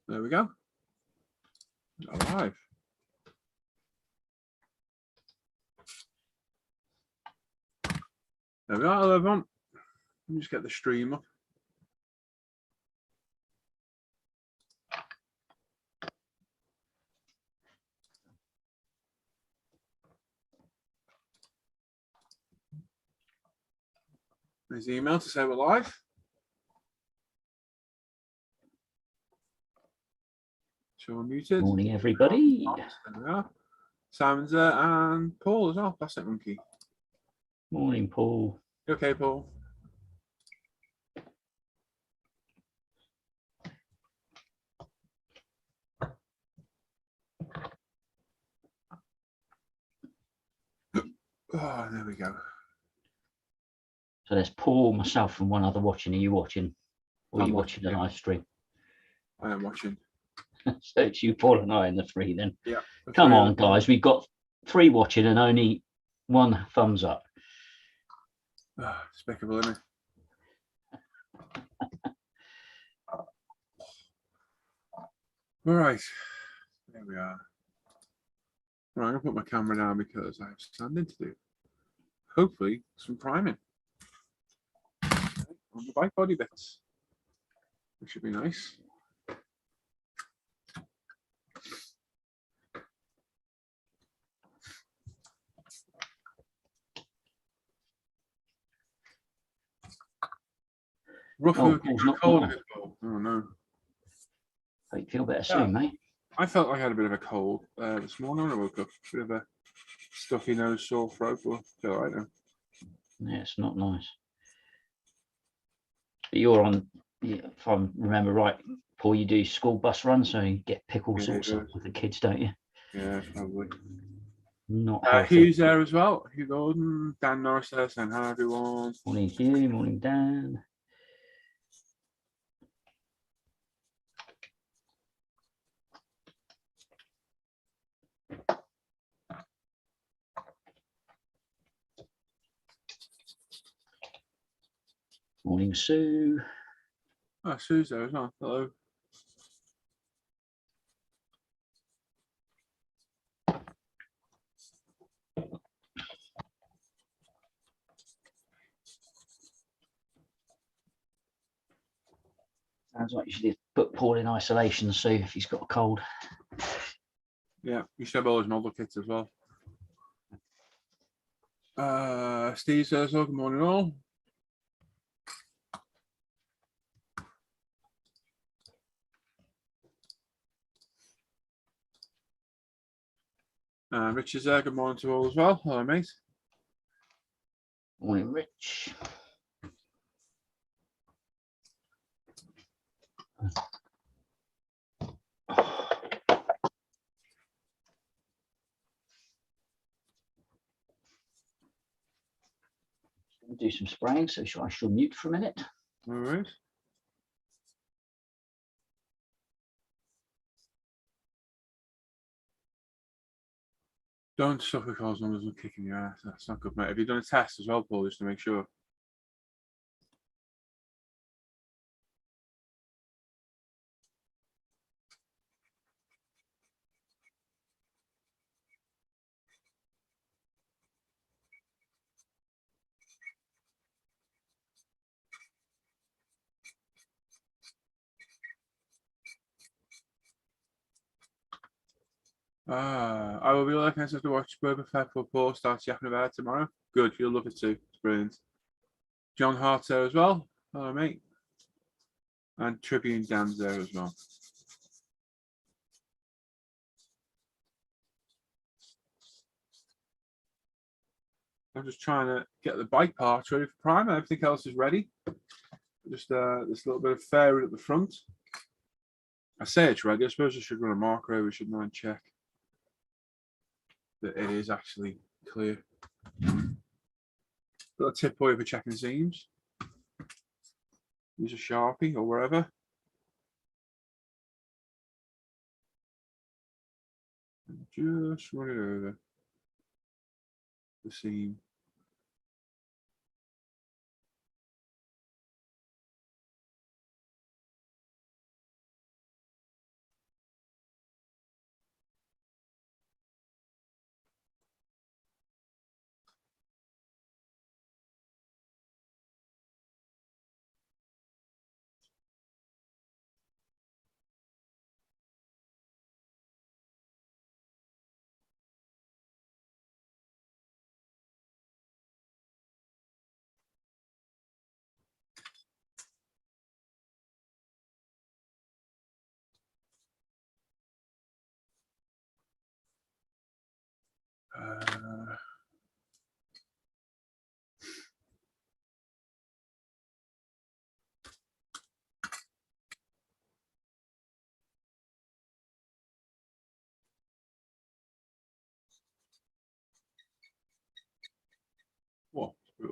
There we go. Alive. There we are, hello everyone. Let me just get the stream up. There's the email to say we're live. So we're muted. Morning, everybody. There we are. Simon's there and Paul as well. That's it, monkey. Morning, Paul. You okay, Paul? Oh, there we go. So there's Paul, myself, and one other watching. Are you watching? Or are you watching the live stream? I am watching. So it's you, Paul, and I, and the three then. Yeah. Come on, guys. We've got 3 watching and only 1 thumbs up. Oh, despicable, isn't it? All right. There we are. Right, I'm going to put my camera down because I have standing to do. Hopefully, some priming on the bike body bits, which should be nice. Rough cold. Oh no. Hope you feel better soon, mate. I felt like I had a bit of a cold this morning when I woke up. A bit of a stuffy nose, sore throat, but I feel all right now. Yeah, it's not nice. But you're on, if I remember right, Paul, you do school bus runs, so you get pick all sorts up with the kids, don't you? Yeah, probably. Not healthy. Hugh's there as well. Hugh Gordon, Dan Norris there saying hi, everyone. Morning, Hugh. Morning, Dan. Morning, Sue. Oh, Sue's there as well. Hello. Sounds like you should put Paul in isolation, Sue, if he's got a cold. Yeah, you should have all his model kits as well. Steve says, good morning all. Rich is there, good morning to all as well. Hello, mate. Morning, Rich. Do some spraying, so I shall mute for a minute. All right. Don't suffer cause numbers will kick in your ass. That's not good, mate. Have you done a test as well, Paul, just to make sure? I will be looking to watch Boba Fett for Paul starts yapping about it tomorrow. Good, you'll love it too. It's brilliant. John Hart's there as well. Hello, mate. And Tribune Dan's there as well. I'm just trying to get the bike parts ready for prime. Everything else is ready. Just this little bit of fairing at the front. I say it's ready. I suppose I should run a marker over, shouldn't I, and check that it is actually clear. Got a tip for you for checking seams. Use a Sharpie or wherever. And just run it over the seam.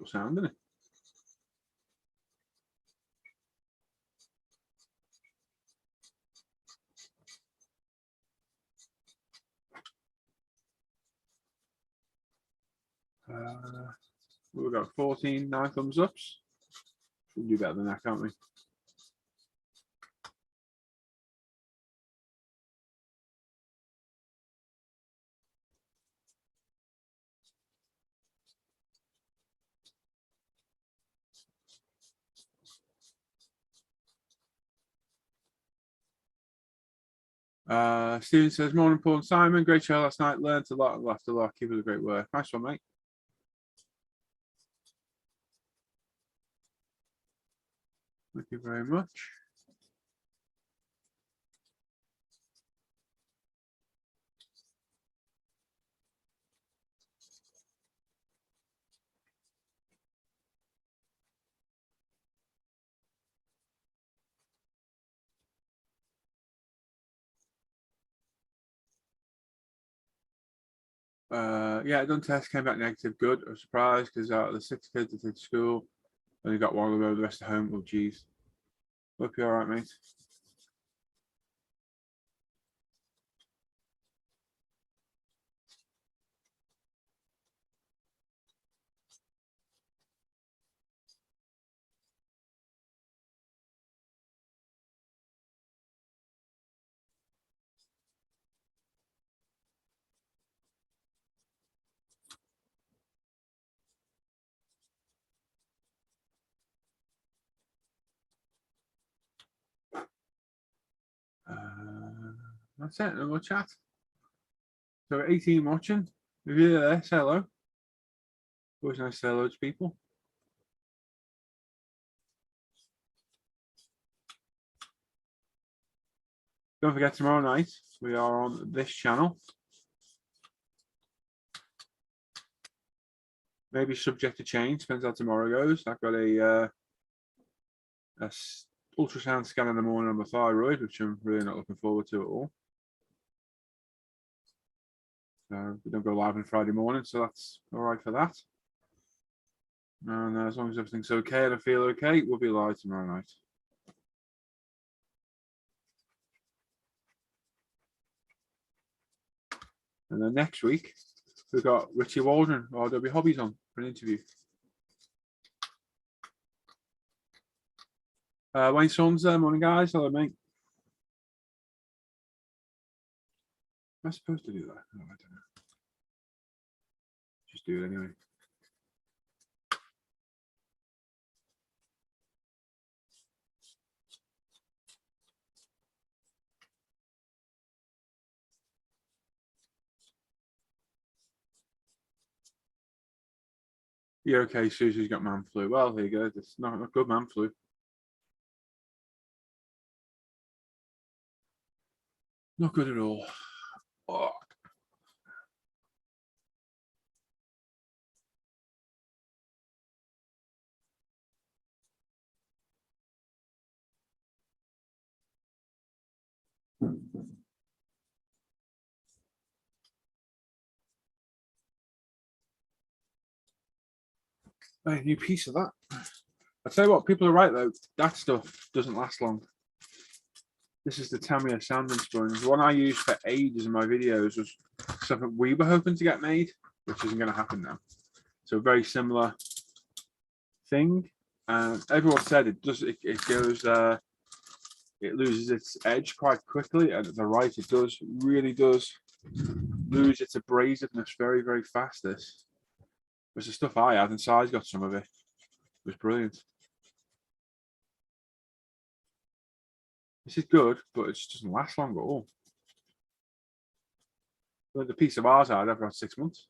little sound, isn't it? We've got 14 9 thumbs ups. We'll do better than that, can't we? Stephen says, morning, Paul and Simon. Great show last night. Learned a lot and laughed a lot. Keep up the great work. Nice one, mate. Thank you very much. Yeah, done test, came back negative. Good. I was surprised because out of the 6 kids that did school, only got one of them, the rest at home. Oh, geez. Hope you're all right, mate. That's it. No more chat. So 18 watching. If you're there, say hello. Always nice to say hello to people. Don't forget, tomorrow night we are on this channel. Maybe subject to change, depends how tomorrow goes. I've got a ultrasound scan in the morning on my thyroid, which I'm really not looking forward to at all. So we don't go live on Friday morning, so that's all right for that. And as long as everything's okay and I feel okay, we'll be live tomorrow night. And then next week, we've got Richie Waldron, RW Hobbies, on for an interview. Wayne Sons there, morning guys. Hello, mate. Am I supposed to do that? No, I don't know. Just do it anyway. You're okay, Susie's got man flu. Well, here you go. It's not a good man flu. Not good at all. Oh. A new piece of that. I tell you what, people are right though. That stuff doesn't last long. This is the Tamiya sanding sponge. The one I used for ages in my videos was something we were hoping to get made, which isn't going to happen now. So a very similar thing. And everyone said it does. It goes. It loses its edge quite quickly, and they're right. It does really does lose its abrasiveness very, very fast. This was the stuff I had, and Si's got some of it. It was brilliant. This is good, but it just doesn't last long at all. But the piece of ours I had, I've got 6 months.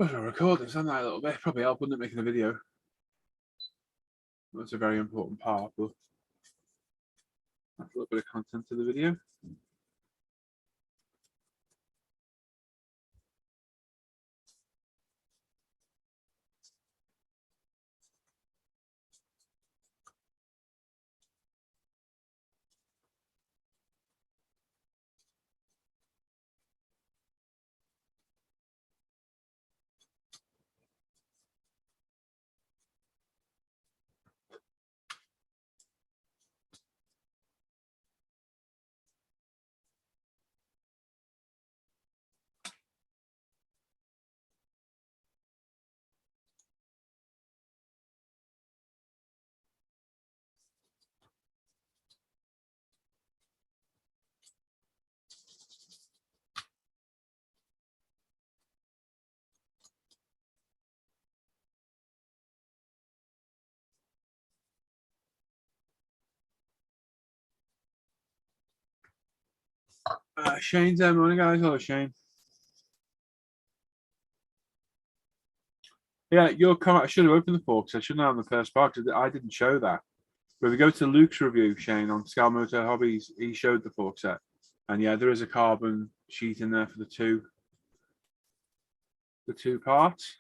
Well, I'll record this, haven't I, a little bit? Probably help, wouldn't it, making a video? That's a very important part, but that's a little bit of content to the video. Shane's there. Morning, guys. Hello, Shane. Yeah, your comment. I should have opened the forks. I shouldn't have on the first part because I didn't show that. But if we go to Luke's review, Shane, on Scal Motor Hobbies, he showed the fork set. And yeah, there is a carbon sheet in there for the two parts.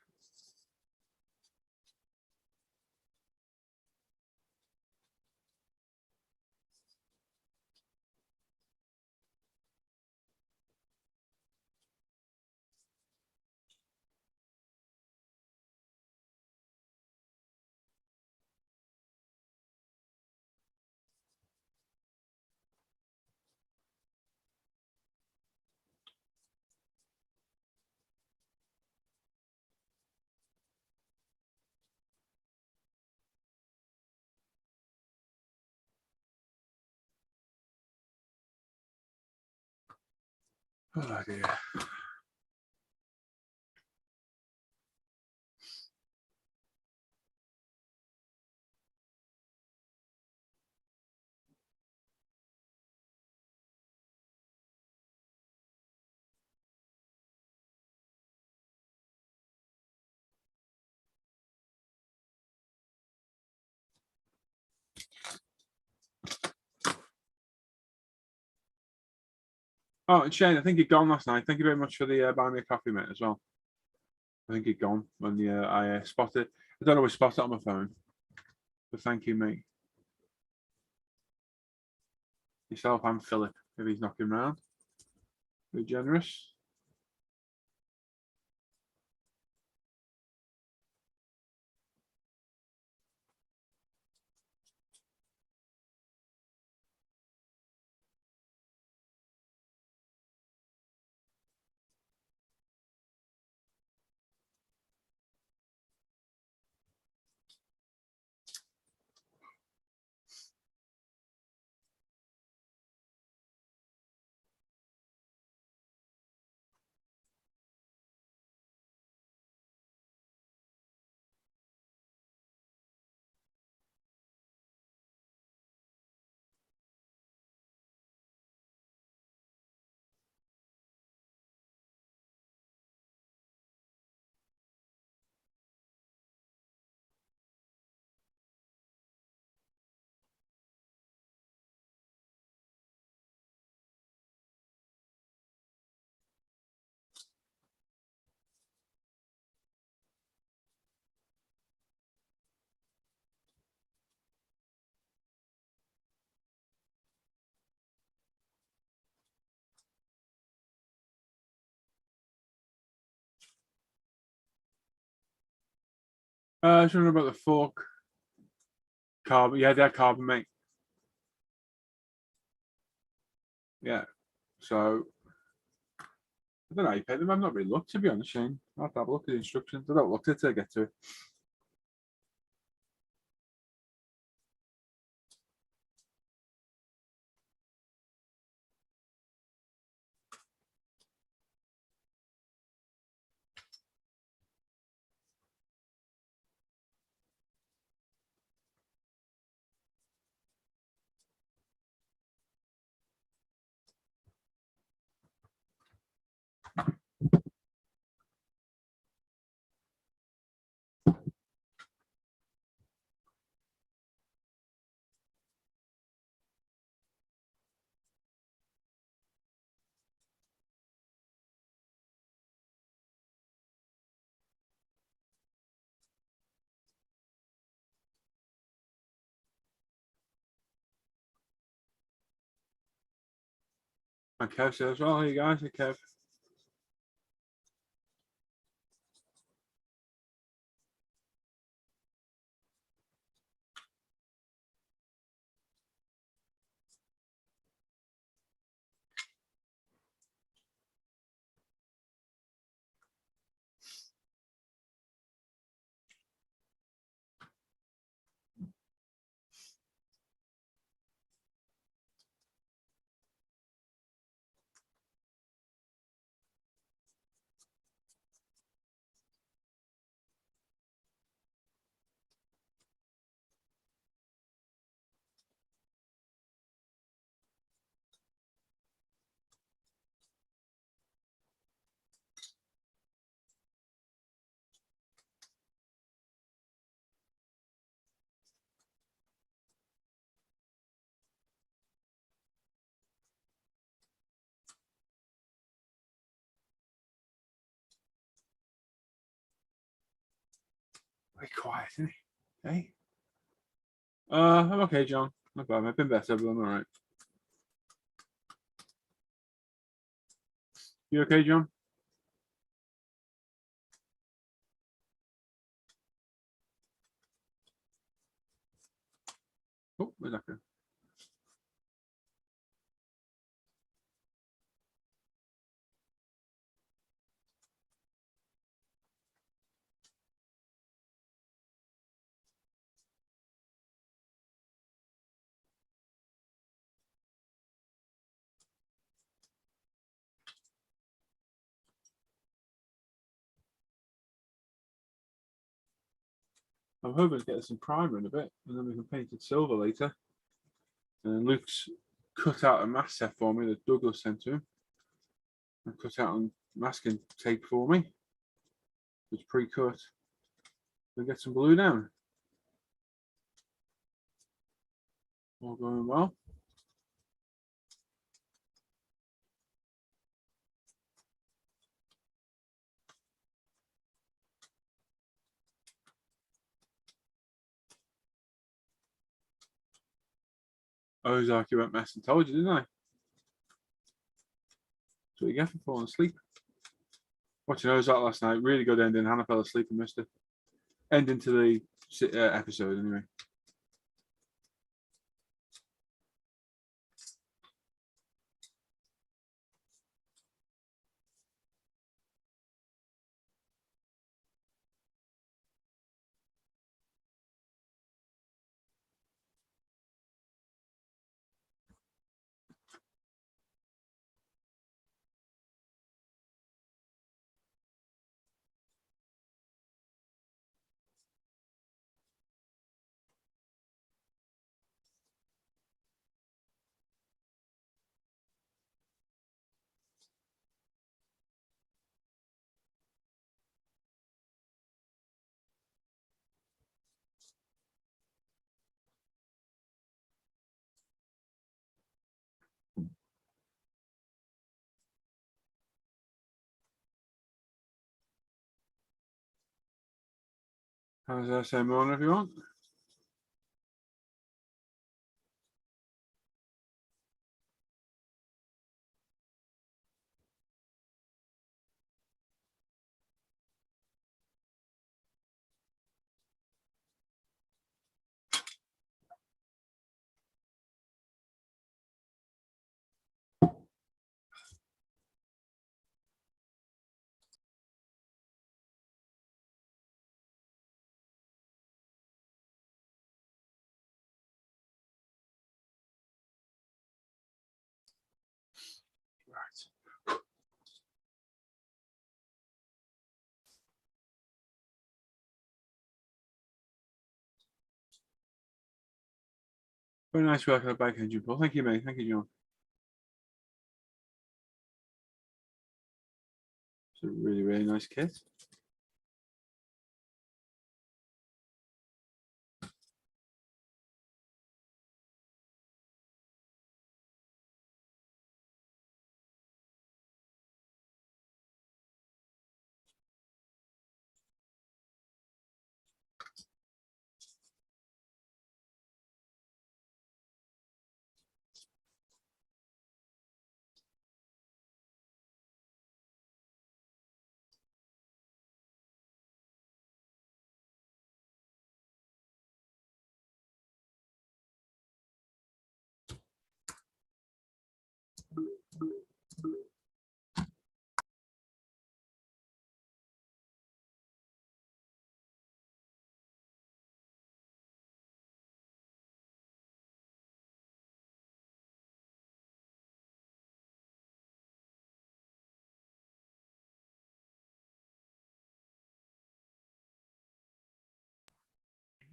Oh dear. Oh, and Shane, I think you'd gone last night. Thank you very much for the buy me a coffee, mate, as well. I think you'd gone when I spotted. I don't always spot it on my phone, but thank you, mate. Yourself and Philip, if he's knocking round. Very generous. I was wondering about the fork. Carbon, yeah, they're carbon, mate. Yeah. So I don't know how you pay them. I've not really looked, to be honest, Shane. I'll have to have a look at the instructions. I don't look at it till I get to it. And Kev says, well, hey guys, hey Kev. Very quiet, isn't he? Hey. I'm okay, John. Not bad. I've been better, but I'm all right. You okay, John? Oh, where's that go? I'm hoping to get some primer in a bit, and then we can paint it silver later. And Luke's cut out a mask set for me that Douglas sent to him. And cut out on masking tape for me. It's pre-cut. We'll get some blue down. All going well. Ozark went mess and told you, didn't I? That's what you get for falling asleep. Watching Ozark last night, really good ending. Hannah fell asleep and missed it. Ending to the episode, anyway. How's that same on, everyone? Right. Very nice work on the bike engine, Paul. Thank you, mate. Thank you, John. It's a really, really nice kit.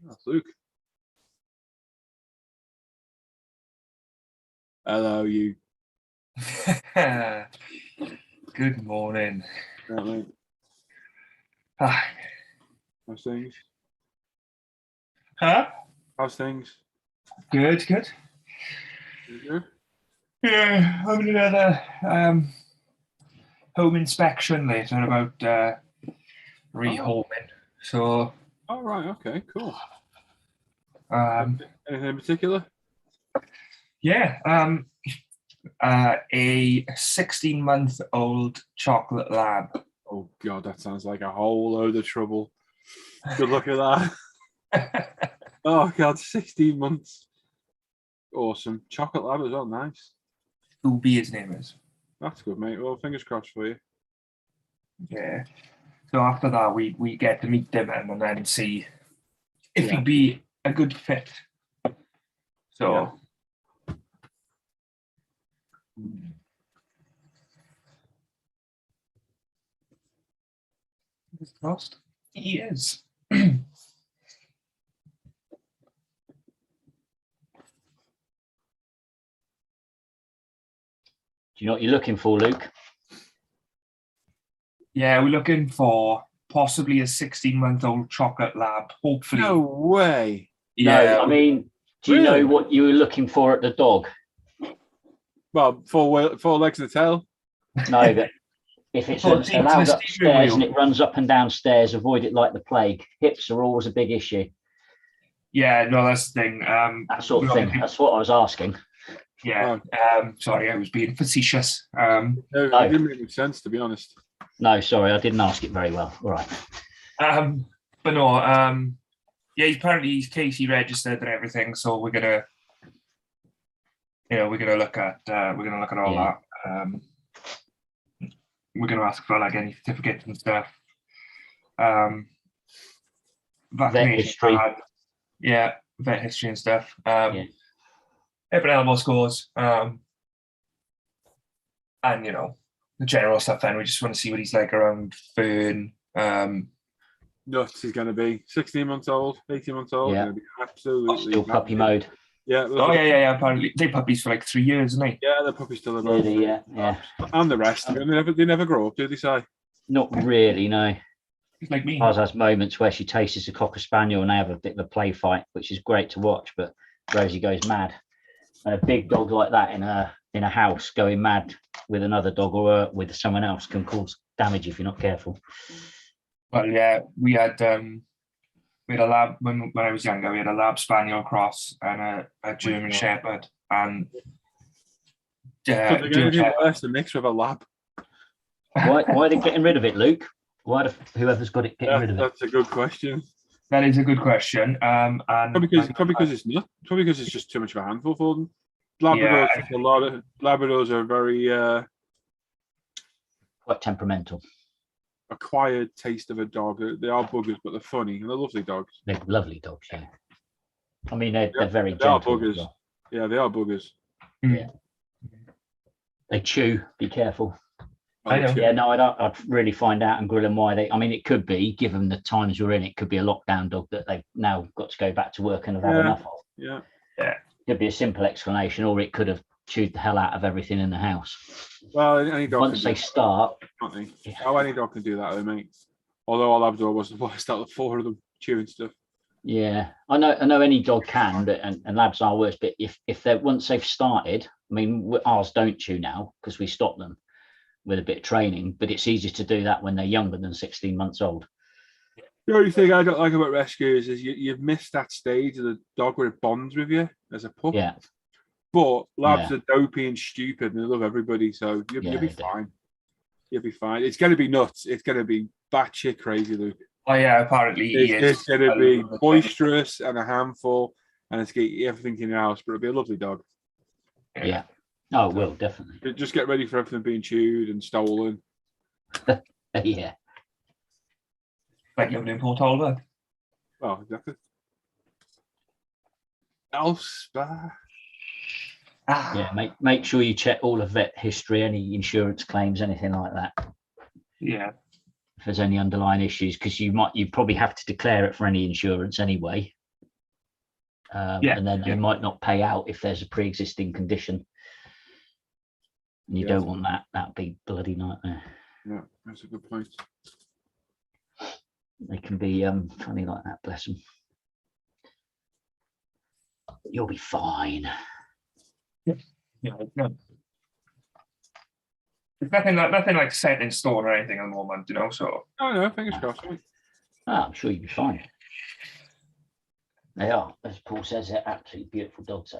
That's Luke. Hello, you. Good morning. Yeah, mate. Ah, How's things? huh? How's things? Good, good. You good? Yeah, having another home inspection later about rehoming. So, Oh, right. Okay, cool. um, Anything in particular? yeah, a 16-month-old chocolate lab. Oh, God, that sounds like a whole load of trouble. Good luck at that. Oh, God, 16 months. Awesome. Chocolate lab as well. Nice. Scooby, his name is. That's good, mate. Well, fingers crossed for you. Yeah. So after that, we get to meet him and then see if Yeah. he'd be a good fit. So. Fingers crossed. He is. Do you know what you're looking for, Luke? Yeah, we're looking for possibly a 16-month-old chocolate lab. Hopefully. No way. Yeah. No, I mean, do you Really? know what you were looking for at the dog? Well, four legs and a tail. No, but if it's Well, it's the allowed steering upstairs and wheel. it runs up and down stairs, avoid it like the plague. Hips are always a big issue. Yeah, no, that's the thing. That sort of thing. That's what I was asking. Yeah. Sorry, I was being facetious. No, it didn't make any sense, to be honest. No, sorry, I didn't ask it very well. All right. But no, yeah, he's Casey registered and everything, so we're gonna look at all Yeah. that. We're gonna ask for like any certificates and stuff. Vaccination history. card. Yeah, vet history and stuff. Yeah. Every elbow scores. And the general stuff. Then we just want to see what he's like around Fern. Nuts he's going to be. 16 months old, 18 months old. Yeah. Going to be absolutely Still puppy mode. Yeah. Yeah. Apparently, they puppies for like 3 years, isn't they? Yeah, the puppy's still about. Yeah. And the rest. They never grow up, do they, Si? Not really, no. Like me. Ours has moments where she tastes a cocker spaniel and they have a bit of a play fight, which is great to watch, but Rosie goes mad. And a big dog like that in a house going mad with another dog or with someone else can cause damage if you're not careful. Well, yeah, we had a lab when I was younger. We had a lab spaniel cross and a German shepherd, and Could they get anything worse than mixed with a lab? Why are they getting rid of it, Luke? Why do whoever's got it getting rid of it? That's a good question. That is a good question. And probably because it's not. Probably because it's just too much of a handful for them. Labradors are very quite temperamental. Acquired taste of a dog. They are buggers, but they're funny and they're lovely dogs. They're lovely dogs, yeah. I mean, they're very they are gentle. buggers. Well. Yeah, they are buggers. Yeah. They chew. Be careful. I know. Yeah, no, I'd really find out and grill them why they. I mean, it could be, given the times we're in, it could be a lockdown dog that they've now got to go back to work and have had enough of. Yeah. Could be a simple explanation, or it could have chewed the hell out of everything in the house. Well, any dog. Once they start, can't they? Yeah. Oh, any dog can do that, though, mate. Although our Labrador was the worst out of the four of them chewing stuff. Yeah, I know any dog can, but and labs are worse. But if they're once they've started, I mean, ours don't chew now because we stop them with a bit of training. But it's easier to do that when they're younger than 16 months old. The only thing I don't like about rescues is you've missed that stage of the dog where it bonds with you as a pup. Yeah. But labs are dopey and stupid and they love everybody, so you'll be fine. You'll be fine. It's going to be nuts. It's going to be batshit crazy, Luke. Oh yeah, apparently it's going to be boisterous and a handful, and it's going to eat everything in your house. But it'll be a lovely dog. Yeah. Oh, it will definitely. Just get ready for everything being chewed and stolen. Yeah. Like living in Port Talbot. Oh, exactly. Elspeth. Yeah, make sure you check all of vet history, any insurance claims, anything like that. Yeah. If there's any underlying issues, because you probably have to declare it for any insurance anyway. And then they might not pay out if there's a pre-existing condition. And you don't want that. That'd be bloody nightmare. Yeah, that's a good point. They can be funny like that, bless them. You'll be fine. Yeah. No. There's nothing like set in stone or anything at the moment, so. Oh no, fingers crossed. I'm sure you'll be fine. They are, as Paul says, they're absolutely beautiful dogs.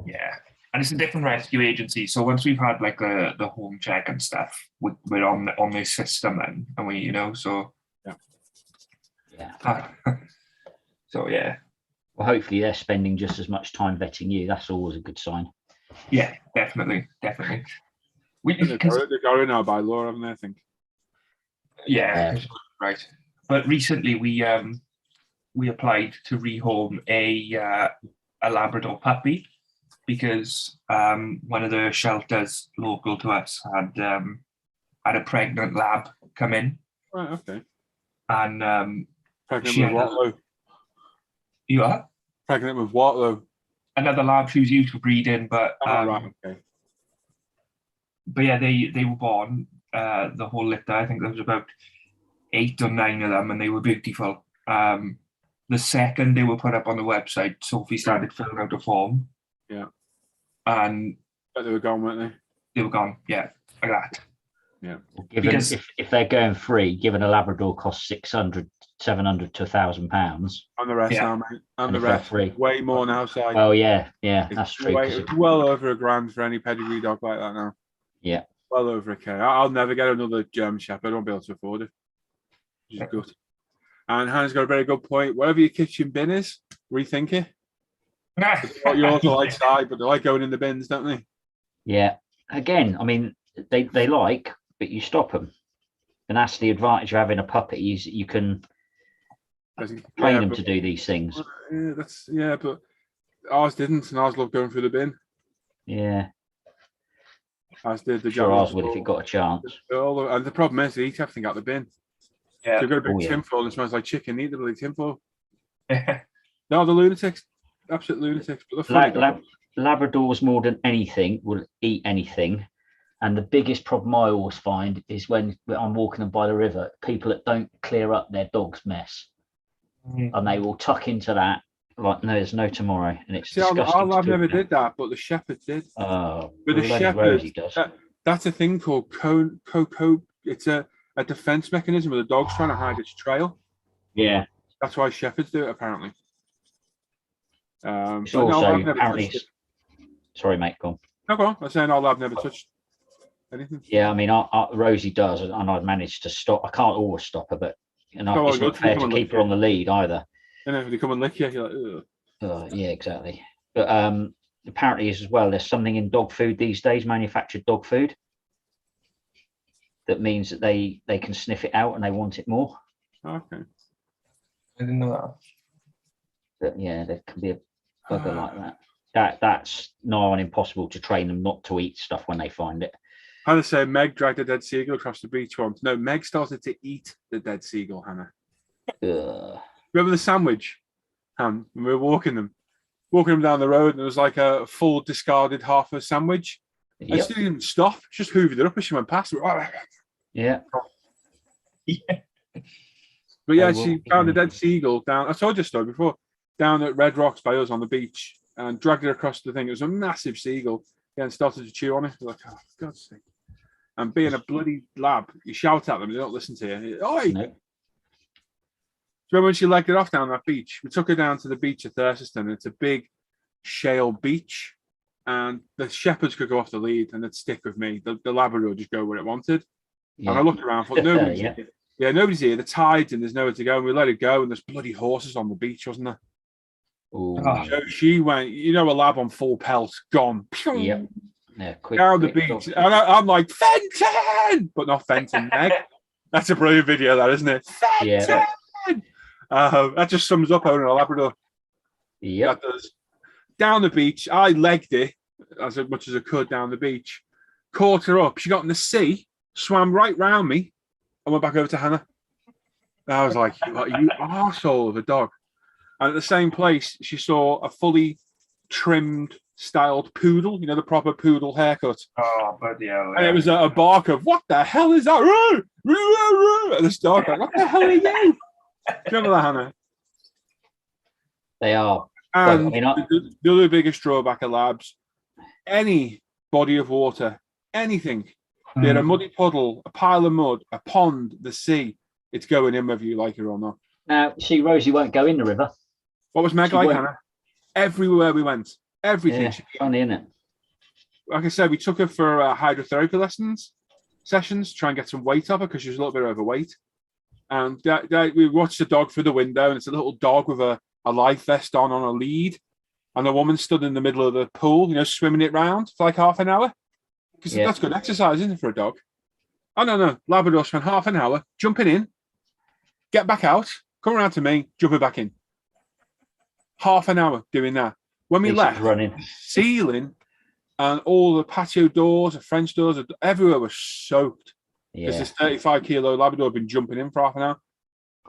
Yeah, and it's a different rescue agency. So once we've had like the home check and stuff, we're on this system then, and we, so yeah. So yeah. Well, hopefully they're spending just as much time vetting you. That's always a good sign. Yeah, definitely. They're going now by law, haven't they? I think. Yeah, right. But recently we applied to rehome a Labrador puppy because one of the shelters local to us had a pregnant lab come in. Right. Okay. And Pregnant with what though? You are? Pregnant with what though? Another lab she was used for breeding, but right. Okay. But yeah, they were born. The whole litter, I think there was about 8 or 9 of them, and they were beautiful. The second they were put up on the website, Sophie started filling out a form. Yeah. And but they were gone, weren't they? They were gone, yeah, like that. Yeah. Because if they're going free, given a Labrador costs 600, 700 to £1,000. And the rest now, mate. And the rest free. Way more now, side. Oh yeah, that's true. Well over £1,000 for any pedigree dog like that now. Yeah. Well over £1,000. I'll never get another German Shepherd. I won't be able to afford it. Which is good. And Hannah's got a very good point. Whatever your kitchen bin is, rethink it. Yours are like side, but they like going in the bins, don't they? Yeah. Again, I mean, they like, but you stop them. And that's the advantage of having a puppy. You can train them to do these things. Yeah, but ours didn't, and ours loved going through the bin. Yeah. As did the sure ours would if it got a chance. And the problem is they eat everything out the bin. Yeah. So you've got a big tin full and it smells like chicken. Eat the bloody tin full. No, the lunatics, absolute lunatics. But Labradors more than anything will eat anything. And the biggest problem I always find is when I'm walking them by the river, people that don't clear up their dog's mess. And they will tuck into that like there's no tomorrow. And it's disgusting. Our lab never did that, but the shepherd did. Oh, but the shepherd does. That's a thing called coco. It's a defense mechanism where the dog's trying to hide its trail. Yeah. That's why shepherds do it, apparently. It's also apparently. Sorry, mate. Go on. No, go on. I'm saying our lab never touched anything. Yeah, I mean, Rosie does, and I've managed to stop. I can't always stop her, but it's not fair to keep her on the lead either. And if they come and lick you, you're like, ugh. Yeah, exactly. But apparently, as well, there's something in dog food these days, manufactured dog food, that means that they can sniff it out and they want it more. Okay. I didn't know that. But yeah, there can be a bugger like that. That's nigh on impossible to train them not to eat stuff when they find it. Hannah said Meg dragged a dead seagull across the beach once. No, Meg started to eat the dead seagull, Hannah. Remember the sandwich, Han? When we were walking them down the road, and there was like a full discarded half a sandwich. Yep. And she didn't even stop. She just hoovered it up as she went past. Yeah. But yeah, she found a dead seagull down. I told you a story before. Down at Red Rocks by us on the beach, and dragged it across the thing. It was a massive seagull. Yeah, and started to chew on it. Like, oh, for God's sake. And being a bloody lab, you shout at them, they don't listen to you. Oi! No. Do you remember when she legged it off down that beach? We took her down to the beach at Thurston. It's a big shale beach, and the shepherds could go off the lead and they'd stick with me. The Labrador would just go where it wanted. Yeah. And I looked around, thought nobody's here. Yeah, nobody's here. The tide's and there's nowhere to go. And we let it go, and there's bloody horses on the beach, wasn't there? So she went, a lab on full pelt, gone. Yep. Yeah, down the beach. And I'm like, Fenton! But not Fenton, Meg. That's a brilliant video, that, isn't it? Fenton! Yeah. That just sums up owning a Labrador. Yeah. Down the beach, I legged it as much as I could down the beach. Caught her up. She got in the sea, swam right round me, and went back over to Hannah. I was like, you arsehole of a dog. And at the same place, she saw a fully trimmed, styled poodle. You know, the proper poodle haircut. Oh, bloody hell. And it was a bark of, what the hell is that? And this dog, like, what the hell are you? Do you remember that, Hannah? They are. And Well, I mean, the other biggest drawback of labs, any body of water, anything, be it a muddy puddle, a pile of mud, a pond, the sea, it's going in whether you like it or not. now, see, Rosie won't go in the river. What was Meg She like, won't. Hannah? Everywhere we went, everything. Yeah, funny, isn't it? Like I said, we took her for hydrotherapy sessions, try and get some weight off her because she was a little bit overweight. And we watched the dog through the window, and it's a little dog with a life vest on a lead. And a woman stood in the middle of the pool, you know, swimming it round for like half an hour. Because that's good exercise, isn't it, for a dog? Oh, no. Labrador spent half an hour jumping in, get back out, come around to me, jumping back in. Half an hour doing that. When we left, running. ceiling and all the patio doors, the French doors, everywhere was soaked. Because Yeah, this 35-kilo Labrador had been jumping in for half an hour.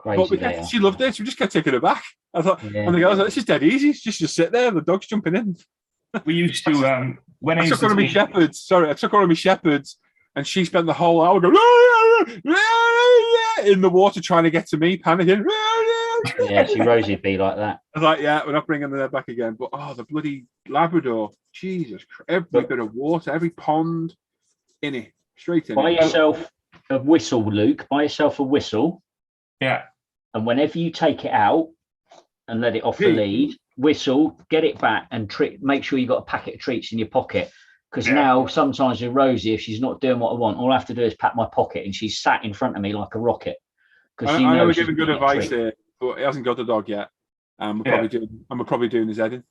crazy. But she loved it. So we just kept taking her back. I thought, and the girls like, this is dead easy. Just sit there. The dog's jumping in. We used to when I took one of my shepherds. Sorry, I took one of my shepherds, and she spent the whole hour going in the water trying to get to me, panicking. Yeah, see, Rosie'd be like that. I was like, yeah, we're not bringing her back again. But the bloody Labrador, Jesus Christ, every bit of water, every pond in it, straight in. Buy yourself a whistle, Luke. Buy yourself a whistle. Yeah. And whenever you take it out and let it off the lead, whistle, get it back, and make sure you got a packet of treats in your pocket. Because now sometimes with Rosie, if she's not doing what I want, all I have to do is pat my pocket, and she's sat in front of me like a rocket. Because I know we're giving good advice here, but he hasn't got the dog yet. We're probably doing his head in.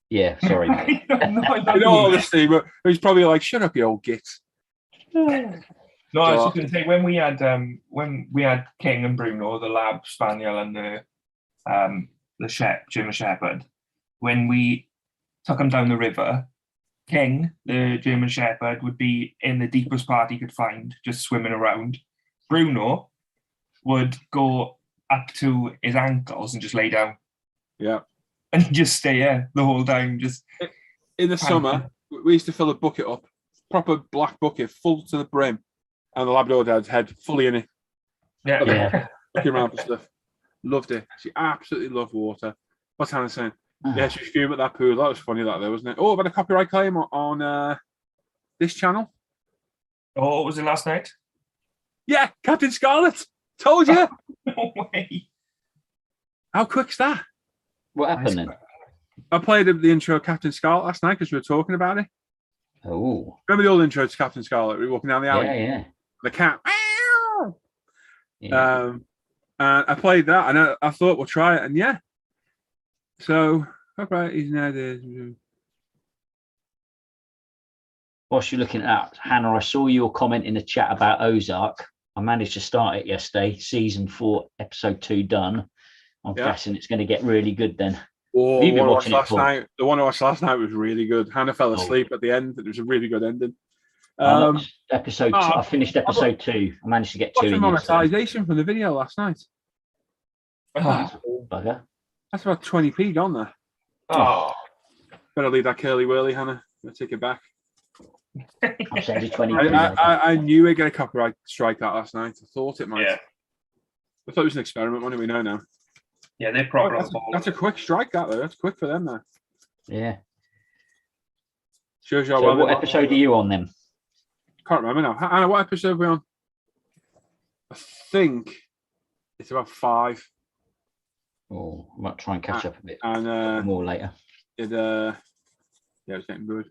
Yeah, sorry. Mate. In all honesty, but he's probably like, "Shut up, you old git." No, I was just going to say when we had King and Bruno, the lab spaniel, and the German Shepherd, when we took them down the river, King, the German Shepherd, would be in the deepest part he could find, just swimming around. Bruno would go up to his ankles and just lay down. Yeah. And just stay there the whole time. Just in the summer, we used to fill a bucket up, proper black bucket, full to the brim, and the Labrador dad's head fully in it. Yeah. Looking around for stuff. Loved it. She absolutely loved water. What's Hannah saying? Yeah, she was fuming at that pool. That was funny, that though, wasn't it? Oh, I've had a copyright claim on this channel. Oh, what was it last night? Yeah, Captain Scarlet. Told you. No way. How quick's that? What happened then? I played the intro of Captain Scarlet last night because we were talking about it. Oh. Remember the old intro to Captain Scarlet? We were walking down the alley. Yeah. The cat. Yeah. And I played that, and I thought we'll try it, and yeah. So, okay, he's now there. Whilst you're looking at that, Hannah, I saw your comment in the chat about Ozark. I managed to start it yesterday. Season 4, episode 2 done. I'm guessing it's going to get really good then. Oh, You've been watching it, the one I watched last night was really good. Hannah fell asleep at the end. It was a really good ending. Episode 2. I finished episode 2. I managed to get 2 in monetization from the video last night. Bugger. That's about 20p gone there. Oh. Better leave that curly whirly, Hannah. I'll take it back. I'll send you 20. I knew we'd get a copyright strike that last night. I thought it might. Yeah. I thought it was an experiment. What do we know now? Yeah, they're proper. That's a quick strike, that though. That's quick for them there. Yeah. Shows you how So well. what episode are you on then? Can't remember now. Hannah, what episode are we on? I think it's about 5. Oh, I might try and catch up a bit. And more later. It's getting good.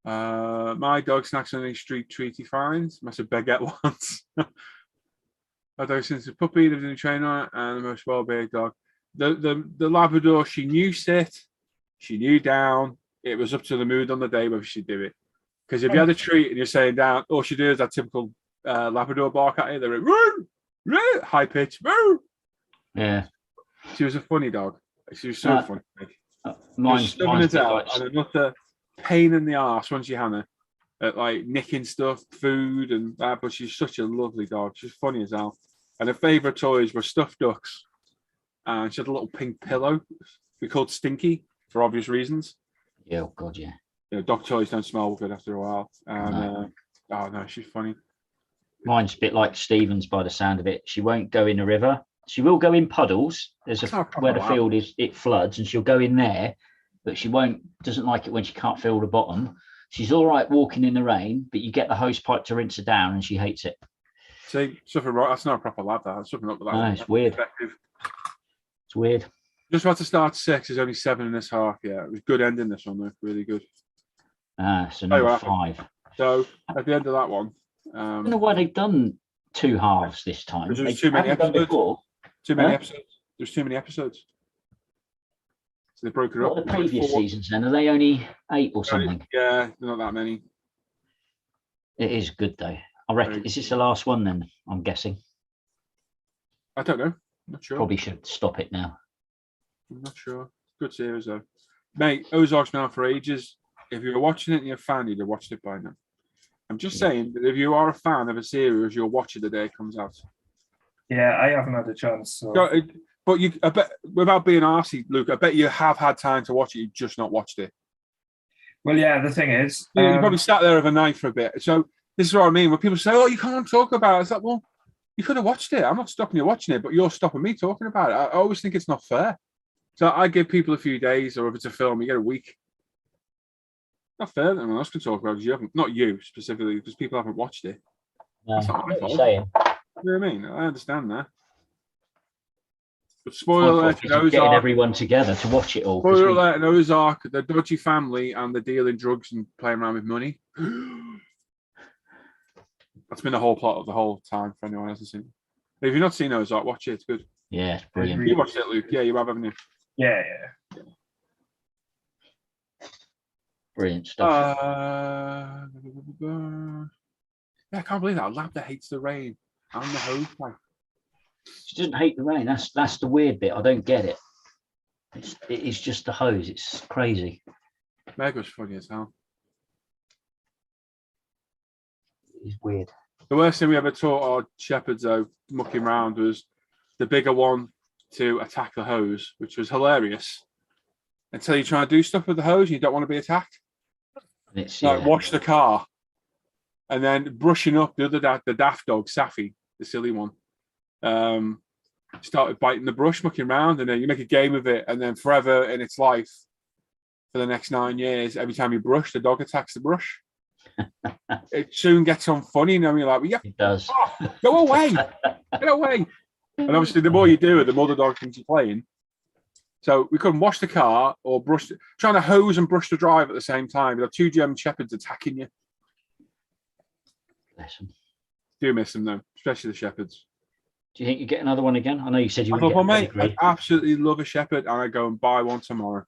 My dog snacks on any street treat he finds. Must have baguette once. My dog since a puppy lived in a trainer and the most well-behaved dog. The Labrador, she knew sit, she knew down. It was up to the mood on the day whether she'd do it. Because if you had a treat and you're saying down, all she did is that typical Labrador bark at you. They went woo, woo, high pitch, woo. Yeah. She was a funny dog. She was so funny. Mine's out and another pain in the arse once you Hannah at like nicking stuff, food and that. But she's such a lovely dog. She's funny as hell. And her favourite toys were stuffed ducks and she had a little pink pillow. We called Stinky for obvious reasons. Yeah, oh God, yeah. You know, dog toys don't smell good after a while. And oh no, she's funny. Mine's a bit like Stephen's by the sound of it. She won't go in the river. She will go in puddles. There's where the field is, it floods, and she'll go in there, but she doesn't like it when she can't feel the bottom. She's all right walking in the rain, but you get the hose pipe to rinse her down, and she hates it. See, something right. That's not a proper lad. That's something up with that. No, it's weird. It's weird. Just about to start 6. There's only 7 in this half. Yeah, it was good ending this one though. Really good. So number 5. So at the end of that one, I don't know why they've done 2 halves this time. There's too many episodes. Too many episodes. There's too many episodes. So they broke it up. What are the previous seasons then? Are they only 8 or something? Yeah, not that many. It is good though. I reckon. Is this the last one then? I'm guessing. I don't know. I'm not sure. Probably should stop it now. I'm not sure. Good series though. Mate, Ozark's been on for ages. If you're watching it and you're a fan, you'd have watched it by now. I'm just saying that if you are a fan of a series, you'll watch it the day it comes out. Yeah, I haven't had a chance. So. But I bet, without being arsey, Luke, I bet you have had time to watch it. You've just not watched it. Well, yeah, the thing is... you probably sat there overnight for a bit. So this is what I mean. When people say, oh, you can't talk about it. It's like, well, you could have watched it. I'm not stopping you watching it, but you're stopping me talking about it. I always think it's not fair. So I give people a few days, or if it's a film, you get a week. Not fair that anyone else can talk about it because you haven't, not you specifically, because people haven't watched it. No, That's not my fault. saying. You know what I mean? I understand that. But spoiler alert, getting everyone together to watch it all. Spoiler alert, in Ozark, the dodgy family and the dealing drugs and playing around with money. That's been the whole plot of the whole time for anyone who hasn't seen it. If you've not seen Ozark, watch it. It's good. Yeah, it's brilliant. You watched it, Luke. Yeah, you have, haven't you? Yeah. Brilliant stuff. Yeah, I can't believe that. A lab that hates the rain and the hose pipe. She doesn't hate the rain. That's the weird bit. I don't get it. It is just the hose. It's crazy. Meg was funny as hell. It's weird. The worst thing we ever taught our shepherds, though, mucking around, was the bigger one to attack the hose, which was hilarious. Until you try and do stuff with the hose and you don't want to be attacked. It's like wash the car. And then brushing up the other the daft dog, Safi, the silly one. Started biting the brush, mucking around, and then you make a game of it, and then forever in its life, for the next 9 years, every time you brush, the dog attacks the brush. It soon gets on funny, and you're like, well, yeah, it does. Oh, go away, get away. And obviously, the more you do it, the more the dog thinks you're playing. So we couldn't wash the car or brush, trying to hose and brush the drive at the same time. You have 2 German shepherds attacking you. Bless them. Do miss them though, especially the shepherds. Do you think you get another one again? I know you said you would get one, mate. I absolutely love a shepherd, and I go and buy one tomorrow.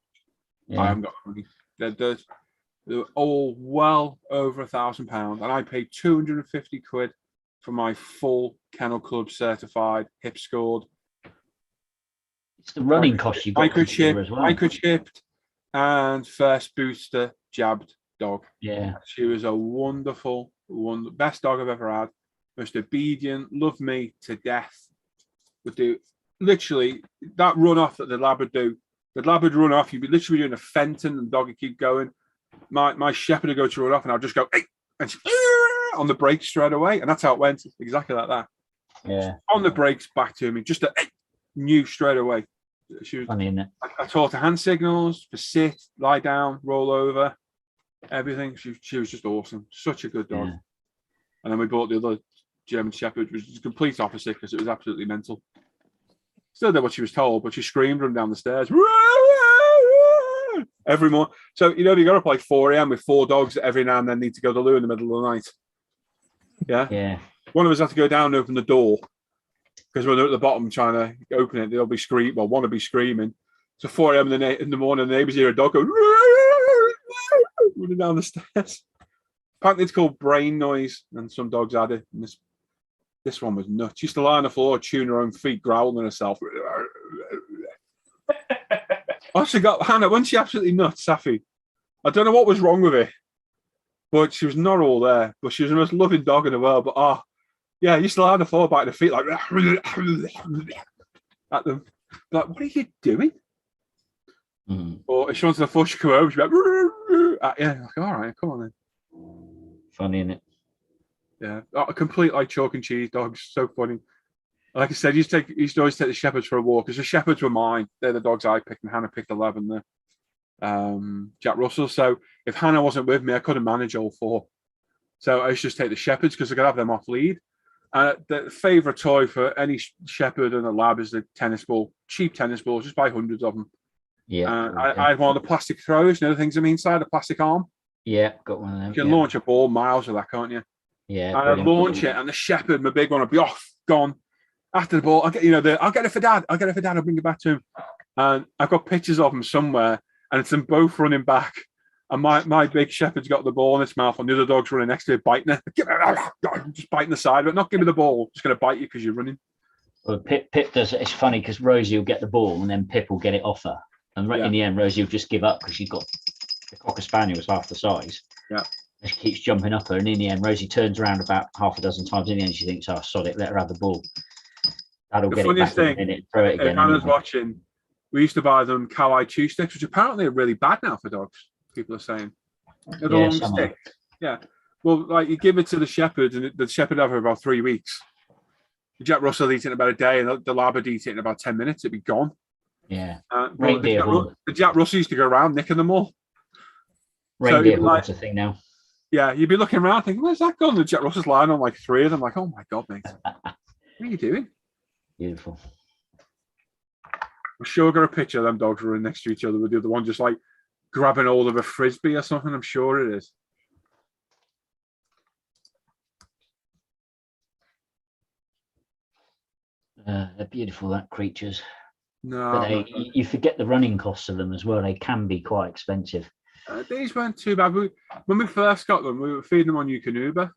Yeah. I haven't got money. They're all well over £1,000, and I paid 250 quid for my full Kennel Club certified, hip scored. It's the running cost you got as well. Microchipped and first booster jabbed dog. Yeah, she was a wonderful, best dog I've ever had. Most obedient, loved me to death. Would do literally that run off that the lab would do. The lab would run off. You'd be literally doing a Fenton, and the dog would keep going. My shepherd would go to run off, and I'd just go, hey, and she, on the brakes straight away, and that's how it went, exactly like that. Yeah, on the brakes, back to me, just a knew straight away. She was funny, isn't it? I taught her hand signals for sit, lie down, roll over, everything. She was just awesome, such a good dog. Yeah. And then we bought the other German Shepherd, which was the complete opposite because it was absolutely mental. Still did what she was told, but she screamed run down the stairs every morning. So, you got up like 4 a.m. with 4 dogs that every now and then need to go to the loo in the middle of the night. Yeah? Yeah. One of us had to go down and open the door because when they're at the bottom trying to open it, they'll be screaming, well, want to be screaming. So 4 a.m. in the morning, the neighbours hear a dog go running down the stairs. Apparently it's called brain noise, and some dogs had it. And this one was nuts. She used to lie on the floor, tune her own feet, growling herself. She got Hannah, wasn't she absolutely nuts, Safi? I don't know what was wrong with it, but she was not all there. But she was the most loving dog in the world. But yeah, used to lie on the floor, biting her feet like at them. Like, what are you doing? Mm. Or if she wanted to force you to come over, she'd be like, "Roo, roo." Yeah, like, all right, come on then. Funny, isn't it? Yeah, a complete like chalk and cheese dogs. So funny. Like I said, you used to always take the shepherds for a walk because the shepherds were mine. They're the dogs I picked, and Hannah picked 11. The Jack Russell. So if Hannah wasn't with me, I couldn't manage all 4. So I used to just take the shepherds because I could have them off lead. The favourite toy for any shepherd and a lab is the tennis ball. Cheap tennis balls, just buy hundreds of them. Yeah. I had one of the plastic throws. You know the things I'm inside a plastic arm. Yeah, got one of them. You can launch a ball miles with that, can't you? Yeah. And I'd launch it, and the shepherd, my big one, would be off, gone. After the ball, I'll get it for dad. I'll bring it back to him. And I've got pictures of them somewhere, and it's them both running back. And my big shepherd's got the ball in its mouth, and the other dog's running next to it, biting it. Just biting the side, but not give me the ball. Just going to bite you because you're running. Well, Pip does. It's funny because Rosie will get the ball, and then Pip will get it off her. And in the end, Rosie will just give up because she's got the Cocker Spaniel was half the size. Yeah. And she keeps jumping up her, and in the end, Rosie turns around about half a dozen times. In the end, she thinks, "Oh, sod it, let her have the ball." That'll The get it funniest back in a thing, minute, throw it again. if Hannah's anyway. watching, we used to buy them cow-eye chew sticks, which apparently are really bad now for dogs. People are saying. They're the long some are. stick. Yeah. Well, like you give it to the shepherd, and the shepherd have it about 3 weeks. The Jack Russell eat it in about a day, and the lab would eat it in about 10 minutes. It'd be gone. Yeah. But Reindeer the Jack Russell used to go around nicking them all. Reindeer like- ball's a thing now. Yeah, you'd be looking around thinking, where's that gone? The Jack Russell's lying on like 3 of them. Like, oh my God, mate. What are you doing? Beautiful. I'm sure I got a picture of them dogs running next to each other with the other one just like grabbing hold of a frisbee or something. I'm sure it is. They're beautiful, that creatures. No. But you forget the running costs of them as well. They can be quite expensive. These weren't too bad. When we first got them, we were feeding them on Eukanuba.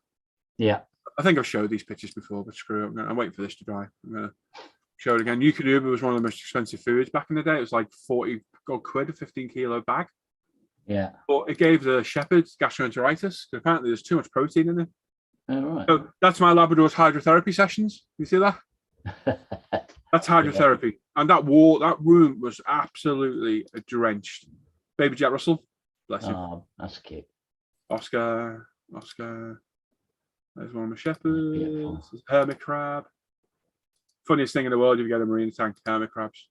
Yeah. I think I've showed these pictures before, but screw it. I'm waiting for this to dry. I'm going to show it again. Eukanuba was one of the most expensive foods back in the day. It was like 40 quid, a 15-kilo bag. Yeah. But it gave the shepherds gastroenteritis. Apparently, there's too much protein in it. All right. So that's my Labrador's hydrotherapy sessions. You see that? That's hydrotherapy. And that room was absolutely drenched. Baby Jack Russell. Bless him. Oh, that's cute. Oscar. There's one of my shepherds. Beautiful. There's hermit crab. Funniest thing in the world if you get a marine tank, hermit crabs.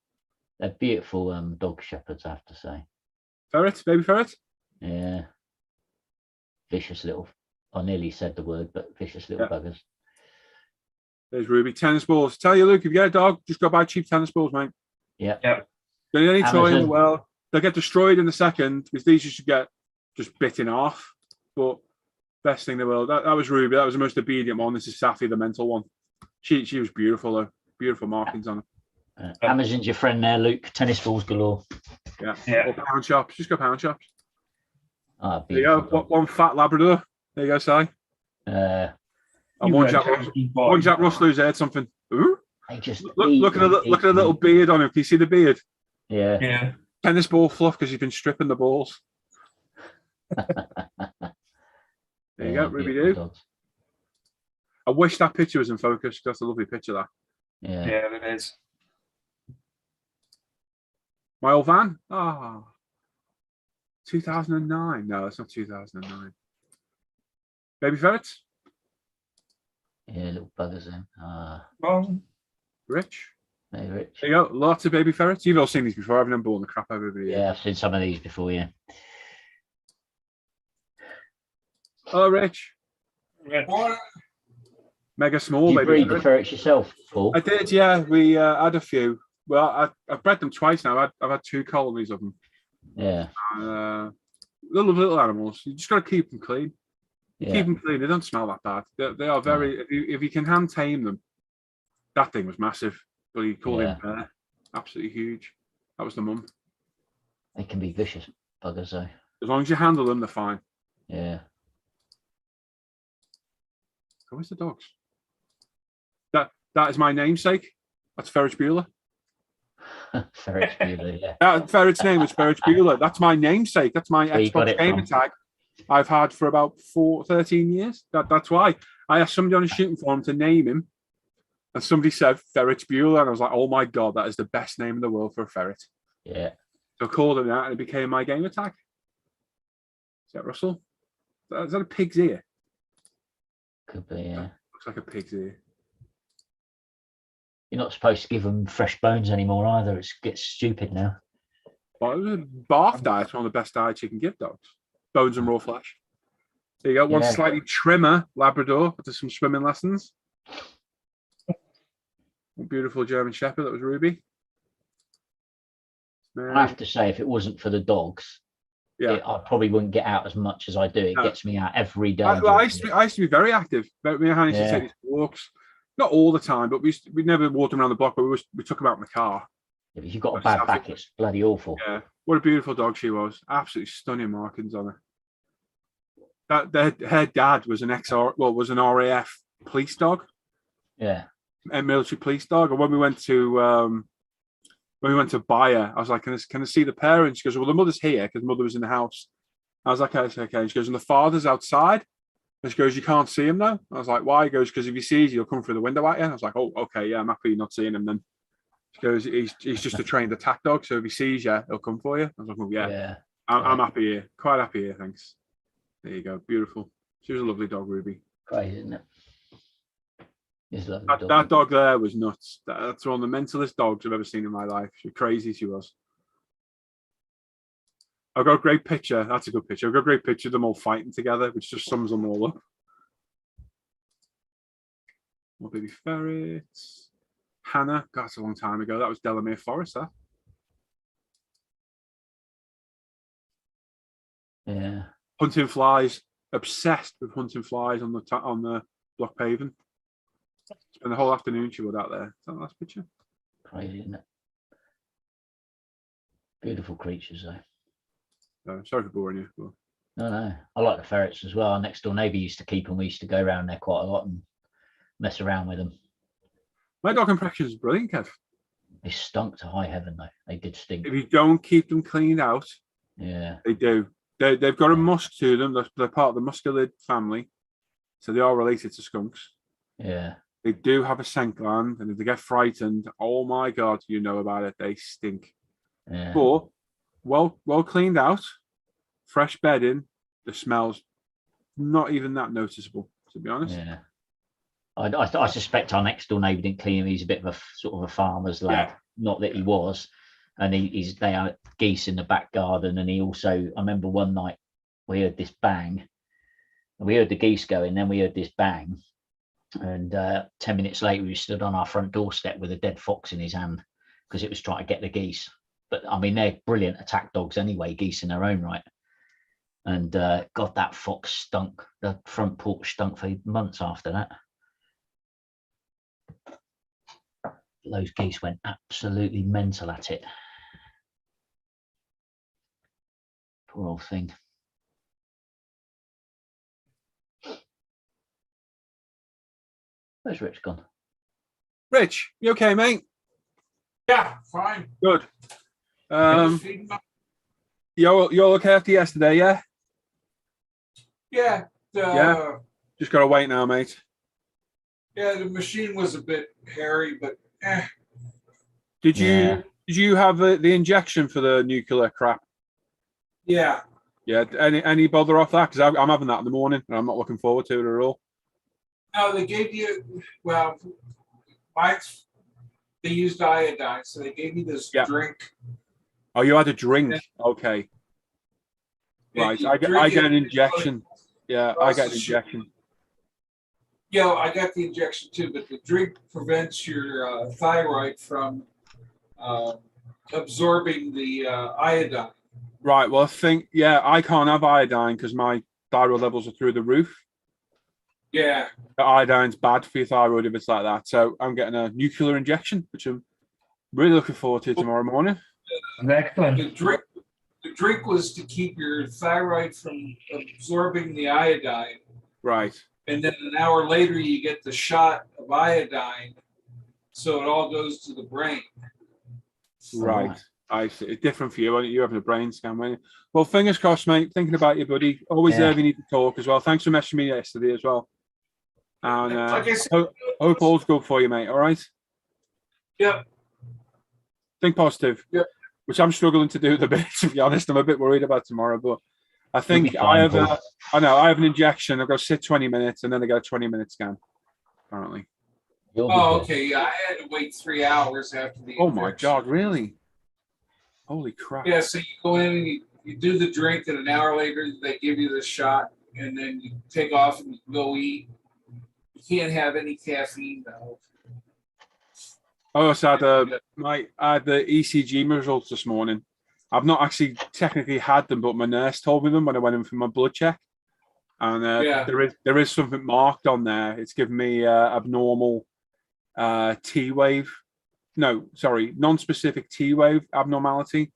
They're beautiful dog shepherds, I have to say. Ferret, baby ferret. Yeah. Vicious little, I nearly said the word, but vicious little buggers. There's Ruby. Tennis balls. Tell you, Luke, if you get a dog, just go buy cheap tennis balls, mate. Yeah. Don't need any toy in the Amazon. world. They'll get destroyed in a second because these you should get just bitten off. But best thing in the world. That was Ruby. That was the most obedient one. This is Safi, the mental one. She was beautiful though. Beautiful markings on her. Amazon's your friend there, Luke. Tennis balls galore. Yeah. Or pound shops. Just go pound shops. Ah, There you go. One fat Labrador. There you go, Si. And one Jack Russell who's had something. Ooh. They just Look at a little beard on him. Can you see the beard? Yeah. Tennis ball fluff because he's been stripping the balls. There you go, Ruby Doo. Dogs. I wish that picture was in focus. That's a lovely picture, that. Yeah. it is. My old van? 2009. No, it's not 2009. Baby ferrets? Yeah, little buggers then. Rich? Hey, Rich. There you go. Lots of baby ferrets. You've all seen these before. I've never bought the crap out of everybody. Yeah, I've seen some of these before, yeah. Oh, Rich. Mega small You baby breed the ferret. ferrets yourself, Paul? I did, yeah. We had a few. Well, I've bred them twice now. I've had 2 colonies of them. Yeah. Little animals. You just got to keep them clean. Yeah. Keep them clean. They don't smell that bad. They are very. If you can hand tame them, that thing was massive. But he called him bear. Absolutely huge. That was the mum. They can be vicious buggers, though. As long as you handle them, they're fine. Yeah. Where's the dogs? That is my namesake. That's Ferret Bueller. Ferrets, really, yeah. That ferret's name is Ferret Bueller. That's my namesake. That's my Where you got Xbox it gamer from? tag I've had for about 13 years. That's why I asked somebody on a shooting forum to name him. And somebody said Ferret Bueller, and I was like, oh my God, that is the best name in the world for a ferret. Yeah. So I called him that, and it became my game tag. Is that Russell? Is that a pig's ear? Could be, yeah. Looks like a pig's ear. You're not supposed to give them fresh bones anymore either. It gets stupid now. Well, a barf diet's one of the best diets you can give dogs. Bones and raw flesh. There you go. One slightly trimmer Labrador after some swimming lessons. A beautiful German Shepherd. That was Ruby. I have to say, if it wasn't for the dogs, I probably wouldn't get out as much as I do. It gets me out every day. I used to be very active. Me and Hannah used to take these walks. Not all the time, but we never walked around the block, but we took them out in the car. Yeah, if you've got a bad back, it's bloody awful. Yeah. What a beautiful dog she was. Absolutely stunning markings on her. Her dad was an RAF police dog. Yeah. A military police dog. And when we went to buy her, I was like, can I see the parents? She goes, well, the mother's here because mother was in the house. I was like, okay. And she goes, and the father's outside. And she goes, you can't see him though. I was like, why? He goes, because if he sees you, he'll come through the window at you. I was like, oh, okay, yeah, I'm happy you're not seeing him then. She goes, he's just a trained attack dog, so if he sees you, he'll come for you. I was like, oh, yeah. I'm happy here. Quite happy here, thanks. There you go. Beautiful. She was a lovely dog, Ruby. Crazy, isn't it? That dog there was nuts. That's one of the mentalist dogs I've ever seen in my life. She was crazy, she was. I've got a great picture. That's a good picture. I've got a great picture of them all fighting together, which just sums them all up. More baby ferrets. Hannah. God, that's a long time ago. That was Delamere Forest, that. Yeah. Hunting flies. Obsessed with hunting flies on the block paving. Spent the whole afternoon she was out there. Is that the last picture? Crazy, isn't it? Beautiful creatures, though. Sorry for boring you. But... No. I like the ferrets as well. Our next door neighbour used to keep them. We used to go around there quite a lot and mess around with them. My dog impression is brilliant, Kev. They stunk to high heaven, though. They did stink. If you don't keep them cleaned out, they do. They've got a musk to them. They're part of the musculid family, so they are related to skunks. Yeah. They do have a scent gland, and if they get frightened, oh my God, you know about it. They stink. Yeah. But well cleaned out, fresh bedding, the smell's not even that noticeable, to be honest. Yeah. I suspect our next door neighbour didn't clean him. He's a bit of a sort of a farmer's lad. Yeah. Not that he was. And they had geese in the back garden. And he also, I remember one night we heard this bang. And we heard the geese going, then we heard this bang. And 10 minutes later, we stood on our front doorstep with a dead fox in his hand because it was trying to get the geese. But I mean, they're brilliant attack dogs anyway, geese in their own right. And God, that fox stunk. The front porch stunk for months after that. Those geese went absolutely mental at it. Poor old thing. Where's Rich gone? Rich, you okay, mate? Yeah, fine. Good. You're okay after yesterday, yeah? Yeah. Yeah. Just gotta wait now, mate. Yeah, the machine was a bit hairy, but Did you have the injection for the nuclear crap? Yeah. Yeah. Any bother off that? Because I'm having that in the morning, and I'm not looking forward to it at all. No, they gave you they used iodine, so they gave me this drink. Oh, you had a drink. Okay. Right. I get an injection. Yeah, I get an injection. Yeah, I got the injection too, but the drink prevents your thyroid from absorbing the iodine. Right. Well, I can't have iodine because my thyroid levels are through the roof. Yeah. The iodine's bad for your thyroid if it's like that. So I'm getting a nuclear injection, which I'm really looking forward to tomorrow morning. Excellent. The drink was to keep your thyroid from absorbing the iodine. Right. And then an hour later, you get the shot of iodine, so it all goes to the brain. Right. I see. It's different for you. You having a brain scan, weren't you? Well, fingers crossed, mate. Thinking about you, buddy. Always there if you need to talk as well. Thanks for messaging me yesterday as well. And Like I said, hope all's good for you, mate. All right. Yep. Think positive. Yep. Which I'm struggling to do a bit, to be honest. I'm a bit worried about tomorrow, but I think You'll be fine, Paul. I have an injection. I've got to sit 20 minutes and then I get a 20-minute scan, apparently. You'll be Oh, good. okay. Yeah, I had to wait 3 hours after the Oh my injection. God, really? Holy crap. Yeah, so you go in and you do the drink, and an hour later they give you the shot, and then you take off and you go eat. You can't have any caffeine though. I also had I had the ECG results this morning. I've not actually technically had them, but my nurse told me them when I went in for my blood check. And Yeah. there is something marked on there. It's given me abnormal T wave. No, sorry, non-specific T wave abnormality.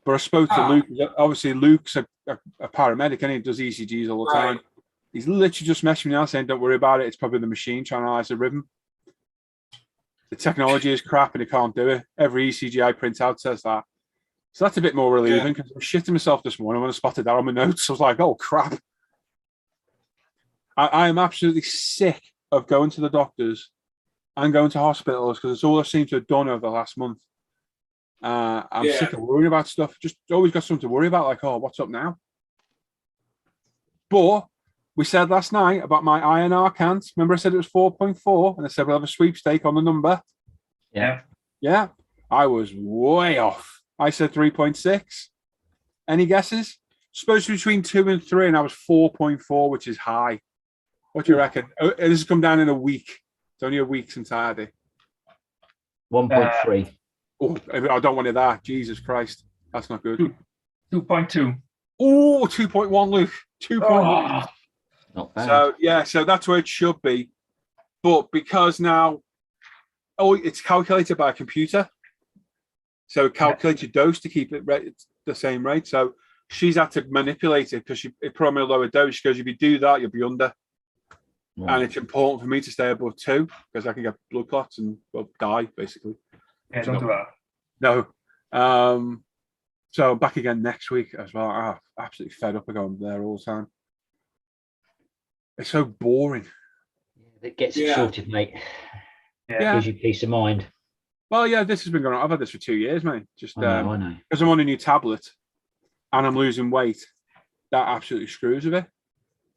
But I spoke to Luke. Obviously, Luke's a paramedic and he does ECGs all the time. He's literally just messaging me now saying, "Don't worry about it. It's probably the machine trying to analyze the rhythm. The technology is crap and it can't do it. Every ECG I print out says that." So that's a bit more relieving because I was shitting myself this morning when I spotted that on my notes. I was like, "Oh crap!" I am absolutely sick of going to the doctors and going to hospitals because it's all I seem to have done over the last month. I'm sick of worrying about stuff. Just always got something to worry about, like, oh, what's up now? But we said last night about my INR count. Remember I said it was 4.4 and I said we'll have a sweepstake on the number. Yeah. Yeah. I was way off. I said 3.6. Any guesses? Supposed to be between 2 and 3 and I was 4.4, which is high. What do you reckon? This has come down in a week. It's only a week since I had it. 1.3. Oh, I don't want it that. Jesus Christ. That's not good. 2.2. Oh, 2.1, Luke. 2.1. Not bad. So, yeah, so that's where it should be. But because now, it's calculated by a computer. So it calculates your dose to keep it the same rate. So she's had to manipulate it because it put on a lower dose. She goes, if you do that, you'll be under. Right. And it's important for me to stay above 2 because I can get blood clots and die, basically. Yeah, don't do that. No. So back again next week as well. I'm absolutely fed up of going there all the time. It's so boring. It gets it sorted, mate. Yeah. Gives you peace of mind. Well, yeah, this has been going on. I've had this for 2 years, mate. Just I know. because I'm on a new tablet and I'm losing weight, that absolutely screws with it.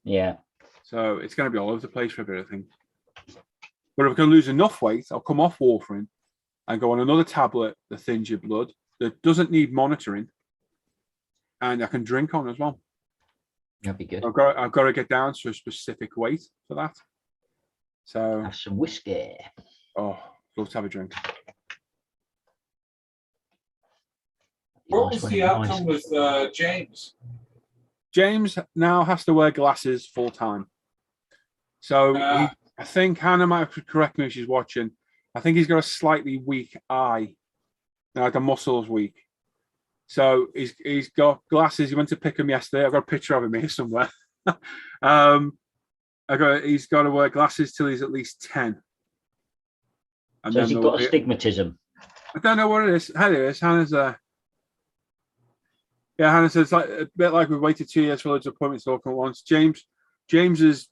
Yeah. So it's going to be all over the place for a bit, I think. But if I can lose enough weight, I'll come off warfarin and go on another tablet that thins your blood, that doesn't need monitoring, and I can drink on as well. That'd be good. I've got to get down to a specific weight for that. So Have some whiskey. Oh, love to have a drink. What was the outcome with James? James now has to wear glasses full time. So I think Hannah might have to correct me if she's watching. I think he's got a slightly weak eye, like a muscles weak. So he's got glasses. He went to pick them yesterday. I've got a picture of him here somewhere. He's got to wear glasses till he's at least 10. And so has he got astigmatism? I don't know what it is. Here it is. Hannah's Hannah says, like a bit like we've waited 2 years for loads of appointments to all at once. James's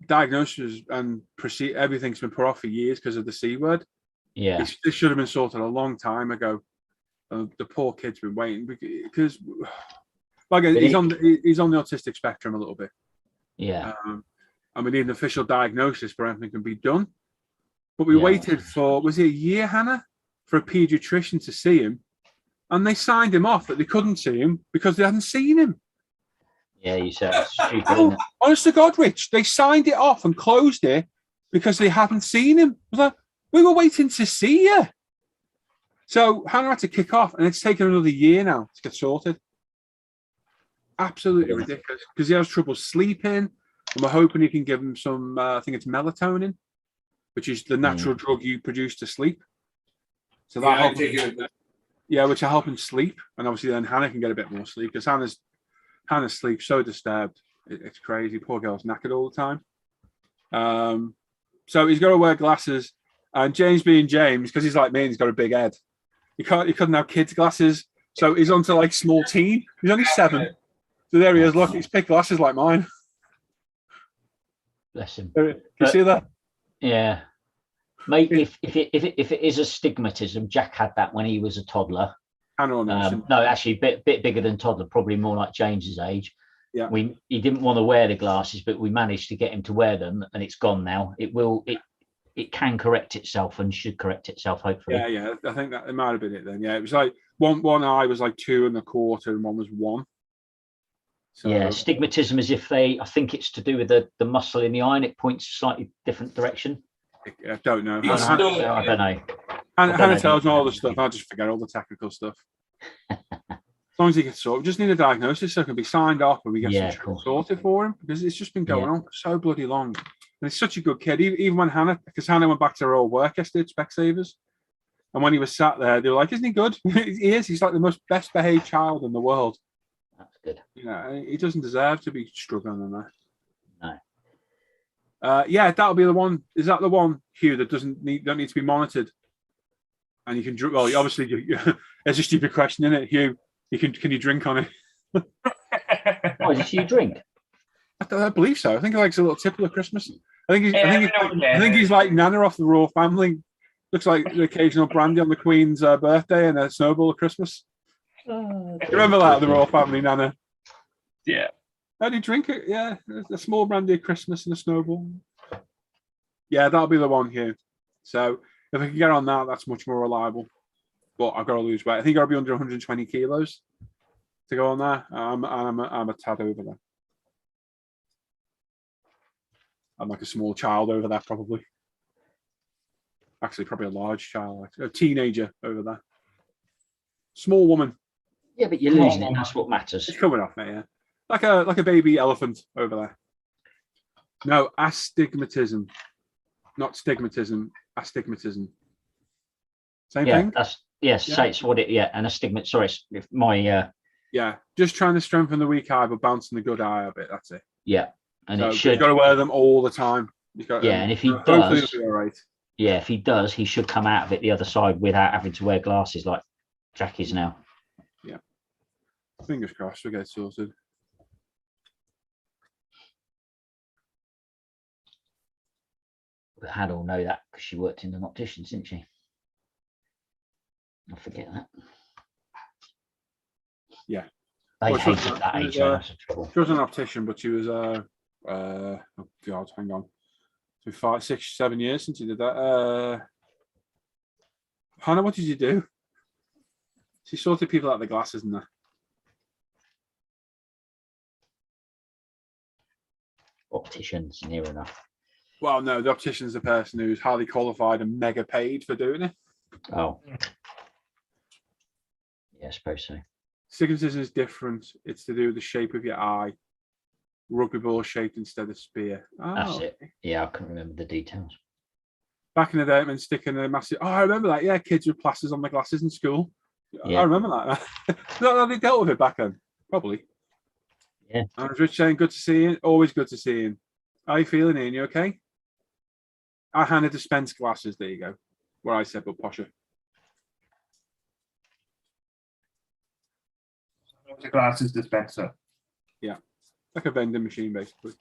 diagnosis and everything's been put off for years because of the C word. Yeah, this should have been sorted a long time ago. The poor kid's been waiting because, again, he's on the autistic spectrum a little bit. Yeah, and we need an official diagnosis for everything can be done. But we waited for, was it a year, Hannah, for a paediatrician to see him, and they signed him off that they couldn't see him because they hadn't seen him. Yeah, you said it's stupid, isn't it? Honest to God, Rich, they signed it off and closed it because they hadn't seen him. I was like, we were waiting to see you. So Hannah had to kick off, and it's taken another year now to get sorted. Absolutely ridiculous because he has trouble sleeping, and we're hoping he can give him some. I think it's melatonin, which is the natural drug you produce to sleep. So that helps. Which will help him sleep, and obviously then Hannah can get a bit more sleep because Hannah's sleep so disturbed. It's crazy. Poor girl's knackered all the time. So he's got to wear glasses, and James being James, because he's like me and he's got a big head. He couldn't have kids' glasses, so he's onto like small teen. He's only 7. So there he is. Look, he's picked glasses like mine. Bless him. You But- see that? Yeah. Mate, if it is astigmatism, Jack had that when he was a toddler. Hannah mentioned. No, actually, a bit bigger than toddler, probably more like James's age. Yeah. He didn't want to wear the glasses, but we managed to get him to wear them, and it's gone now. It can correct itself and should correct itself, hopefully. Yeah. I think that it might have been it then. Yeah, it was like one eye was like 2 1/4 and one was 1. So, Yeah, astigmatism is if I think it's to do with the muscle in the eye, and it points slightly different direction. I don't know. He's I still- don't know. Hannah tells me all the stuff. I just forget all the technical stuff. As long as he gets sorted, we just need a diagnosis so it can be signed off and we get Yeah, some of course. sorted for him because it's just been going Yeah. on for so bloody long. And he's such a good kid. Even when because Hannah went back to her old work yesterday at Specsavers, and when he was sat there, they were like, "Isn't he good?" He is. He's like the most best behaved child in the world. That's good. You know, he doesn't deserve to be struggling in there. No. Yeah, that'll be the one. Is that the one, Hugh, that don't need to be monitored? And you can drink. Well, obviously, it's a stupid question, isn't it, Hugh? Can you drink on it? Oh, is it you drink? I believe so. I think he likes a little tipple at Christmas. I think Yeah, he's like Nana off the Royal Family. Looks like the occasional brandy on the Queen's birthday and a snowball at Christmas. You remember that, the Royal Family, Nana? Yeah. How do you drink it? Yeah, a small brandy at Christmas and a snowball. Yeah, that'll be the one, Hugh. So if I can get on that, that's much more reliable. But I've got to lose weight. I think I'll be under 120 kilos to go on there. I'm a tad over there. I'm like a small child over there, probably. Actually, probably a large child, a teenager over there. Small woman. Yeah, but you're losing it. That's what matters. It's coming off, mate. Yeah, like a baby elephant over there. No, astigmatism, not stigmatism. Astigmatism. Same Yeah, thing. Say it's what it. Yeah, and astigmat. Sorry, if my Yeah, just trying to strengthen the weak eye, but bouncing the good eye a bit. That's it. yeah, and So it should. you've got to wear them all the time. Yeah, and if he hopefully does, it'll be all right. yeah, if he does, he should come out of it the other side without having to wear glasses like Jack is now. Fingers crossed, we get it sorted. But Hannah will know that because she worked in an optician's, didn't she? I forget that. Yeah. They Well, she was- hated that she age. was, So that's a trouble. She was an optician, but she was oh God, hang on. So 5, 6, 7 years since you did that. Hannah, what did you do? She sorted people out of the glasses and that. Opticians, near enough. Well, no, the optician's the person who's highly qualified and mega paid for doing it. Oh. Yeah, I suppose so. Astigmatism is different. It's to do with the shape of your eye. Rugby ball shaped instead of spear. That's Oh, it. Yeah, I can't remember the details. back in the day, I mean, sticking a massive. Oh, I remember that. Yeah, kids with plasters on their glasses in school. Yeah. I remember that. No, they dealt with it back then, probably. Yeah. And as Rich saying, good to see you. Always good to see you. How you feeling, Ian? You okay? I handed dispense glasses. There you go. Where I said, but posher. The glasses dispenser. Like a vending machine, basically.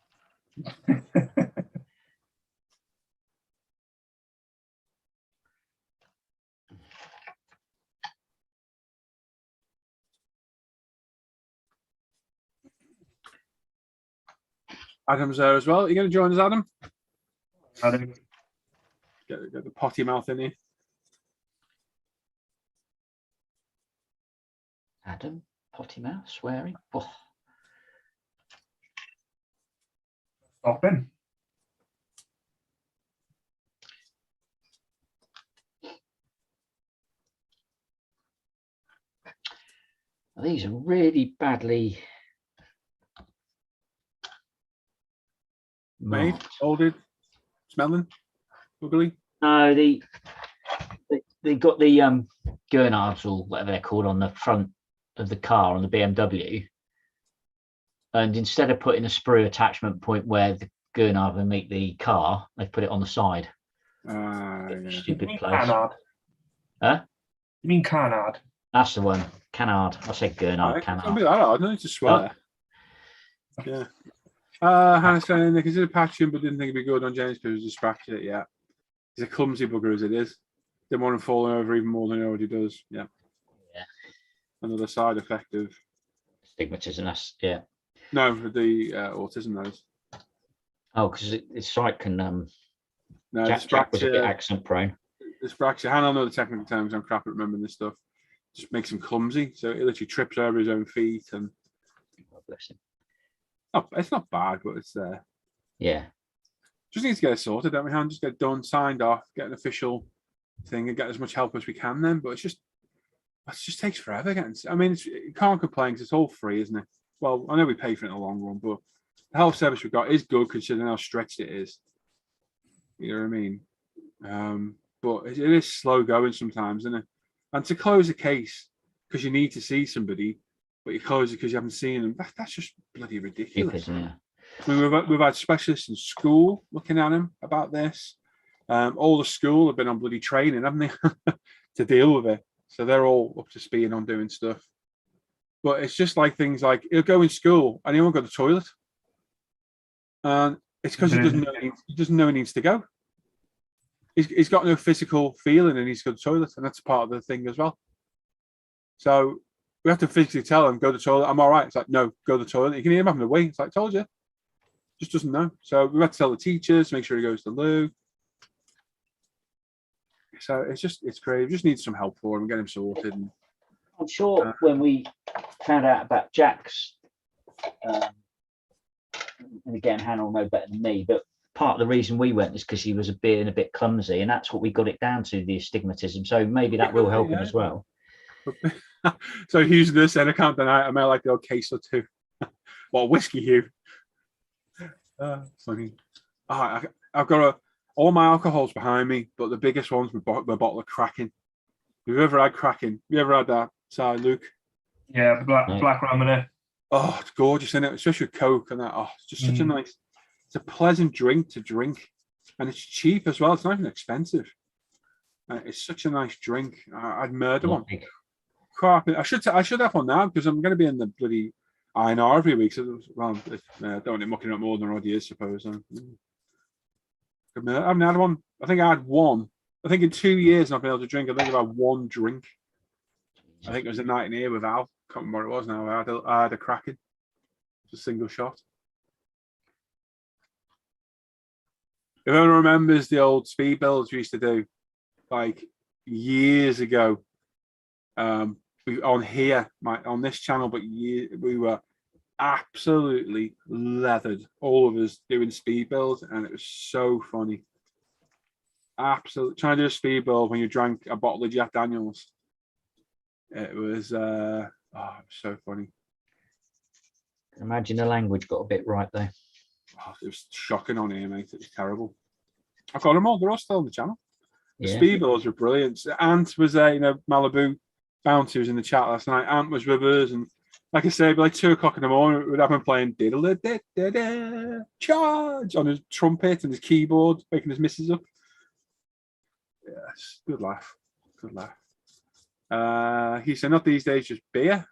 Adam's there as well. Are you going to join us, Adam? Get the potty mouth in here. Adam, potty mouth, swearing. Oh, Stopping. these are really badly Made, marked. folded, smelling, ugly. No, they got the Gurnards or whatever they're called on the front of the car on the BMW, and instead of putting a sprue attachment point where the Gurnard will meet the car, they've put it on the side. Yeah. Stupid place. Canard. Huh? You mean Canard? That's the one. Canard. I said Gurnard. Don't Canard. be that hard. No need to swear. Yeah. Hannah's saying they considered patching, but didn't think it'd be good on James because he was dyspraxic. Yeah, he's a clumsy bugger as it is. Didn't want him falling over even more than he already does. Yeah. Yeah. Another side effect of Stigmatism. That's yeah. no, the autism knows. Oh, because it's sight can. No, Jack was a bit accent prone. Dyspraxia. Hannah, I know the technical terms. I'm crap at remembering this stuff. Just makes him clumsy, so he literally trips over his own feet, and God bless him. oh, it's not bad, but it's there. Yeah. Just need to get it sorted, don't we, Han? Just get it done, signed off, get an official thing, and get as much help as we can. Then, but it just takes forever getting. I mean, you can't complain because it's all free, isn't it? Well, I know we pay for it in the long run, but the health service we've got is good considering how stretched it is. You know what I mean? But it is slow going sometimes, isn't it? And to close a case because you need to see somebody, but you close it because you haven't seen them, that's just bloody ridiculous. Yeah. I mean, we've had specialists in school looking at him about this. All the school have been on bloody training, haven't they, to deal with it. So they're all up to speed on doing stuff. But it's just like things like he'll go in school and he won't go to the toilet. And it's because he doesn't know he needs to go. He's got no physical feeling and he's got to the toilet, and that's part of the thing as well. So we have to physically tell him, go to the toilet, I'm all right. It's like, no, go to the toilet. You can hear him having a wee. It's like, told you. Just doesn't know. So we have to tell the teachers, make sure he goes to the loo. So it's crazy. We just need some help for him, get him sorted. And, I'm sure when we found out about Jack's, and again, Hannah will know better than me, but part of the reason we went is because he was being a bit clumsy, and that's what we got it down to, the astigmatism. So maybe that will help him as well. So using this end account tonight, I may like the old case or two. Well, whiskey, Hugh. Funny. I've got all my alcohols behind me, but the biggest one's my bottle of Kraken. Have you ever had Kraken? Have you ever had that? Sorry, Luke. Yeah, the black rum in it. Oh, it's gorgeous, isn't it? Especially with Coke and that. Oh, it's just such a nice. It's a pleasant drink to drink, and it's cheap as well. It's not even expensive. It's such a nice drink. I'd murder one. Crap! I should have one now because I'm going to be in the bloody INR every week. So, well, I don't want it mucking up more than already is, suppose. I haven't had one. I think I had one. I think in 2 years I've been able to drink. I think I've had one drink. I think it was a night in here with Al. Can't remember what it was now. I had a Kraken. It's a single shot. If anyone remembers the old speed builds we used to do, like years ago, on here, on this channel, but we were absolutely leathered, all of us doing speed builds, and it was so funny. Absolutely trying to do a speed build when you drank a bottle of Jack Daniels. It was so funny. Imagine the language got a bit right there. Oh, it was shocking on here, mate. It was terrible. I've got them all. They're all still on the channel. The speed builds were brilliant. Ant was there, Malibu Bounty was in the chat last night. Ant was with us, and like I say, it'd be like 2 o'clock in the morning, we'd have him playing diddle-a-da-da-da, charge on his trumpet and his keyboard, making his misses up. Yes, good laugh. Good laugh. He said, not these days, just beer.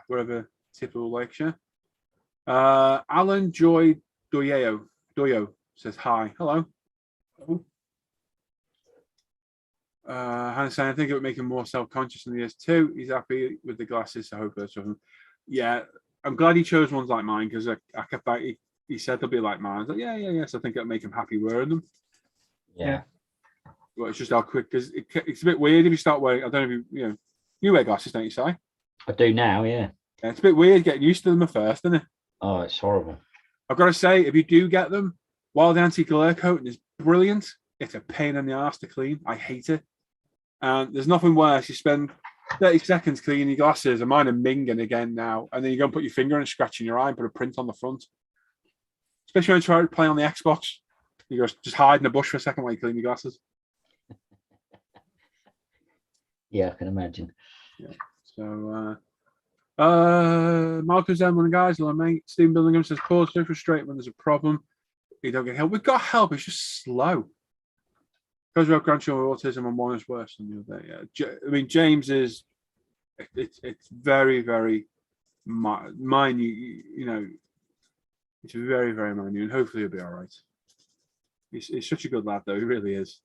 Wherever typical lecture. Alan Joy Doyo says hi. Hello. Hannah saying, I think it would make him more self-conscious in the years too. He's happy with the glasses, so I hope that's of them. Yeah, I'm glad he chose ones like mine because I kept like he said they'll be like mine. I was like, yeah. So I think it'll make him happy wearing them. Yeah. Well, it's just how quick because it's a bit weird if you start wearing. I don't know if you wear glasses, don't you, Si? I do now, yeah. It's a bit weird getting used to them at first, isn't it? Oh, it's horrible. I've got to say, if you do get them, while the anti-glare coating is brilliant, it's a pain in the arse to clean. I hate it. And there's nothing worse. You spend 30 seconds cleaning your glasses, and mine are minging again now. And then you go and put your finger in and scratch in your eye and put a print on the front. Especially when you try to play on the Xbox. You go just hide in the bush for a second while you clean your glasses. Yeah, I can imagine. Yeah. So, Malcolm's one of the guys, hello, mate. Stephen Billingham says, Paul's so frustrated when there's a problem. You don't get help. We've got help. It's just slow. Because we have grandchildren with autism, and one is worse than the other. Yeah. I mean, James is. It's very, very minute. He's very, very minute, and hopefully he'll be all right. He's such a good lad, though. He really is.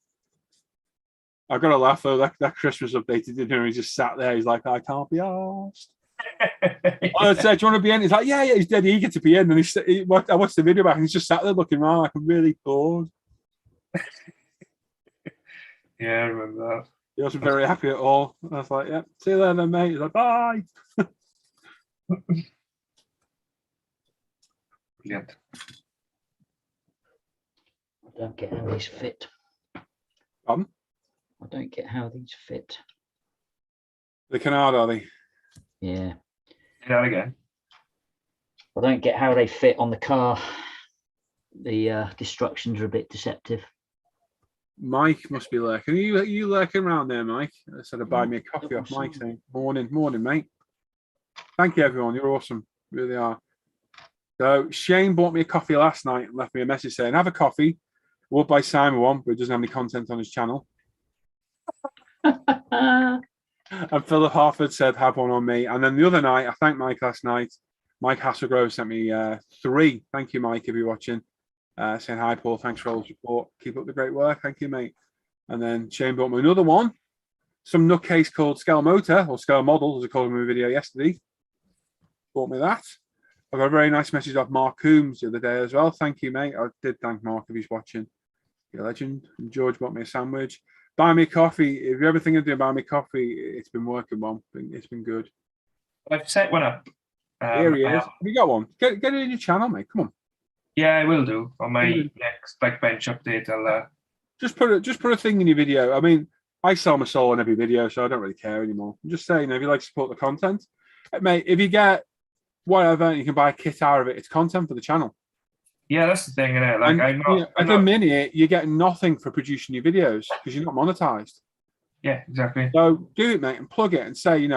I got to laugh though. That Christmas update he did, he just sat there. He's like, I can't be asked. I said, do you want to be in? He's like, yeah. He's dead eager to be in. And I watched the video back, and he's just sat there looking around like I'm really bored. Yeah, I remember that. He wasn't very happy at all. I was like, yeah, see you later, then, mate. He's like, bye. Brilliant. I don't get how these fit. Pardon? I don't get how these fit. The canard, are they? Yeah. Do that again. I don't get how they fit on the car. The destructions are a bit deceptive. Mike must be lurking. Are you lurking around there, Mike? I said, buy me a coffee off Mike saying, morning, mate. Thank you, everyone. You're awesome. You really are. So Shane bought me a coffee last night and left me a message saying, have a coffee. We'll buy Simon one, but he doesn't have any content on his channel. And Philip Harford said, have one on me. And then the other night, I thanked Mike last night. Mike Hasselgrove sent me 3. Thank you, Mike, if you're watching. Saying, hi, Paul. Thanks for all the support. Keep up the great work. Thank you, mate. And then Shane bought me another one. Some nutcase called Scale Motor, or Scale Model, as I called him in a video yesterday. Bought me that. I got a very nice message off Mark Coombs the other day as well. Thank you, mate. I did thank Mark if he's watching. You're a legend. And George bought me a sandwich. Buy me a coffee. If you're ever thinking of doing buy me a coffee, it's been working well. It's been good. I've set one up. Here he is. Have you got one? Get it in your channel, mate. Come on. Yeah, I will do. On my next bench update, I'll just put a thing in your video. I mean, I sell my soul in every video, so I don't really care anymore. I'm just saying, if you like to support the content, mate, if you get whatever, you can buy a kit out of it. It's content for the channel. Yeah, that's the thing, isn't it? Like, at the minute, you're getting nothing for producing your videos because you're not monetized. Yeah, exactly. So do it, mate, and plug it and say, if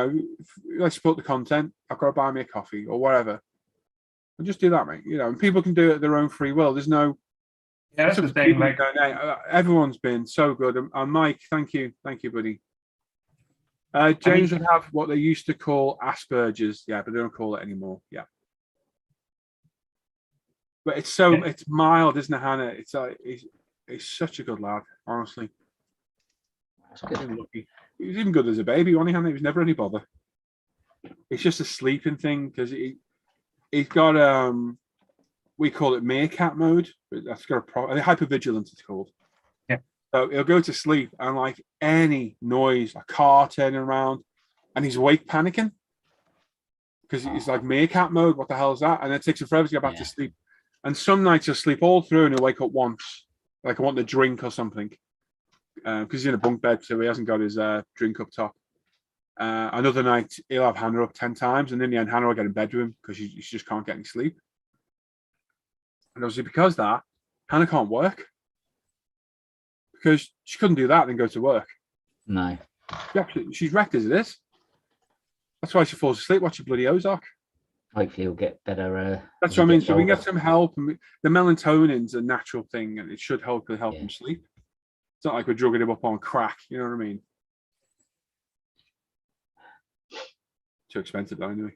you like to support the content, I've got to buy me a coffee or whatever. And just do that, mate. And people can do it at their own free will. There's no. Yeah, that's the thing. Like, everyone's been so good. And Mike, thank you, buddy. James would have what they used to call Asperger's, yeah, but they don't call it anymore. Yeah. But it's mild, isn't it, Hannah? It's like he's such a good lad, honestly. That's good. Lucky. He was even good as a baby, wasn't he, Hannah? He was never any bother. It's just a sleeping thing because he's got we call it meerkat mode, but that's got hypervigilance it's called. Yeah. So he'll go to sleep and like any noise, a car turning around, and he's awake panicking because he's like meerkat mode. What the hell is that? And it takes him forever to get back to sleep. And some nights he'll sleep all through and he'll wake up once, like I want a drink or something, because he's in a bunk bed, so he hasn't got his drink up top. Another night he'll have Hannah up 10 times, and in the end Hannah will get in bed with him because she just can't get any sleep. And obviously because of that, Hannah can't work because she couldn't do that and then go to work. No. She's wrecked as it is. That's why she falls asleep watching bloody Ozark. Hopefully he'll get better. That's what I mean. So we can get some help. And the melatonin's a natural thing, and it should hopefully help him sleep. It's not like we're drugging him up on crack. You know what I mean? Too expensive, though, anyway.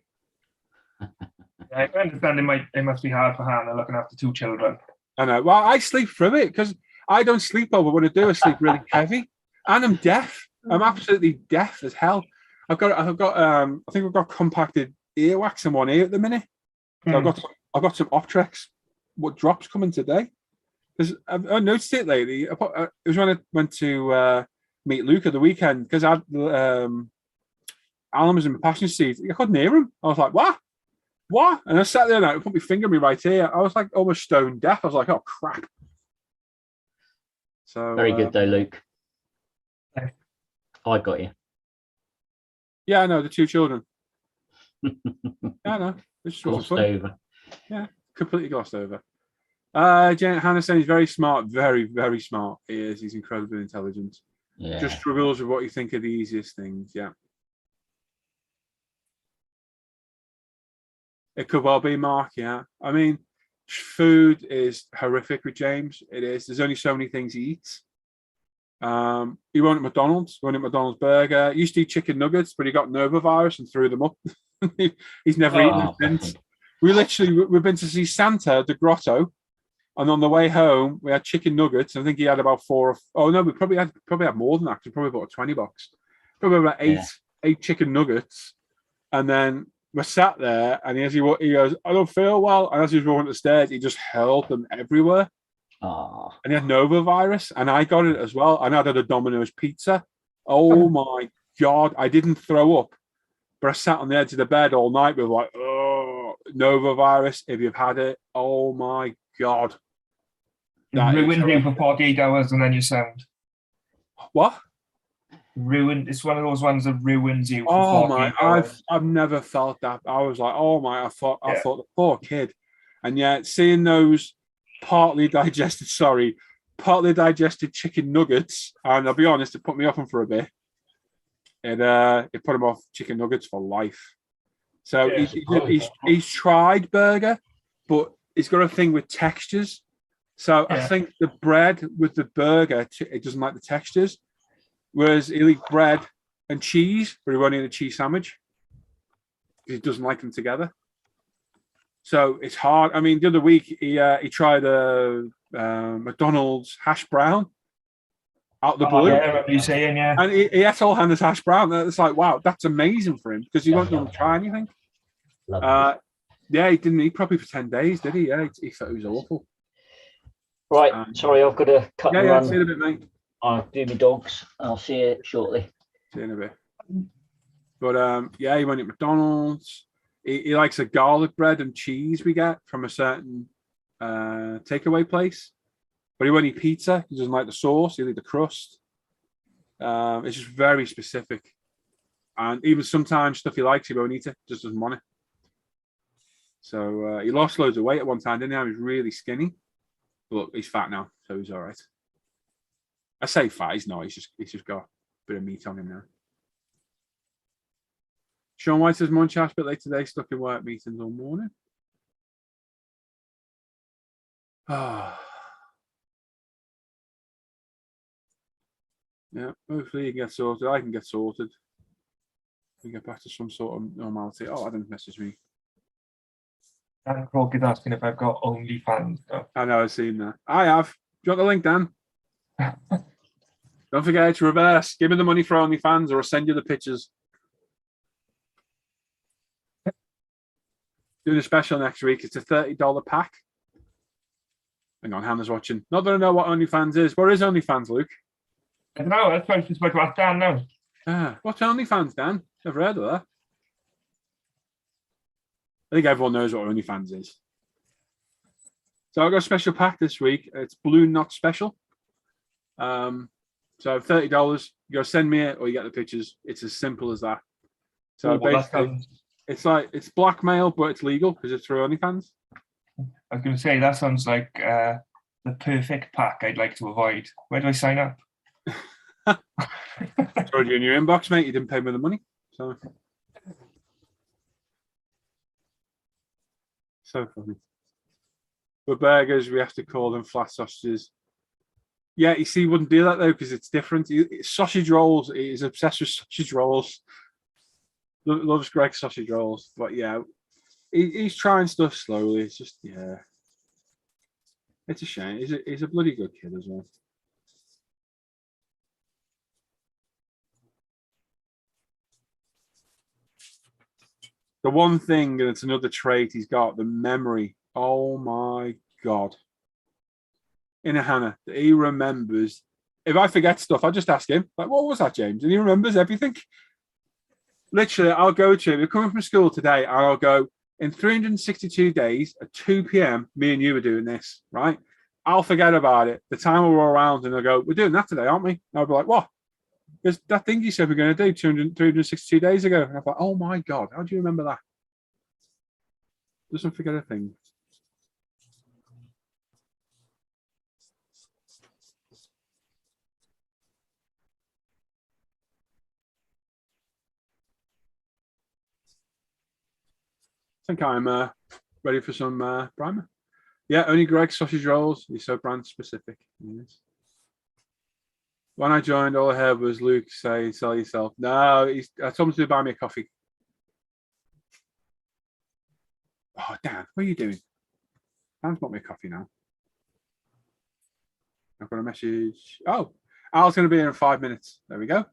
I understand it must be hard for Hannah looking after 2 children. I know. Well, I sleep through it because I don't sleep over. When I do, I sleep really heavy, and I'm deaf. I'm absolutely deaf as hell. I think I've got compacted earwax in one ear at the minute. So I've got some Optrex. What drops coming today? Because I noticed it lately. It was when I went to meet Luke at the weekend because I had Alan was in my passenger seat. I couldn't hear him. I was like, what? And I sat there and I put my finger in my right ear. I was like almost stone deaf. I was like, oh crap. So very good though, Luke. I got you. Yeah, I know the 2 children. Yeah, I know. This just wasn't fun. Over. Yeah, completely glossed over. Hannah said he's very smart, very, very smart. He is. He's incredibly intelligent. Yeah. Just struggles with what you think are the easiest things. Yeah. It could well be Mark. Yeah. I mean, food is horrific with James. It is. There's only so many things he eats. He won't at McDonald's. Won't at McDonald's burger. He used to eat chicken nuggets, but he got Nova virus and threw them up. He's never eaten them since. we've been to see Santa at the grotto, and on the way home we had chicken nuggets. I think he had about 4. Oh no, we probably had more than that. Probably about $20. Probably about eight chicken nuggets, and then we're sat there, and he goes, I don't feel well, and as he was walking up the stairs, he just hurled them everywhere. Oh, And he had Nova virus, and I got it as well. And I had a Domino's pizza. Oh my God, I didn't throw up, but I sat on the edge of the bed all night with like, oh, Nova virus. If you've had it, oh my God. It ruined you for 48 hours and then you sound. What? Ruined. It's one of those ones that ruins you. Oh my! I've never felt that. I was like, oh my! I thought the poor kid, and yet seeing those partly digested chicken nuggets, and I'll be honest, it put me off him for a bit. It put him off chicken nuggets for life. So he's tried burger, but he's got a thing with textures. So I think the bread with the burger, it doesn't like the textures. Whereas he'll eat bread and cheese, but he won't eat a cheese sandwich. He doesn't like them together. So it's hard. I mean, the other week he tried a McDonald's hash brown out the blue. Yeah, I remember you saying, yeah. And he ate all Hannah's hash brown. It's like, wow, that's amazing for him because he won't even try anything. Yeah, he didn't eat properly for 10 days, did he? Yeah, he thought it was awful. Right, sorry, I've got to cut the run. See you in a bit, mate. I'll do my dogs. I'll see you shortly. See you in a bit. But he went to McDonald's. He likes a garlic bread and cheese we get from a certain takeaway place. But he won't eat pizza. He doesn't like the sauce. He'll eat the crust. It's just very specific. And even sometimes stuff he likes, he won't eat it. Just doesn't want it. So he lost loads of weight at one time, didn't he? He was really skinny. But look, he's fat now, so he's all right. I say fat, he's not. He's just got a bit of meat on him now. Sean White says Munchash, but late today, stuck in work meetings all morning. Yeah, hopefully you can get sorted. I can get sorted. We get back to some sort of normality. Oh, I don't message me. Dan Crockett asking if I've got OnlyFans. I know, I've seen that. I have. Do you want the link, Dan? Don't forget to reverse. Give me the money for OnlyFans or I'll send you the pictures. Doing a special next week. It's a $30 pack. Hang on, Hannah's watching. Not that I know what OnlyFans is. What is OnlyFans, Luke? I don't know. That's why I was supposed to ask Dan now. What's OnlyFans, Dan? Never heard of that. I think everyone knows what OnlyFans is. So I've got a special pack this week. It's Balloon Knot Special. So $30, you go send me it or you get the pictures. It's as simple as that. So basically, it's blackmail, but it's legal because it's through OnlyFans. I was going to say, that sounds like the perfect pack I'd like to avoid. Where do I sign up? It's already in your inbox, mate. You didn't pay me the money. So funny. But burgers, we have to call them flat sausages. Yeah, you see, he wouldn't do that though because it's different. Sausage rolls, he's obsessed with sausage rolls. Loves Greg's sausage rolls. But yeah, he's trying stuff slowly. It's just, yeah. It's a shame. He's a bloody good kid as well. The one thing, and it's another trait he's got, the memory. Oh my God. In a Hannah, he remembers. If I forget stuff, I just ask him, like, what was that, James? And he remembers everything. Literally, I'll go to him. We're coming from school today, and I'll go, in 362 days at 2 p.m., me and you were doing this, right? I'll forget about it. The time will roll around, and I'll go, we're doing that today, aren't we? And I'll be like, what? Because that thing you said we're going to do 362 days ago. And I thought, oh my God, how do you remember that? Doesn't forget a thing. I think I'm ready for some primer. Yeah, only Greg's sausage rolls. He's so brand specific. Yes. When I joined, all I heard was Luke say, sell yourself. No, I told him to buy me a coffee. Oh, damn. What are you doing? Dan's bought me a coffee now. I've got a message. Oh, Al's going to be here in 5 minutes. There we go.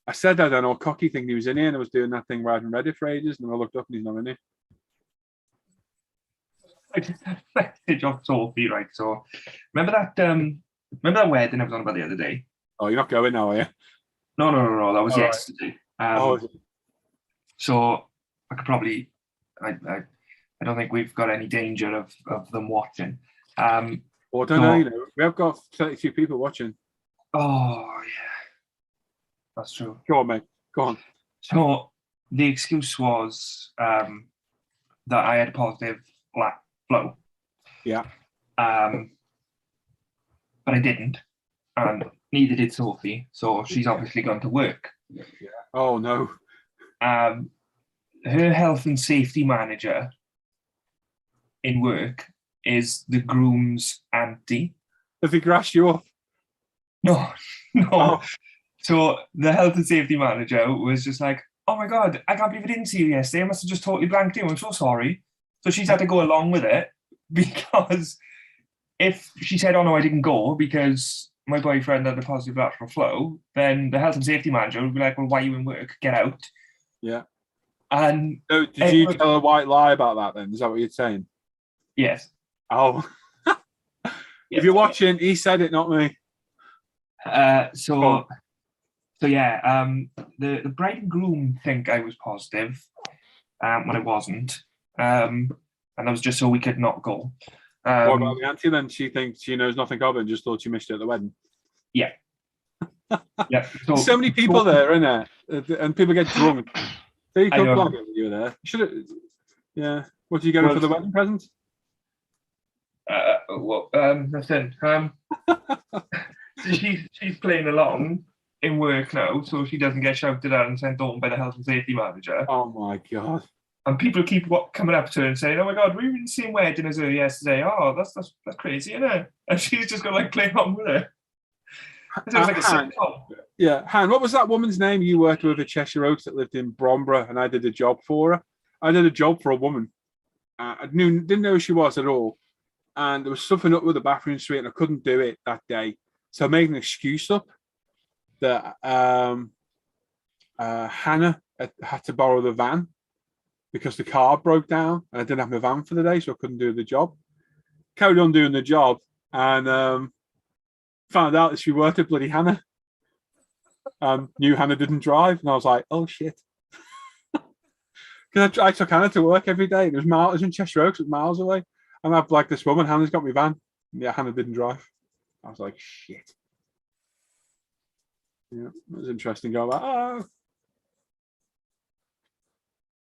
I said I don't know, cocky thing he was in here, and I was doing that thing where I hadn't read it for ages, and then I looked up and he's not in here. I just had a message off Sophie, right? So remember that wedding I was on about the other day? Oh, you're not going now, are you? No. That was All right. yesterday. Oh, So I could probably, I don't think we've got any danger of them watching. well, I don't know. You know, we have got 32 people watching. Oh yeah, that's true. Go on, mate. Go on. So the excuse was that I had a positive black flow. Yeah. But I didn't, and neither did Sophie. So she's obviously gone to work. Yeah. Oh no. Her health and safety manager in work is the groom's auntie. Have they grassed you up? No. Oh. So the health and safety manager was just like, "Oh my god, I can't believe I didn't see you yesterday. I must have just totally blanked you. I'm so sorry." So she's had to go along with it, because if she said, "Oh no, I didn't go because my boyfriend had a positive lateral flow," then the health and safety manager would be like, "Well, why are you in work? Get out." Yeah. And So did you tell a white lie about that then? Is that what you're saying? yes. Oh. If you're watching, he said it, not me. So yeah, the bride and groom think I was positive when I wasn't, and that was just so we could not go. What about the auntie then? She thinks she knows nothing of it and just thought you missed it at the wedding. Yeah. Yeah. So many people there, isn't there? And people get drunk. So you could blog it when you were there. Should it? Yeah. What did you get for the wedding present? Nothing. She's playing along in work now, so she doesn't get shouted at and sent home by the health and safety manager. Oh my god! And people keep coming up to her and saying, "Oh my god, we were in the same wedding as her yesterday. Oh, that's crazy, isn't it?" And she's just got like playing on with it. It was like a sitcom. Yeah, Han, what was that woman's name you worked with at Cheshire Oaks that lived in Bromborough, and I did a job for her? I did a job for a woman. I didn't know who she was at all, and there was something up with the bathroom suite, and I couldn't do it that day, so I made an excuse up that Hannah had to borrow the van because the car broke down, and I didn't have my van for the day, so I couldn't do the job. Carried on doing the job, and found out that she worked at bloody Hannah. Knew Hannah didn't drive, and I was like, "Oh shit!" Because I took Hannah to work every day. It was in Cheshire Oaks, it was miles away, and I'm like, "This woman, Hannah's got my van." Yeah, Hannah didn't drive. I was like, "Shit." Yeah, it was interesting. Go like,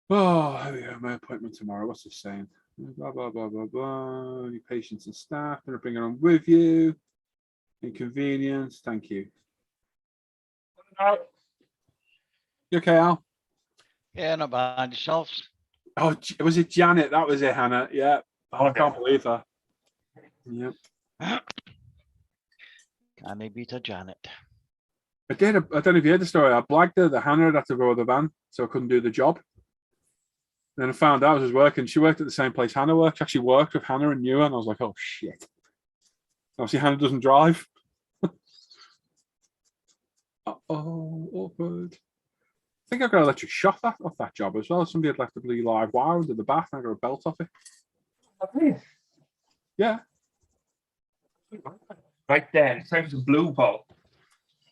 here we go. My appointment tomorrow. What's this saying? Blah blah blah blah blah. Your patients and staff. I'm gonna bring it on with you. Inconvenience. Thank you. You okay, Al? Yeah, not bad. Yourselves? Oh, was it Janet? That was it, Hannah. Yeah. Oh, I can't believe that. Yep. Can they beat a Janet? I did. I don't know if you heard the story. I blagged her that Hannah had to borrow the van, so I couldn't do the job. Then I found out I was working. She worked at the same place Hannah worked. She actually worked with Hannah and knew her, and I was like, "Oh shit!" Obviously, Hannah doesn't drive. Oh, awkward. I think I got an electric shock off that job as well. Somebody had left a bloody live wire under the bath, and I got a belt off it. Yeah. Right there. It's time for the blue, Paul.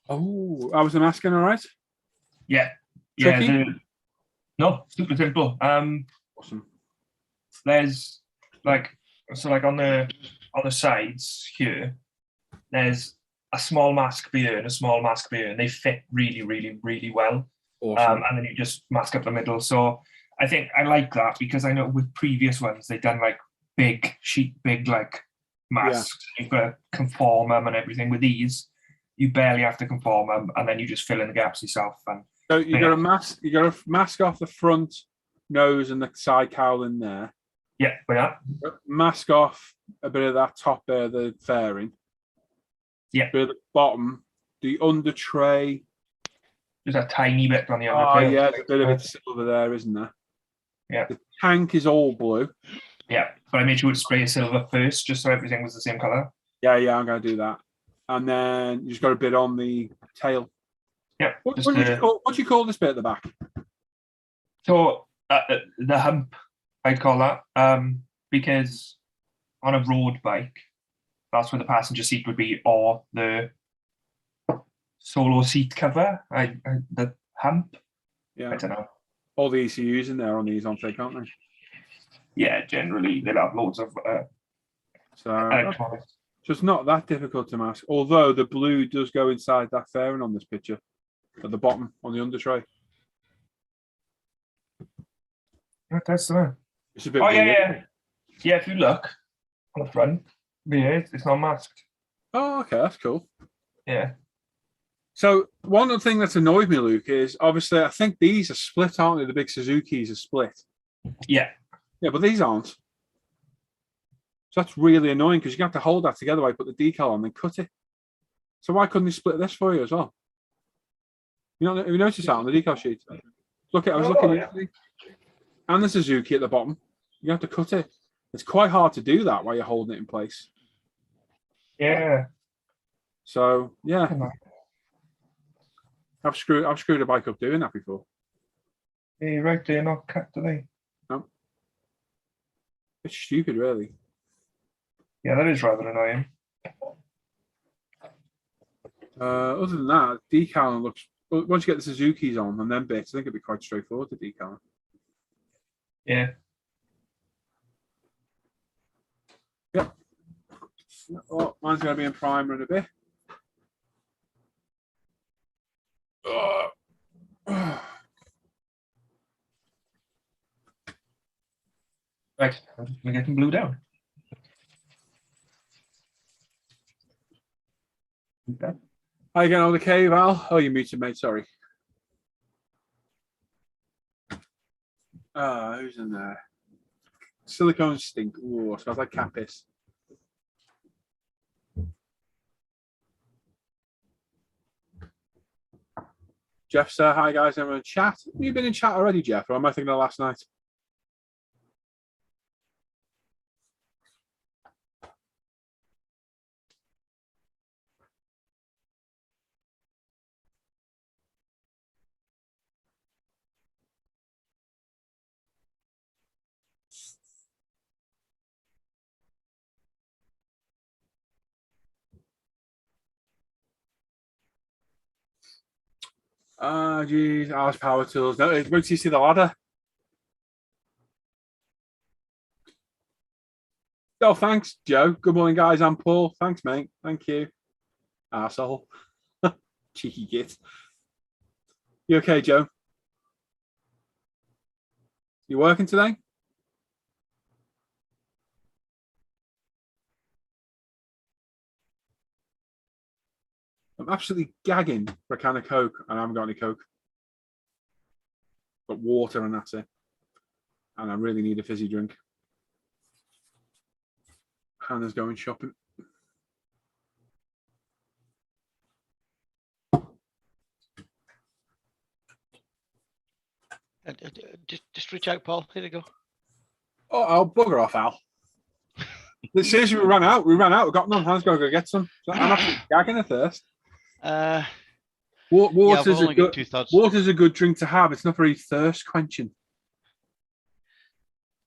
Oh, I was asking, all right? Yeah. Tricky? Yeah. No, super simple. Awesome. There's like on the sides here, there's a small mask beer and a small mask beer, and they fit really, really, really well. Awesome. And then you just mask up the middle. So I think I like that, because I know with previous ones they've done like big like masks. Yeah. You've got to conform them and everything. With these, you barely have to conform them, and then you just fill in the gaps yourself. And so you got a mask. You got to mask off the front nose and the side cowl in there. Yeah, yeah. Mask off a bit of that top there, the fairing. Yeah. Bit of the bottom, the under tray. There's a tiny bit on the under tray. Yeah, there's a bit of it silver there, isn't there? Yeah. Hank is all blue. Yeah, but I made sure to spray a silver first, just so everything was the same color. Yeah, I'm going to do that. And then you just got a bit on the tail. Yeah. What do you call this bit at the back? So the hump, I'd call that, because on a road bike, that's where the passenger seat would be, or the solo seat cover. The hump. Yeah. I don't know. All the ECUs in there on these, aren't they? Can't they? Yeah, generally they'll have loads of electronics. So it's not that difficult to mask. Although the blue does go inside that fairing on this picture at the bottom on the under tray. That's the. It's a bit. Oh weird. yeah. If you look on the front, yeah, it's not masked. Oh, okay, that's cool. Yeah. So one of the things that's annoyed me, Luke, is obviously I think these are split, aren't they? The big Suzuki's are split. Yeah. Yeah, but these aren't. So that's really annoying because you have to hold that together while you put the decal on and cut it. So why couldn't they split this for you as well? Have you noticed that on the decal sheet? I was looking at it. And the Suzuki at the bottom. You have to cut it. It's quite hard to do that while you're holding it in place. Yeah. So yeah. I've screwed a bike up doing that before. Yeah, you're right, they're not cut, do they? No. It's stupid, really. Yeah, that is rather annoying. Other than that, decaling looks. Once you get the Suzuki's on and then bits, I think it'd be quite straightforward to decal. Yeah. Yep. Oh, mine's going to be in primer in a bit. Right, we're getting blue down. Okay. How you getting on the cave, Al? Oh, you muted, mate. Sorry. Who's in there? Silicone stink. Ooh, smells like cat piss. Jeff said, hi guys, I'm in chat. Have you been in chat already, Jeff? Or am I thinking of last night? Geez, Alice Power Tools. No, wait till you see the ladder. Oh, thanks, Joe. Good morning, guys. I'm Paul. Thanks, mate. Thank you. Arsehole. Cheeky git. You okay, Joe? You working today? I'm absolutely gagging for a can of Coke, and I haven't got any Coke. Got water, and that's it. And I really need a fizzy drink. Hannah's going shopping. Just reach out, Paul. Here you go. Oh, I'll bugger off, Al. Seriously, we ran out. We got none. Hannah's got to go get some. So I'm absolutely gagging of thirst. Water's a good drink to have. It's not very thirst quenching.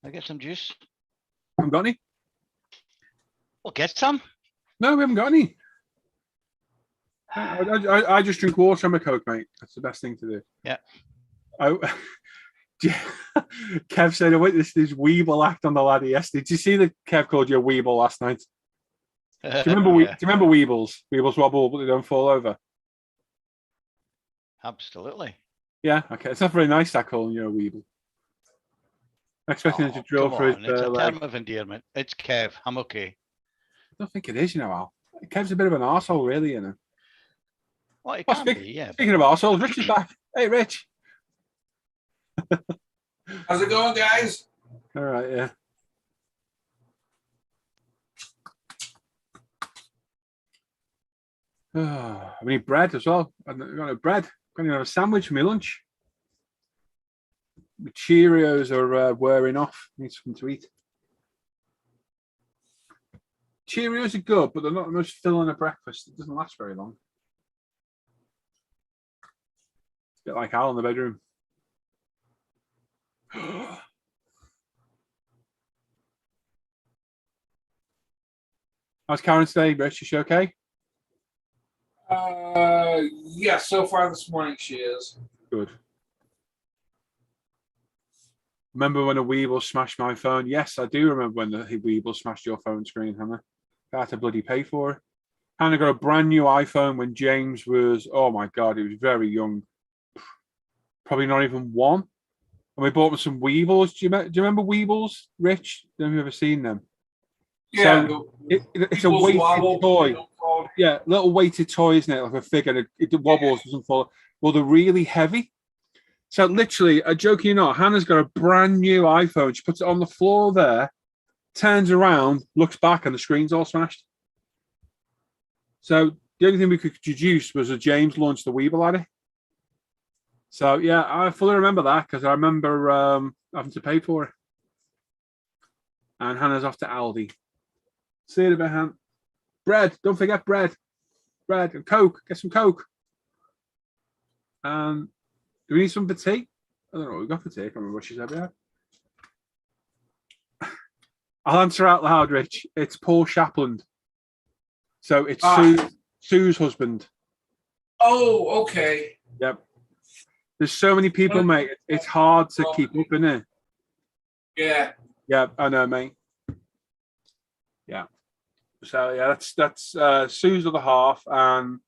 I get some juice. Haven't got any? Well, get some. No, we haven't got any. I just drink water and a Coke, mate. That's the best thing to do. Yeah. Kev said, I witnessed this Weeble act on the ladder yesterday. Did you see that Kev called you a Weeble last night? Do you remember, do you remember Weebles? Weebles wobble, but they don't fall over. Absolutely. Yeah, okay. It's not very nice that calling you a Weeble. I'm expecting it to drill through his It's a leg. term of endearment. It's Kev. I'm okay. I don't think it is, Al. Kev's a bit of an arsehole, really, Well, it can be, yeah. Speaking of arseholes, Rich is back. Hey, Rich. How's it going, guys? All right, yeah. Oh, we need bread as well. I've got no bread. I'm going to have a sandwich for my lunch. The Cheerios are wearing off. Need something to eat. Cheerios are good, but they're not the most filling a breakfast. It doesn't last very long. It's a bit like Al in the bedroom. How's Karen today, Rich? Is she okay? Yeah, so far this morning she is. Good. Remember when a Weeble smashed my phone? Yes, I do remember when the Weeble smashed your phone screen, Hannah. I had to bloody pay for it. Hannah got a brand new iPhone when James was, oh my God, he was very young. Probably not even one. And we bought him some Weebles. Do you remember Weebles, Rich? Have you ever seen them? Yeah, So it's a weighted toy. Yeah, little weighted toy, isn't it? Like a figure. It wobbles, doesn't fall. Well, they're really heavy. So literally, I joke you not, Hannah's got a brand new iPhone. She puts it on the floor there, turns around, looks back, and the screen's all smashed. So the only thing we could deduce was that James launched the Weeble at it. So yeah, I fully remember that because I remember having to pay for it. And Hannah's off to Aldi. See you in a bit, Han. Bread. Don't forget bread. Bread and Coke. Get some Coke. Do we need some for tea? I don't know what we got for tea. I can't remember what she said. Yeah. I'll answer out loud, Rich. It's Paul Shapland. So it's Sue's husband. Oh, okay. Yep. There's so many people, mate. It's hard to keep up, isn't it? Yeah. Yeah, I know, mate. Yeah. So yeah, that's Sue's other half and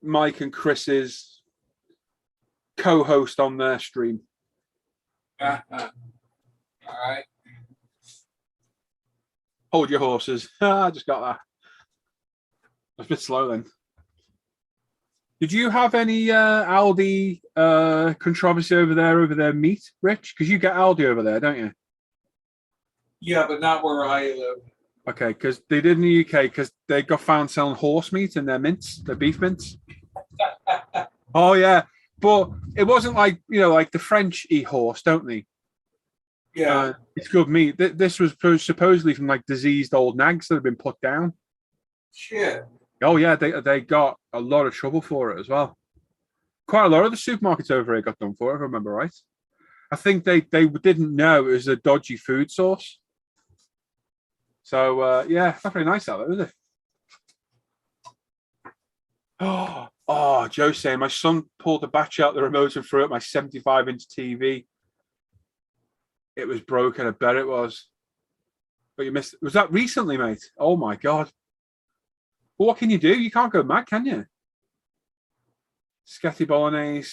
Mike and Chris's co-host on their stream. All right. Hold your horses. I just got that. That's a bit slow then. Did you have any Aldi controversy over their meat, Rich? Because you get Aldi over there, don't you? Yeah, but not where I live. Okay, because they did in the UK because they got found selling horse meat in their mints, their beef mints. Oh yeah, but it wasn't like like the French eat horse, don't they? Yeah, it's good meat. This was supposedly from like diseased old nags that have been put down. shit. Oh yeah, they got a lot of trouble for it as well. Quite a lot of the supermarkets over here got done for it, if I remember right. I think they didn't know it was a dodgy food source. So yeah, not very nice out there, is it? Oh, Joe's saying my son pulled the batch out the remote and threw it at my 75-inch TV. It was broken. I bet it was. But you missed. Was that recently, mate? Oh my God. Well, what can you do? You can't go mad, can you? Spaghetti bolognese.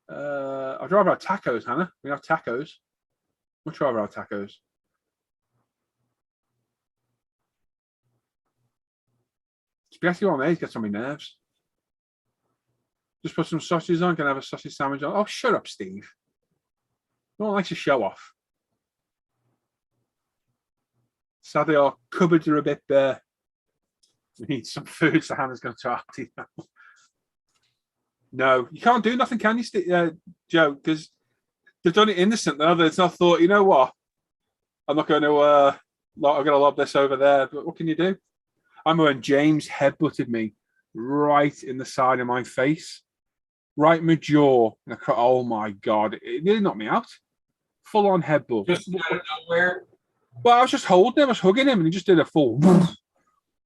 I'd rather have tacos, Hannah. We have tacos. Much rather have tacos. Spaghetti bolognese gets on my nerves. Just put some sausages on, can have a sausage sandwich on. Oh, shut up, Steve. No one likes to show off. Sadly, our cupboards are a bit bare. We need some food, so Hannah's going to Aldi now. No, you can't do nothing, can you, Joe? Because they've done it innocent. It's not thought, you know what? I'm not going to, I'm going to lob this over there. But what can you do? I remember when James headbutted me right in the side of my face, right in my jaw. And oh my God, it nearly knocked me out. Full on headbutt. Just out of nowhere. Well, I was just holding him, I was hugging him, and he just did a full.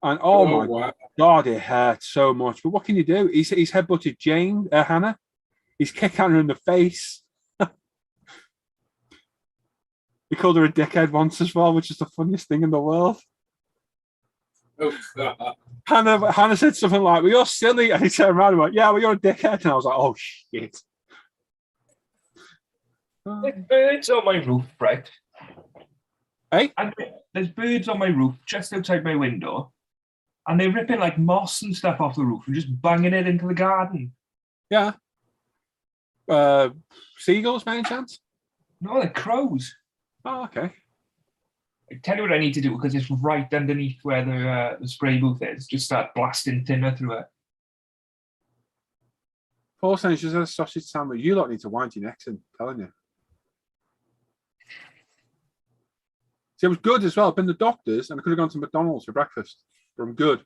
And oh my wow. God, it hurt so much. But what can you do? He's headbutted Hannah. He's kicked Hannah in the face. He called her a dickhead once as well, which is the funniest thing in the world. Oh, God. Hannah said something like, "Well, you're silly," and he turned around and went, "Yeah, well, you're a dickhead." And I was like, "Oh shit!" There's birds on my roof, right? Hey, And there's birds on my roof just outside my window, and they're ripping like moss and stuff off the roof and just banging it into the garden. yeah. Seagulls, by any chance? No, they're crows. Oh, okay. I tell you what I need to do because it's right underneath where the spray booth is. Just start blasting timber through it. Paul saying she's had a sausage sandwich. You lot need to wind your necks in, I'm telling you. See, it was good as well. I've been to the doctors and I could have gone to McDonald's for breakfast. But I'm good.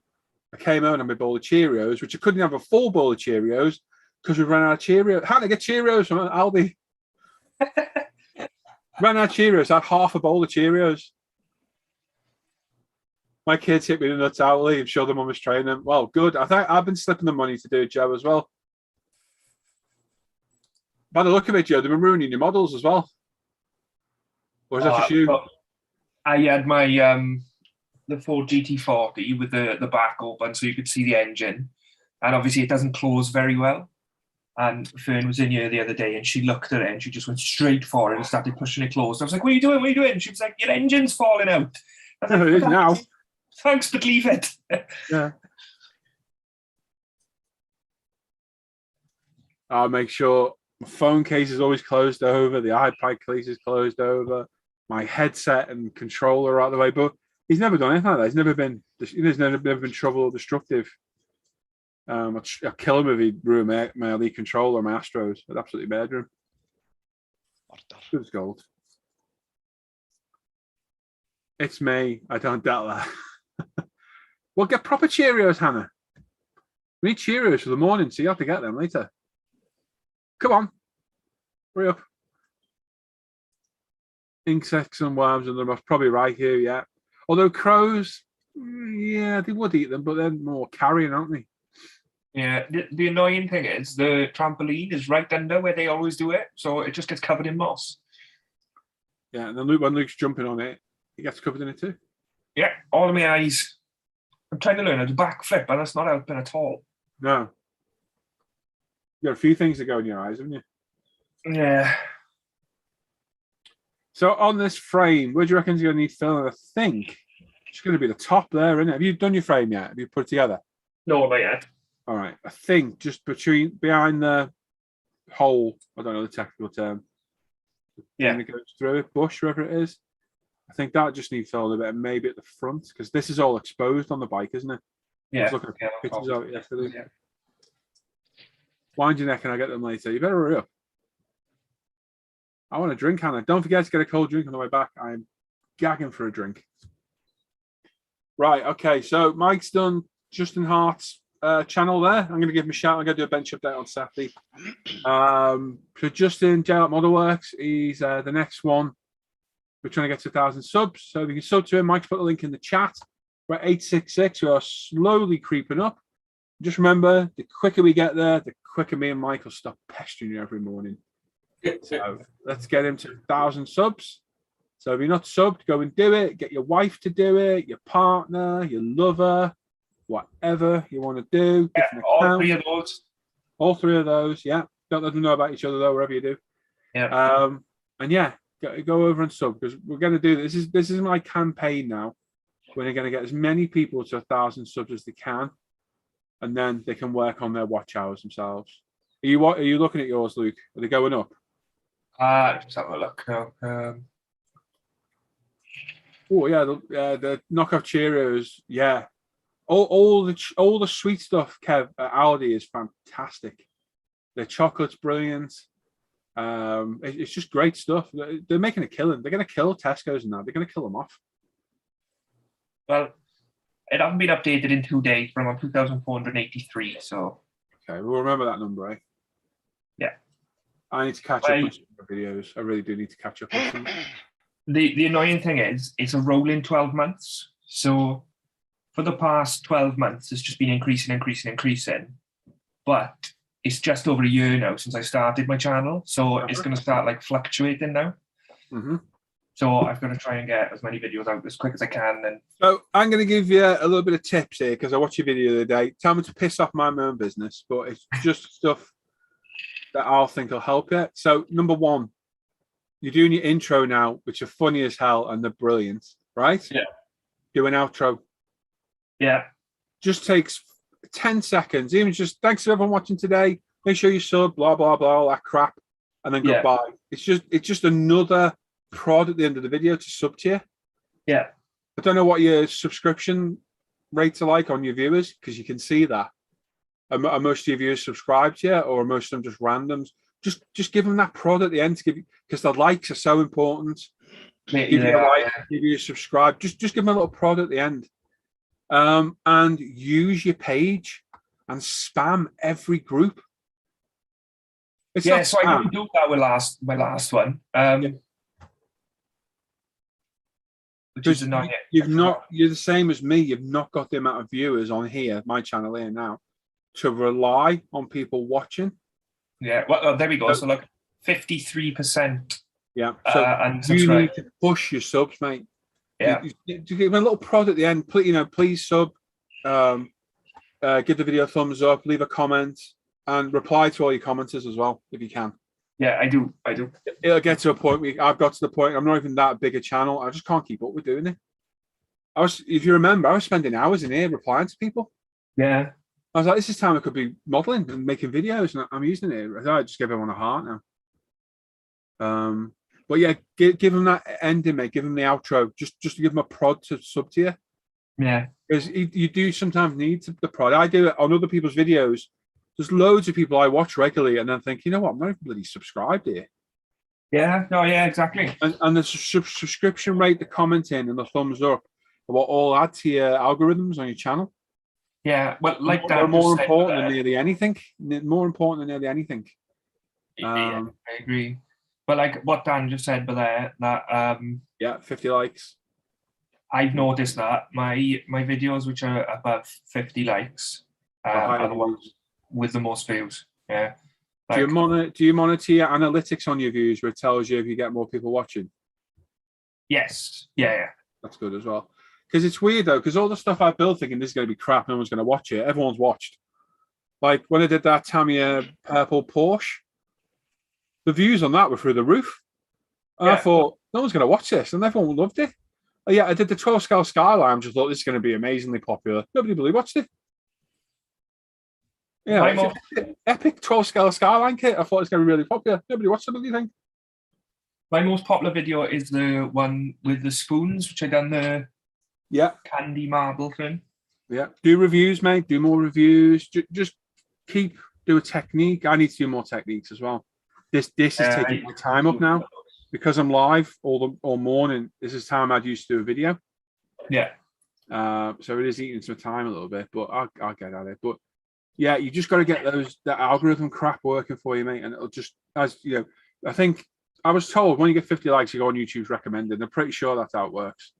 I came home and had my bowl of Cheerios, which I couldn't have a full bowl of Cheerios because we ran out of Cheerios. How did I get Cheerios from Aldi? Ran out of Cheerios. I had half a bowl of Cheerios. My kids hit me in the nuts outly and showed them I was training. Well, good. I think I've been slipping the money to do it, Joe, as well. By the look of it, Joe, they've been ruining your models as well. Or is that just you? I had my the Ford GT40 with the back open so you could see the engine. And obviously it doesn't close very well. And Fern was in here the other day and she looked at it and she just went straight for it and started pushing it closed. I was like, what are you doing? What are you doing? And she was like, your engine's falling out. I was like, It is now. Thanks, but leave it. Yeah. I'll make sure my phone case is always closed over. The iPad case is closed over. My headset and controller are out of the way. But he's never done anything like that. He's never been trouble or destructive. I'd kill him if he'd ruin my elite controller, my Astros. I'd absolutely murder him. Good as gold. It's me. I don't doubt that. Well, get proper Cheerios, Hannah. We need Cheerios for the morning, so you have to get them later. Come on. Hurry up. Insects and worms and them are probably right here, yeah. Although crows, yeah, they would eat them, but they're more carrion, aren't they? Yeah, the annoying thing is the trampoline is right under where they always do it, so it just gets covered in moss. Yeah, and then when Luke's jumping on it, he gets covered in it too. Yeah, all of my eyes. I'm trying to learn how to backflip, and that's not helping at all. No. You got a few things that go in your eyes, haven't you? Yeah. So on this frame, where do you reckon you're going to need filling? I think it's going to be the top there, isn't it? Have you done your frame yet? Have you put it together? No, not yet. All right. I think just behind the hole, I don't know the technical term. Yeah. And it goes through it, bush, wherever it is. I think that just needs filling a bit, and maybe at the front, because this is all exposed on the bike, isn't it? I Yeah. was looking at pictures of it yesterday. Yeah. Wind your neck and I'll get them later. You better hurry up. I want a drink, Hannah. Don't forget to get a cold drink on the way back. I'm gagging for a drink. Right, okay. So Mike's done Justin Hart's channel there. I'm going to give him a shout. I'm going to do a bench update on Saturday. So Justin, J-Out Model Works, he's the next one. We're trying to get to 1,000 subs. So if you can sub to him, Mike's put the link in the chat. We're at 866. We are slowly creeping up. Just remember, the quicker we get there, the quicker me and Mike will stop pestering you every morning. So let's get him to 1,000 subs. So if you're not subbed, go and do it. Get your wife to do it, your partner, your lover, whatever you want to do. Yeah, all three of those. All three of those, yeah. Don't let them know about each other though, wherever you do. Yeah. And yeah, go over and sub, because we're going to do this. This is my campaign now. We're going to get as many people to 1,000 subs as they can, and then they can work on their watch hours themselves. Are you looking at yours, Luke? Are they going up? Just have a look now. Oh yeah, the knockoff Cheerios. Yeah, all the sweet stuff, Kev, at Aldi is fantastic. The chocolate's brilliant. It's just great stuff. They're making a killing. They're going to kill Tesco's and that. They're going to kill them off. Well, it hasn't been updated in 2 days, but I'm on 2,483. So okay, we'll remember that number, eh? Yeah. I need to catch up on some videos. I really do need to catch up on some. The annoying thing is, it's a rolling 12 months. So for the past 12 months, it's just been increasing. But it's just over a year now since I started my channel. So it's going to start like fluctuating now. Mm-hmm. So I've got to try and get as many videos out as quick as I can. And so I'm going to give you a little bit of tips here, because I watched your video the other day. Tell me to piss off my own business, but it's just stuff that I'll think will help you. So number one, you're doing your intro now, which are funny as hell and they're brilliant, right? Yeah. Do an outro. Yeah. Just takes 10 seconds. Even just thanks to everyone watching today. Make sure you sub, blah, blah, blah, all that crap. And then goodbye. It's just another prod at the end of the video to sub to you. Yeah. I don't know what your subscription rates are like on your viewers, because you can see that. are most of your viewers subscribed yet, or are most of them just randoms? Just give them that prod at the end to give, because the likes are so important. Give you a like, give you a subscribe. Just give them a little prod at the end. And use your page and spam every group. It's Yeah, not so I spam. didn't do that with my last one. Which is annoying. You're the same as me. You've not got the amount of viewers on here, my channel here now, to rely on people watching. Yeah, well, there we go. So like 53%. Yeah. So and you subscribe. need to push your subs, mate. Yeah. You give them a little prod at the end. Please sub. Give the video a thumbs up. Leave a comment and reply to all your commenters as well if you can. Yeah, I do. It'll get to a point where I've got to the point. I'm not even that big a channel. I just can't keep up with doing it. If you remember, I was spending hours in here replying to people. Yeah. I was like, this is time I could be modeling and making videos, and I'm using it. I thought I'd just give everyone a heart now. But yeah, give them that ending, mate. Give them the outro. Just to give them a prod to sub to you. Yeah. Because you do sometimes need the prod. I do it on other people's videos. There's loads of people I watch regularly and then think, you know what, I'm not even bloody subscribed here. Yeah, no, yeah, exactly. And the subscription rate, the commenting, and the thumbs up are what all add to your algorithms on your channel. Yeah, well, like they're Dan more just said, important than nearly anything. More important than nearly anything. Yeah, I agree. But like what Dan just said, but that yeah, 50 likes. I've noticed that my videos which are above 50 likes are the ones with the most views. Yeah. Like, do you monitor your analytics on your views where it tells you if you get more people watching? Yes. Yeah. That's good as well. Because it's weird though, because all the stuff I built thinking this is going to be crap, no one's going to watch it. Everyone's watched. Like when I did that Tamiya purple Porsche, the views on that were through the roof. And I thought, no one's going to watch this, and everyone loved it. Oh, yeah, I did the 12 scale Skyline. I just thought this is going to be amazingly popular. Nobody really watched it. Yeah, epic 12 scale Skyline kit. I thought it was going to be really popular. Nobody watched it. What do you think? My most popular video is the one with the spoons, which I done the candy marble thing. Yeah, do reviews, mate. Do more reviews. Just do a technique. I need to do more techniques as well. This is taking my time up now because I'm live all morning. This is time I'd used to do a video. Yeah. So it is eating some time a little bit, but I'll get at it. But yeah, you just got to get that algorithm crap working for you, mate. And it'll just, as you know, I think I was told when you get 50 likes, you go on YouTube's recommended. I'm pretty sure that's how it works.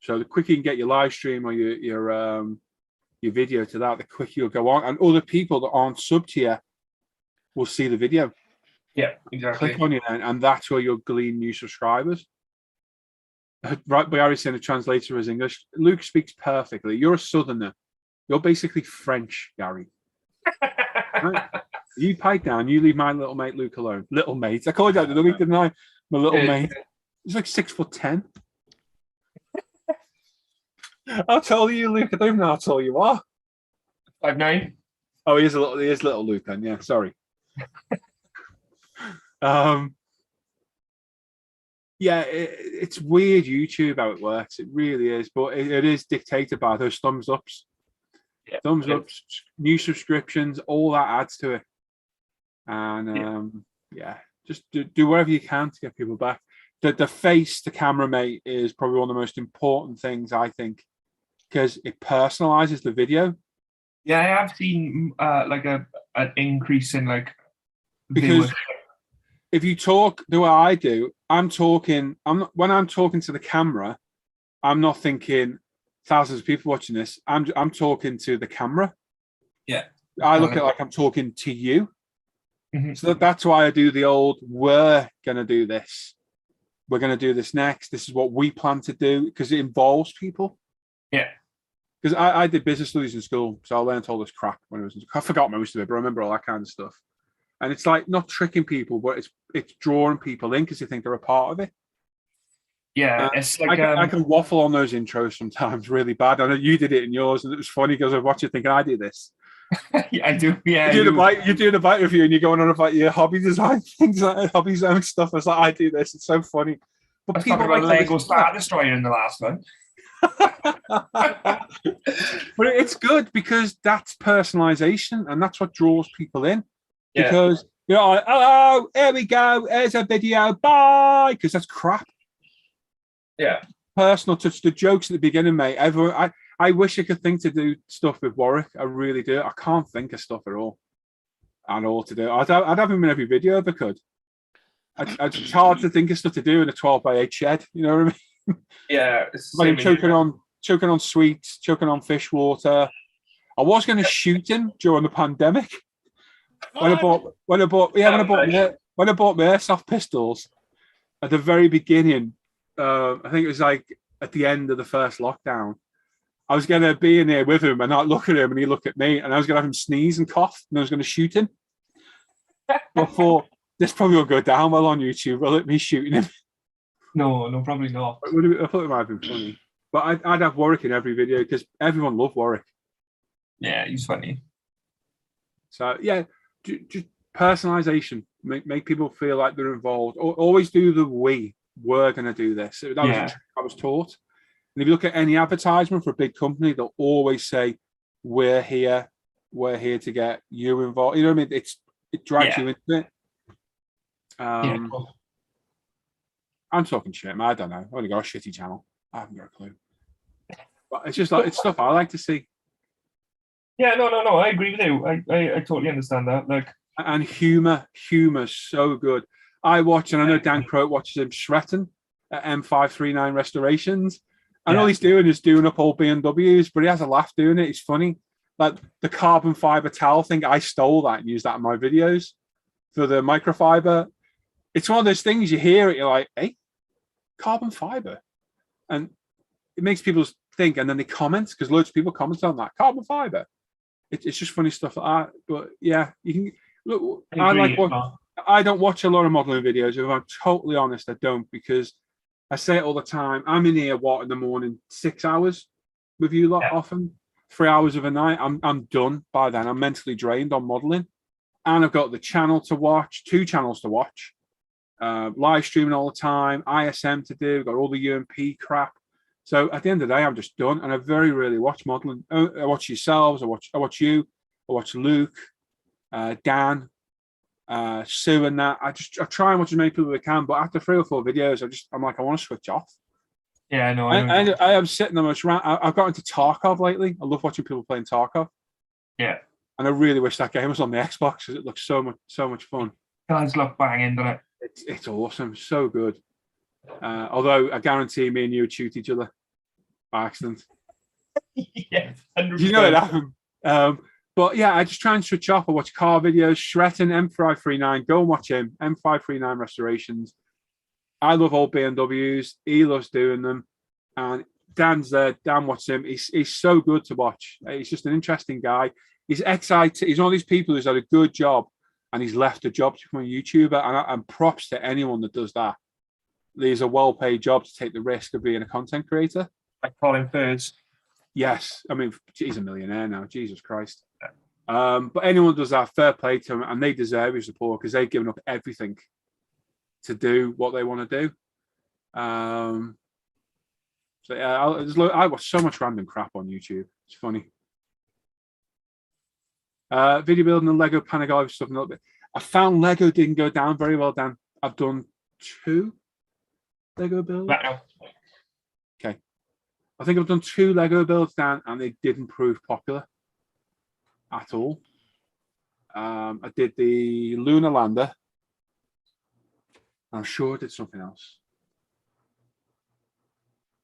So the quicker you can get your live stream or your video to that, the quicker you'll go on, and other people that aren't sub to you will see the video. Yeah, exactly. Click on it, and that's where you'll glean new subscribers. Right, Barry saying the translator is English. Luke speaks perfectly. You're a southerner. You're basically French, Gary. Right? You pipe down. You leave my little mate Luke alone. Little mate. I called you out the other week, didn't I? My little mate. He's like 6'10". I'll tell you, Luke. I don't even know how tall you are. 5'9". Oh, he is little Luke then. Yeah, sorry. Yeah, it's weird YouTube how it works. It really is, but it is dictated by those thumbs ups. Yeah, thumbs ups, new subscriptions, all that adds to it. And just do whatever you can to get people back. The face to camera, mate, is probably one of the most important things, I think, because it personalizes the video. Yeah, I have seen like an increase in like because if you talk the way I do, when I'm talking to the camera, I'm not thinking thousands of people watching this. I'm talking to the camera. Yeah. I look at it like I'm talking to you. Mm-hmm. So that's why I do the old, we're gonna do this. We're gonna do this next. This is what we plan to do, because it involves people. Yeah. Because I did business studies in school, so I learned all this crap when I was in school. I forgot most of it, but I remember all that kind of stuff. And it's like not tricking people, but it's drawing people in because they think they're a part of it. Yeah, it's like I can waffle on those intros sometimes really bad. I know you did it in yours, and it was funny because I watched you thinking I do this. Yeah, I do. Yeah, you're doing a bite review and you're going on about your hobby design things, like hobby zone stuff. It's like I do this. It's so funny. But I was talking about Lego Star Destroyer in the last one. But it's good because that's personalization and that's what draws people in. Yeah. Because you're like, hello, here we go, here's a video, bye. Because that's crap. Yeah. Personal touch, the jokes at the beginning, mate. Everyone, I wish I could think to do stuff with Warwick. I really do. I can't think of stuff at all to do. I'd have him in every video if I could. It's hard to think of stuff to do in a 12x8 shed. You know what I mean? Yeah. Like choking on sweets, choking on fish water. I was going to shoot him during the pandemic. When I bought my airsoft pistols at the very beginning, I think it was like at the end of the first lockdown. I was going to be in there with him and not look at him and he look at me and I was going to have him sneeze and cough and I was going to shoot him. Before this probably won't go down well on YouTube. Will it me shooting him? No, probably not. I thought it might have been funny, but I'd have Warwick in every video because everyone loved Warwick. Yeah, he's funny. So yeah, just personalization, make people feel like they're involved. Always do the we're going to do this. That was a trick I was taught. And if you look at any advertisement for a big company, they'll always say, we're here to get you involved. You know what I mean? It drags you into it. I'm talking shit, man. I don't know. I've only got a shitty channel. I haven't got a clue. But it's just like, it's stuff I like to see. Yeah, no. I agree with you. I totally understand that. Like, and humor's so good. I watch, and I know Dan Croat watches him shretting at M539 Restorations. And all he's doing is doing up old BMWs, but he has a laugh doing it. It's funny. Like the carbon fiber towel thing, I stole that and used that in my videos for the microfiber. It's one of those things you hear it, you're like, hey, carbon fiber. And it makes people think, and then they comment, because loads of people comment on that, carbon fiber. It's just funny stuff like that. But yeah, you can look. I don't watch a lot of modeling videos. If I'm totally honest, I don't, because I say it all the time. I'm in here in the morning, 6 hours with you lot often, 3 hours of a night. I'm done by then. I'm mentally drained on modeling, and I've got the channel to watch, 2 channels to watch, live streaming all the time, ISM to do, got all the UMP crap. So at the end of the day, I'm just done, and I very rarely watch modeling. I watch yourselves. I watch you. I watch Luke, Dan, Sue, and that. I try and watch as many people as I can, but after 3 or 4 videos, I'm like, I want to switch off. Yeah, no, I am sitting there much around. I've got into Tarkov lately. I love watching people playing Tarkov. Yeah, and I really wish that game was on the Xbox because it looks so much fun. Guys look banging, doesn't it? It's awesome, so good. Although I guarantee me and you would shoot each other by accident. Yeah, 100%. You know it happened. But yeah, I just try and switch off. I watch car videos. Shretton, M539, go and watch him. M539 Restorations. I love old BMWs. He loves doing them. And Dan's there. Dan watches him. He's so good to watch. He's just an interesting guy. He's excited. He's one of these people who's had a good job and he's left a job to become a YouTuber. And props to anyone that does that. There's a well-paid job to take the risk of being a content creator. Like Colin Furs. Yes. I mean, he's a millionaire now. Jesus Christ. But anyone does that, fair play to them, and they deserve his support because they've given up everything to do what they want to do. So yeah, I watch so much random crap on YouTube. It's funny. Video building and Lego Panagon stuff a little bit. I found Lego didn't go down very well, Dan. I've done 2 Lego builds. Okay. I think I've done 2 Lego builds, Dan, and they didn't prove popular at all. I did the lunar lander. I'm sure I did something else.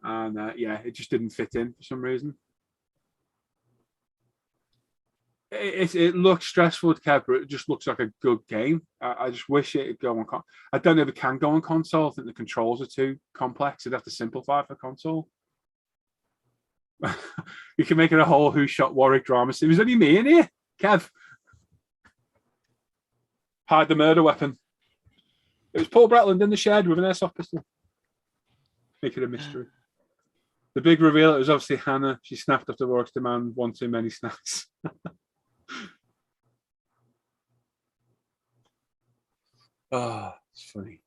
And yeah, it just didn't fit in for some reason. It looks stressful, Kev, but it just looks like a good game. I just wish it could go on. I don't know if it can go on console. I think the controls are too complex. You'd have to simplify for console. You can make it a whole Who Shot Warwick drama. It was only me in here, Kev. Hide the murder weapon. It was Paul Bretland in the shed with an airsoft pistol. Make it a mystery. The big reveal, it was obviously Hannah. She snapped after Warwick's demand, one too many snacks. Oh, it's funny.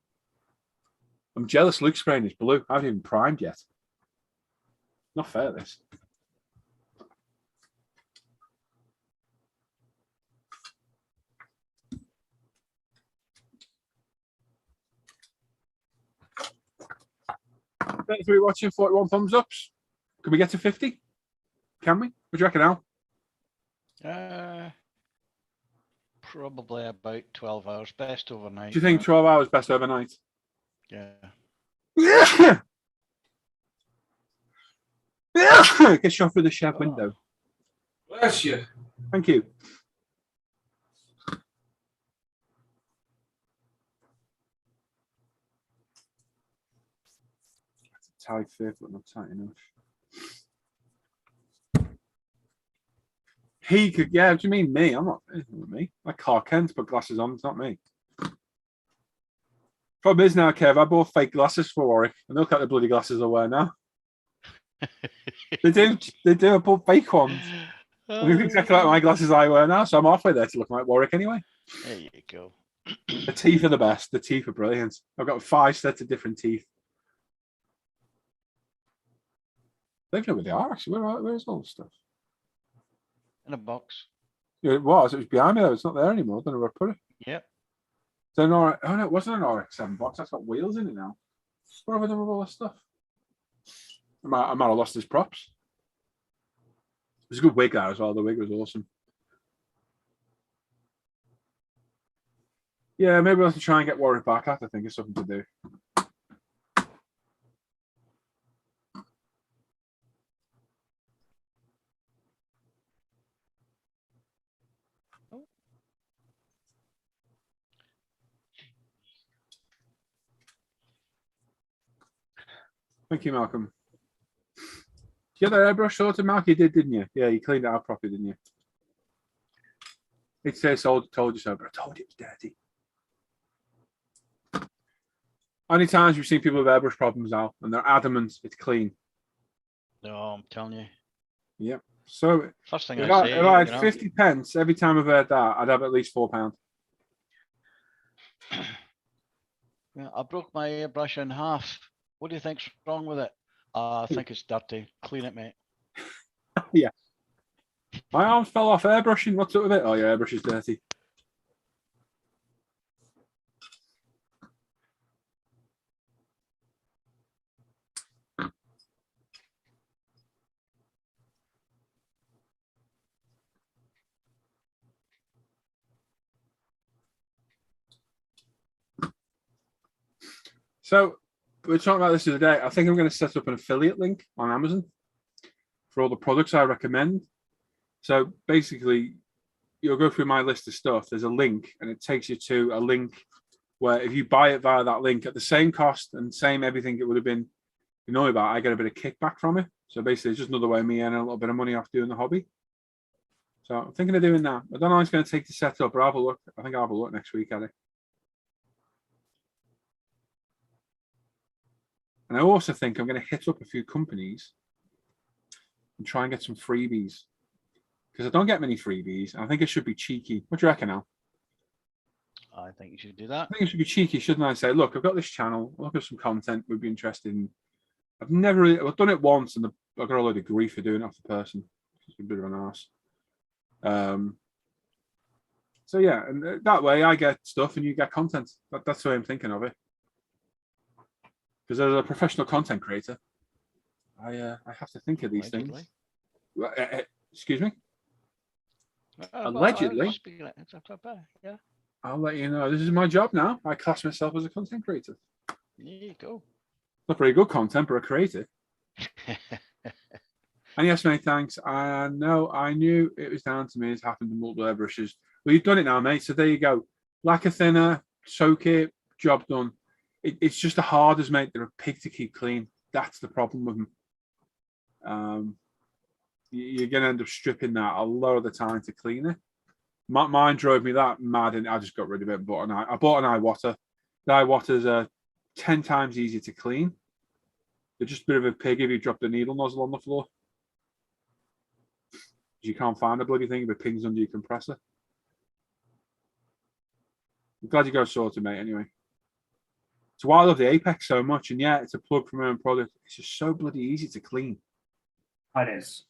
I'm jealous Luke's spraying his blue. I haven't even primed yet. Not fair, this. Three watching, 41 thumbs ups. Can we get to 50? Can we? What do you reckon, Al? Probably about 12 hours. Best overnight. Do you think 12 hours best overnight? Yeah. Get shot through the shed window. Bless you. Thank you. That's a tight fit, but not tight enough. He could, yeah. What do you mean me? I'm not me. My Clark Kent put glasses on. It's not me. Problem is now, Kev, I bought fake glasses for Warwick, and look at the bloody glasses I wear now. They do. I bought fake ones. They look exactly like my glasses I wear now, so I'm halfway there to look like Warwick anyway. There you go. The teeth are the best. The teeth are brilliant. I've got 5 sets of different teeth. I don't know where they are actually. Where's all the stuff? In a box. Yeah, it was. It was behind me though. It's not there anymore. I don't know where I put it. Yep. So no, it wasn't an RX-7 box. That's got wheels in it now. What have I done with all this stuff? I might have lost his props. It was a good wig there as well. The wig was awesome. Yeah, maybe I'll have to try and get Warwick back. I have to think of something to do. Thank you, Malcolm. Did you get that airbrush sorted, Mark? You did, didn't you? Yeah, you cleaned it out properly, didn't you? It says told you so, but I told you it was dirty. How many times we've seen people with airbrush problems now, and they're adamant it's clean? No, I'm telling you. Yep. So First thing if I say, I had you know, 50 pence every time I've heard that, I'd have at least £4. yeah, I broke my airbrush in half. What do you think's wrong with it? I think it's dirty. Clean it, mate. Yeah. My arms fell off airbrushing. What's up with it? Oh, your airbrush is dirty. So we were talking about this the other day. I think I'm going to set up an affiliate link on Amazon for all the products I recommend. So basically, you'll go through my list of stuff. There's a link, and it takes you to a link where if you buy it via that link at the same cost and same everything it would have been, you know about, I get a bit of kickback from it. So basically, it's just another way of me earning a little bit of money off doing the hobby. So I'm thinking of doing that. I don't know how it's going to take to set up, but I'll have a look. I think I'll have a look next week at it. And I also think I'm going to hit up a few companies and try and get some freebies. Because I don't get many freebies. I think it should be cheeky. What do you reckon, Al? I think you should do that. I think it should be cheeky, shouldn't I? Say, look, I've got this channel. Look at some content we'd be interested in. I've done it once, and I got a load of grief for doing it off the person. It's a bit of an arse. So yeah, and that way I get stuff and you get content. That's the way I'm thinking of it. Because as a professional content creator, I have to think of these things. Excuse me? Allegedly. Yeah. I'll let you know. This is my job now. I class myself as a content creator. There you go. Not very good content, but a creator. And yes, mate, thanks. I knew it was down to me. It's happened to multiple airbrushes. Well, you've done it now, mate. So there you go. Lacquer thinner, soak it, job done. It's just the hardest, mate. They're a pig to keep clean. That's the problem with them. You're going to end up stripping that a lot of the time to clean it. Mine drove me that mad, and I just got rid of it. I bought an eye water. The eye waters are 10 times easier to clean. They're just a bit of a pig if you drop the needle nozzle on the floor. You can't find the bloody thing if it pings under your compressor. I'm glad you got it sorted, mate, anyway. It's why I love the Apex so much, and yeah, it's a plug from my own product. It's just so bloody easy to clean. It is.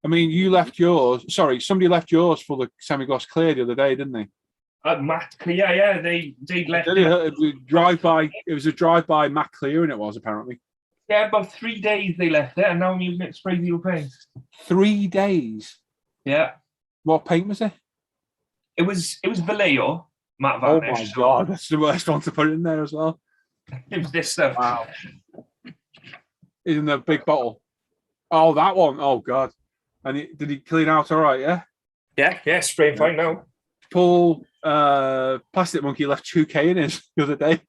I mean, you left yours. Sorry, somebody left yours for the semi-gloss clear the other day, didn't they? Matte clear, yeah. They left It was a drive-by matte clear, and it was apparently. Yeah, about 3 days they left it, and now I'm using it to spray zero paint. 3 days. Yeah, What paint was it? it was Vallejo matte Oh varnish. my so god, that's the worst one to put in there as well. it was this stuff. Wow. In the big bottle. Oh, that one. Oh god. And did he clean out all right? Yeah. Yeah, spraying fine now. Paul, Plastic Monkey left 2K in his the other day.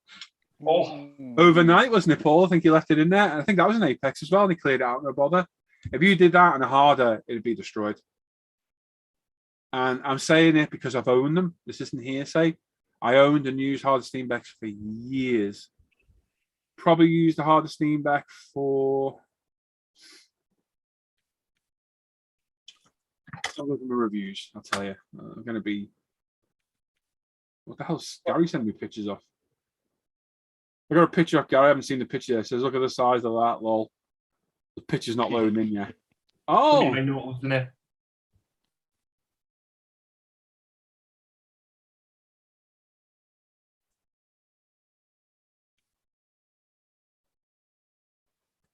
Oh. Overnight, wasn't it, Paul? I think he left it in there. And I think that was an Apex as well. And he cleared it out, no bother. If you did that on a harder, it'd be destroyed. And I'm saying it because I've owned them. This isn't hearsay. I owned and used Harder Steenbecks for years. Probably used the Harder Steenbeck for... I'll look at my reviews, I'll tell you. I'm going to be... What the hell's Gary sending me pictures of? I got a picture of Gary. I haven't seen the picture yet. It says, look at the size of that, lol. The picture's not loading in yet. Oh! I know it wasn't it.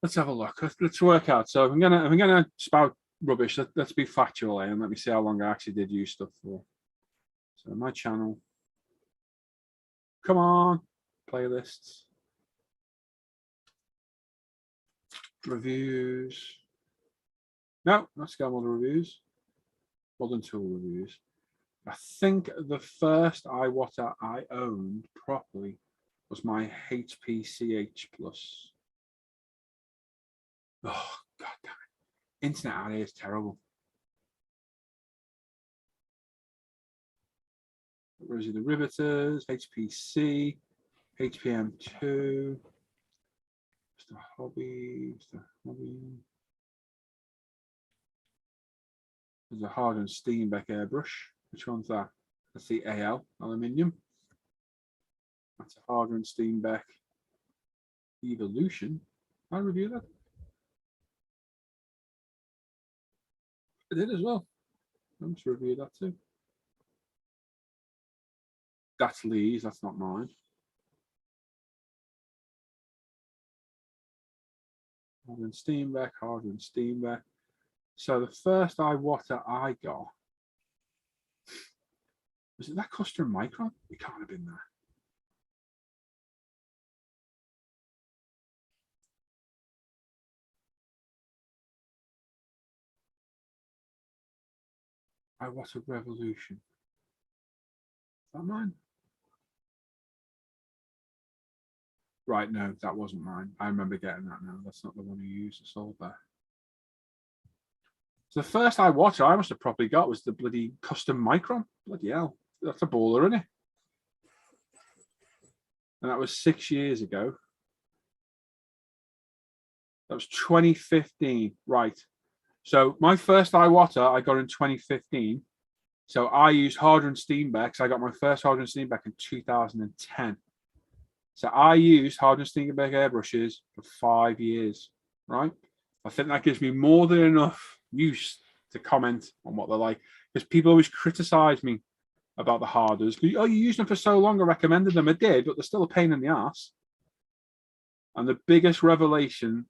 Let's have a look. Let's work out. So if I'm gonna spout rubbish, let's be factual here, and let me see how long I actually did use stuff for. So my channel. Come on, playlists, reviews. No, let's go on the reviews. Modern tool reviews. I think the first iWater I owned properly was my HP CH Plus. Oh, god damn it. Internet out here is terrible. Rosie the Riveters, HPC, HPM2, Mr. Hobby, Mr. Hobby. There's a Harden Steenbeck airbrush. Which one's that? That's the AL aluminium. That's a Harden Steenbeck Evolution. I review that. I did as well. I'm just review that too. That's Lee's, that's not mine. Harden Steenbeck. So the first iWater I got, was it that custom micron? It can't have been there. iWater Revolution. Is that mine? Right, no, that wasn't mine. I remember getting that now. That's not the one you used. It's sold there. So the first iWater I must have probably got was the bloody custom micron. Bloody hell. That's a baller, isn't it? And that was 6 years ago. That was 2015. Right. So my first iWater I got in 2015. So I used Harder Steenbecks. I got my first Harder Steenbeck in 2010. So I used Harder Steenbeck airbrushes for 5 years, right? I think that gives me more than enough use to comment on what they're like, because people always criticize me about the Harders. Oh, you used them for so long, I recommended them. I did, but they're still a pain in the ass. And the biggest revelation,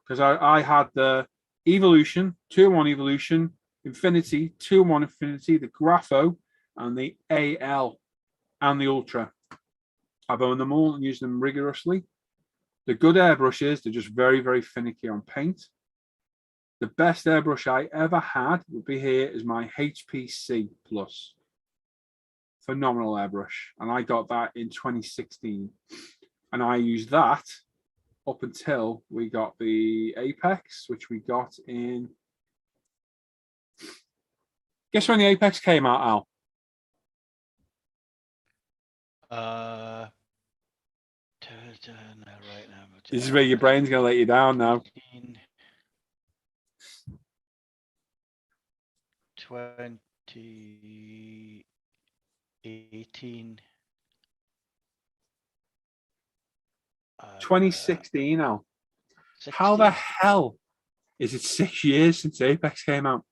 because I had the Evolution, 2-in-1 Evolution, Infinity, 2-in-1 Infinity, the Grapho, and the AL, and the Ultra. I've owned them all and used them rigorously. The good airbrushes, they're just very, very finicky on paint. The best airbrush I ever had would be here is my HPC Plus. Phenomenal airbrush. And I got that in 2016. And I used that up until we got the Apex, which we got in... Guess when the Apex came out, Al? Right now. This is where your brain's going to let you down now. 2018. 2016 now. 16. How the hell is it 6 years since Apex came out?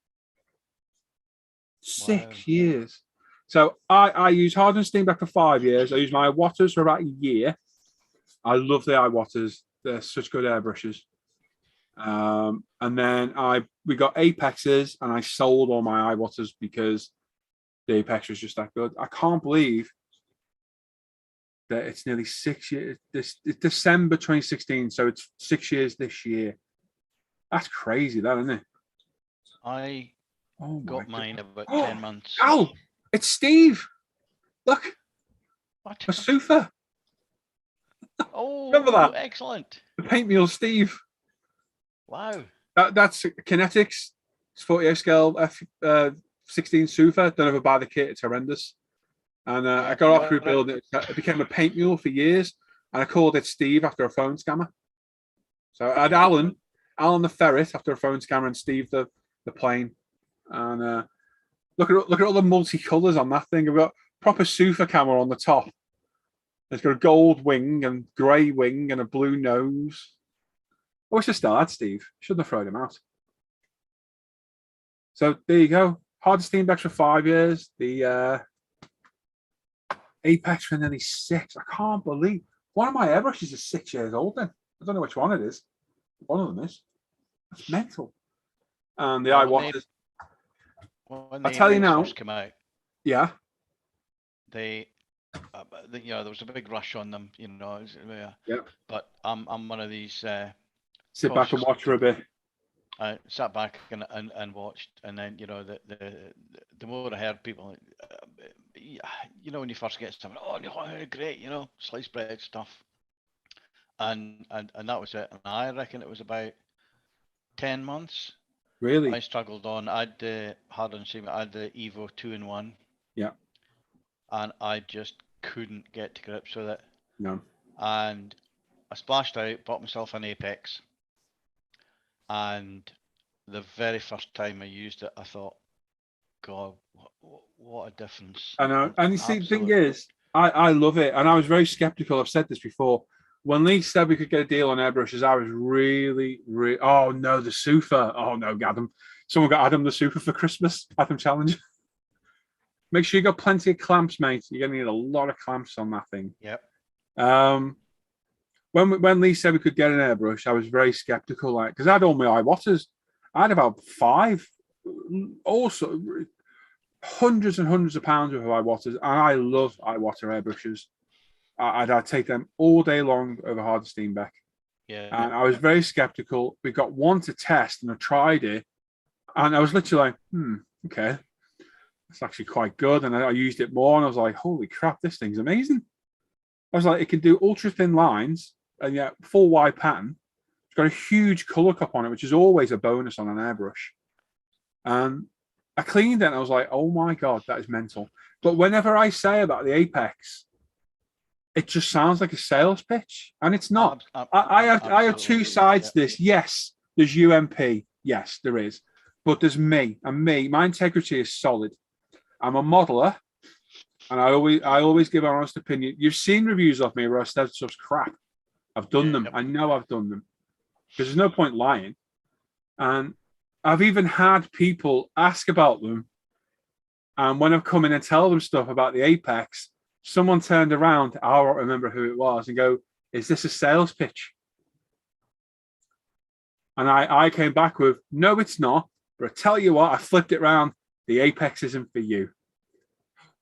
6 years. So I used Harden Steenbeck for 5 years. I used my iWaters for about a year. I love the iWaters. they're such good airbrushes. And then we got Apexes, and I sold all my iWatters because the Apex was just that good. I can't believe that it's nearly 6 years. It's December 2016, so it's 6 years this year. That's crazy, that, isn't it? I Oh my got God. mine about 10 months. Al, it's Steve. Look, What? a sofa. Oh, Remember that? excellent. The paint mule Steve. Wow. That's Kinetics. It's 48 scale F16 sofa. Don't ever buy the kit. It's horrendous. And I got off rebuilding it. It became a paint mule for years. And I called it Steve after a phone scammer. So I had Alan the ferret after a phone scammer, and Steve the plane. And look at all the multicolours on that thing. I've got proper sofa camera on the top. It's got a gold wing and grey wing and a blue nose. I wish I still had Steve. Shouldn't have thrown him out. So there you go. Hard Steam decks for 5 years. The Apex for nearly 6. I can't believe one of my airbrushes is 6 years old then. I don't know which one it is. One of them is. That's mental. And the iWatters. When I'll tell you now. first came out, Yeah. they, there was a big rush on them, Yeah. But I'm one of these. Sit back and watch for a bit. I sat back and watched, and then the more I heard people, when you first get something, oh, great, sliced bread stuff, and that was it. And I reckon it was about 10 months. Really? I struggled on. I had the I had the Evo 2-in-1. Yeah. And I just couldn't get to grips with it. No. And I splashed out, bought myself an Apex. And the very first time I used it, I thought, God, what a difference. I know. And you see, the thing is, I love it. And I was very skeptical. I've said this before. When Lee said we could get a deal on airbrushes, I was really, oh no, the sofa. Oh no, Adam. Someone got Adam the sofa for Christmas. Adam challenge. Make sure you got plenty of clamps, mate. You're gonna need a lot of clamps on that thing. Yep. When Lee said we could get an airbrush, I was very skeptical, like, because I had all my iWatters. I had about 5, also hundreds and hundreds of pounds of iWatters, and I love iWatter airbrushes. I'd take them all day long over Hard Steenbeck. Yeah. And I was very skeptical. We got one to test, and I tried it, and I was literally like, okay, it's actually quite good. And I used it more, and I was like, holy crap, this thing's amazing. I was like, it can do ultra thin lines, and yet full wide pattern. It's got a huge color cup on it, which is always a bonus on an airbrush. And I cleaned it, and I was like, oh my God, that is mental. But whenever I say about the Apex, it just sounds like a sales pitch, and it's not. I have two sides to this. Yes, there's UMP. Yes, there is. But there's me, and my integrity is solid. I'm a modeler, and I always give an honest opinion. You've seen reviews of me where I said stuff's crap. I've done them. I know I've done them. Because there's no point lying. And I've even had people ask about them. And when I've come in and tell them stuff about the Apex, someone turned around, I don't remember who it was, and go, is this a sales pitch? And I came back with, no, it's not. But I tell you what, I flipped it around. The Apex isn't for you.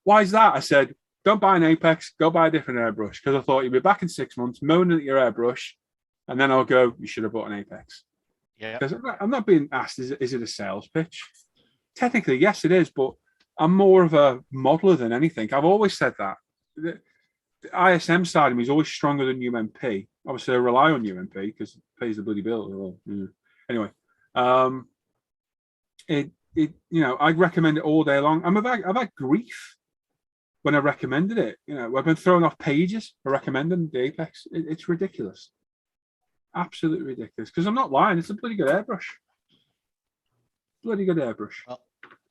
Why is that? I said, don't buy an Apex, go buy a different airbrush. Because I thought you'd be back in 6 months moaning at your airbrush. And then I'll go, you should have bought an Apex. Yeah. Because I'm not being asked, is it a sales pitch? Technically, yes, it is. But I'm more of a modeler than anything. I've always said that. The ISM side of me is always stronger than UMP. Obviously, I rely on UMP because it pays the bloody bill. Well, yeah. Anyway, I'd recommend it all day long. I've had grief when I recommended it. I've been thrown off pages for recommending the Apex. It's ridiculous, absolutely ridiculous. Because I'm not lying. It's a bloody good airbrush. Bloody good airbrush. Well,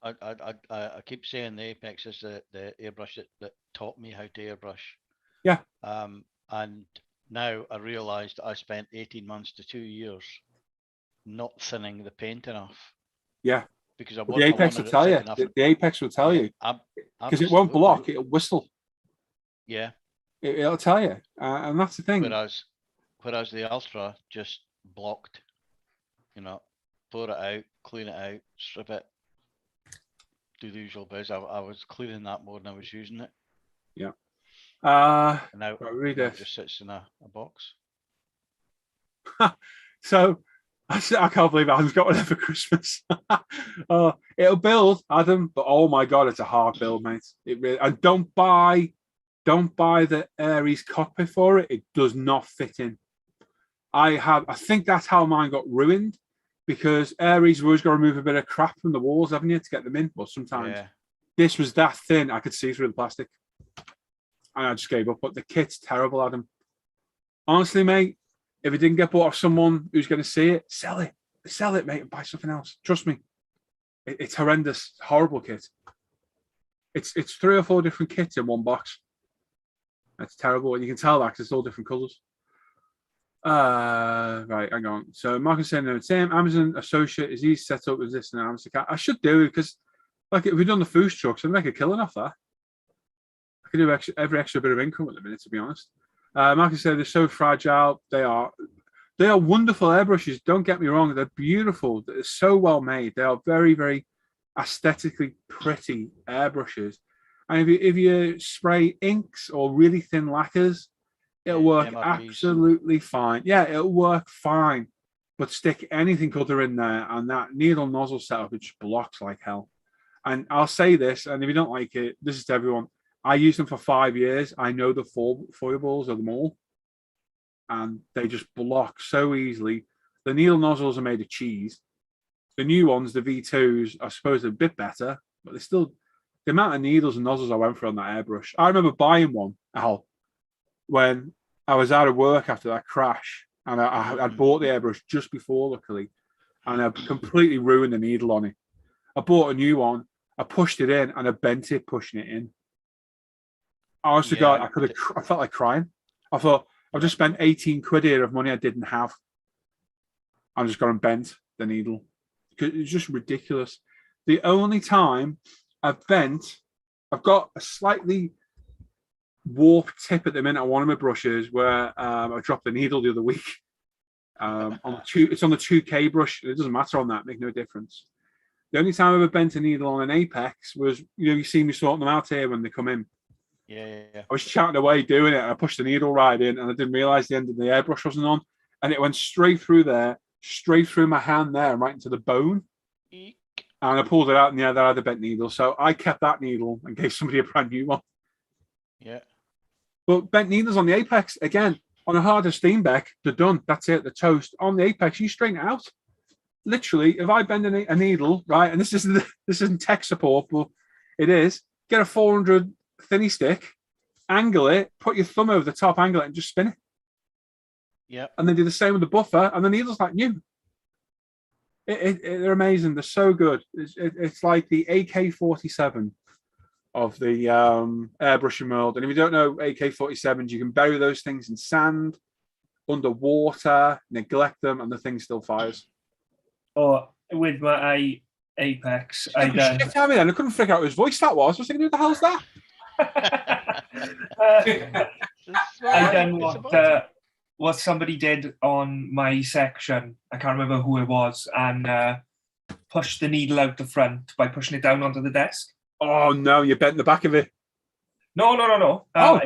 I keep saying the Apex is the airbrush that taught me how to airbrush. Yeah. And now I realised I spent 18 months to 2 years not thinning the paint enough. Yeah. Because the Apex will tell you. The Apex will tell you. Because it won't block. It'll whistle. Yeah. It'll tell you. And that's the thing. Whereas the Ultra just blocked, you know, pour it out, clean it out, strip it, do the usual bits. I was cleaning that more than I was using it. Yeah. And now, read now it this. just sits in a box. So I can't believe Adam's got one for Christmas. It'll build, Adam, but oh my god, it's a hard build, mate. It really, and don't buy the Aries cockpit for it. It does not fit in. I think that's how mine got ruined, because Aries always got to remove a bit of crap from the walls, haven't you, to get them in? Well, sometimes. Yeah. This was that thin, I could see through the plastic. And I just gave up. But the kit's terrible, Adam. Honestly, mate, if it didn't get bought off someone who's going to see it, sell it. Sell it, mate, and buy something else. Trust me. It's horrendous. Horrible kit. It's 3 or 4 different kits in one box. That's terrible. And you can tell that because it's all different colours. Right, hang on. So Marcus saying no, same Amazon associate is easy set up as this and Amazon cat. I should do it because, like, if we've done the food trucks, I'd make a killing off that. I could do every extra bit of income at the minute, to be honest. Marcus said they're so fragile. They are wonderful airbrushes. Don't get me wrong; they're beautiful. They're so well made. They are very, very aesthetically pretty airbrushes. And if you spray inks or really thin lacquers, it'll work MRPs. absolutely fine. Yeah, it'll work fine. But stick anything other in there, and that needle nozzle setup, it just blocks like hell. And I'll say this, and if you don't like it, this is to everyone. I used them for 5 years. I know the foibles of them all. And they just block so easily. The needle nozzles are made of cheese. The new ones, the V2s, I suppose they're a bit better, but they're still, the amount of needles and nozzles I went for on that airbrush. I remember buying one, Al, when I was out of work after that crash, and I'd bought the airbrush just before, luckily, and I completely ruined the needle on it. I bought a new one, I pushed it in, and I bent it pushing it in. Honestly, God, I felt like crying. I thought, I've just spent 18 quid here of money I didn't have. I'm just going to bend the needle. It's just ridiculous. The only time I've got a slightly warped tip at the minute on one of my brushes where I dropped the needle the other week. It's on the 2K brush. It doesn't matter on that, make no difference. The only time I ever bent a needle on an Apex was, you see me sorting them out here when they come in. Yeah. I was chatting away doing it, and I pushed the needle right in, and I didn't realise the end of the airbrush wasn't on, and it went straight through there, straight through my hand there, and right into the bone. Eek. And I pulled it out, and that had a bent needle. So I kept that needle and gave somebody a brand new one. Yeah. But bent needles on the Apex, again, on a harder Steenbeck, they're done. That's it, they're toast. On the Apex, you straighten it out. Literally, if I bend a needle, right, and this isn't tech support, but it is, get a 400 thinny stick, angle it, put your thumb over the top, angle it, and just spin it. Yeah. And then do the same with the buffer, and the needle's like new. They're amazing. They're so good. It's like the AK-47 of the airbrushing world. And if you don't know AK-47s, you can bury those things in sand, underwater, neglect them, and the thing still fires. Oh, with my Apex, I couldn't figure out whose voice that was. I was thinking, who the hell's that? I done what somebody did on my section. I can't remember who it was, and pushed the needle out the front by pushing it down onto the desk. Oh no, you bent the back of it. No. I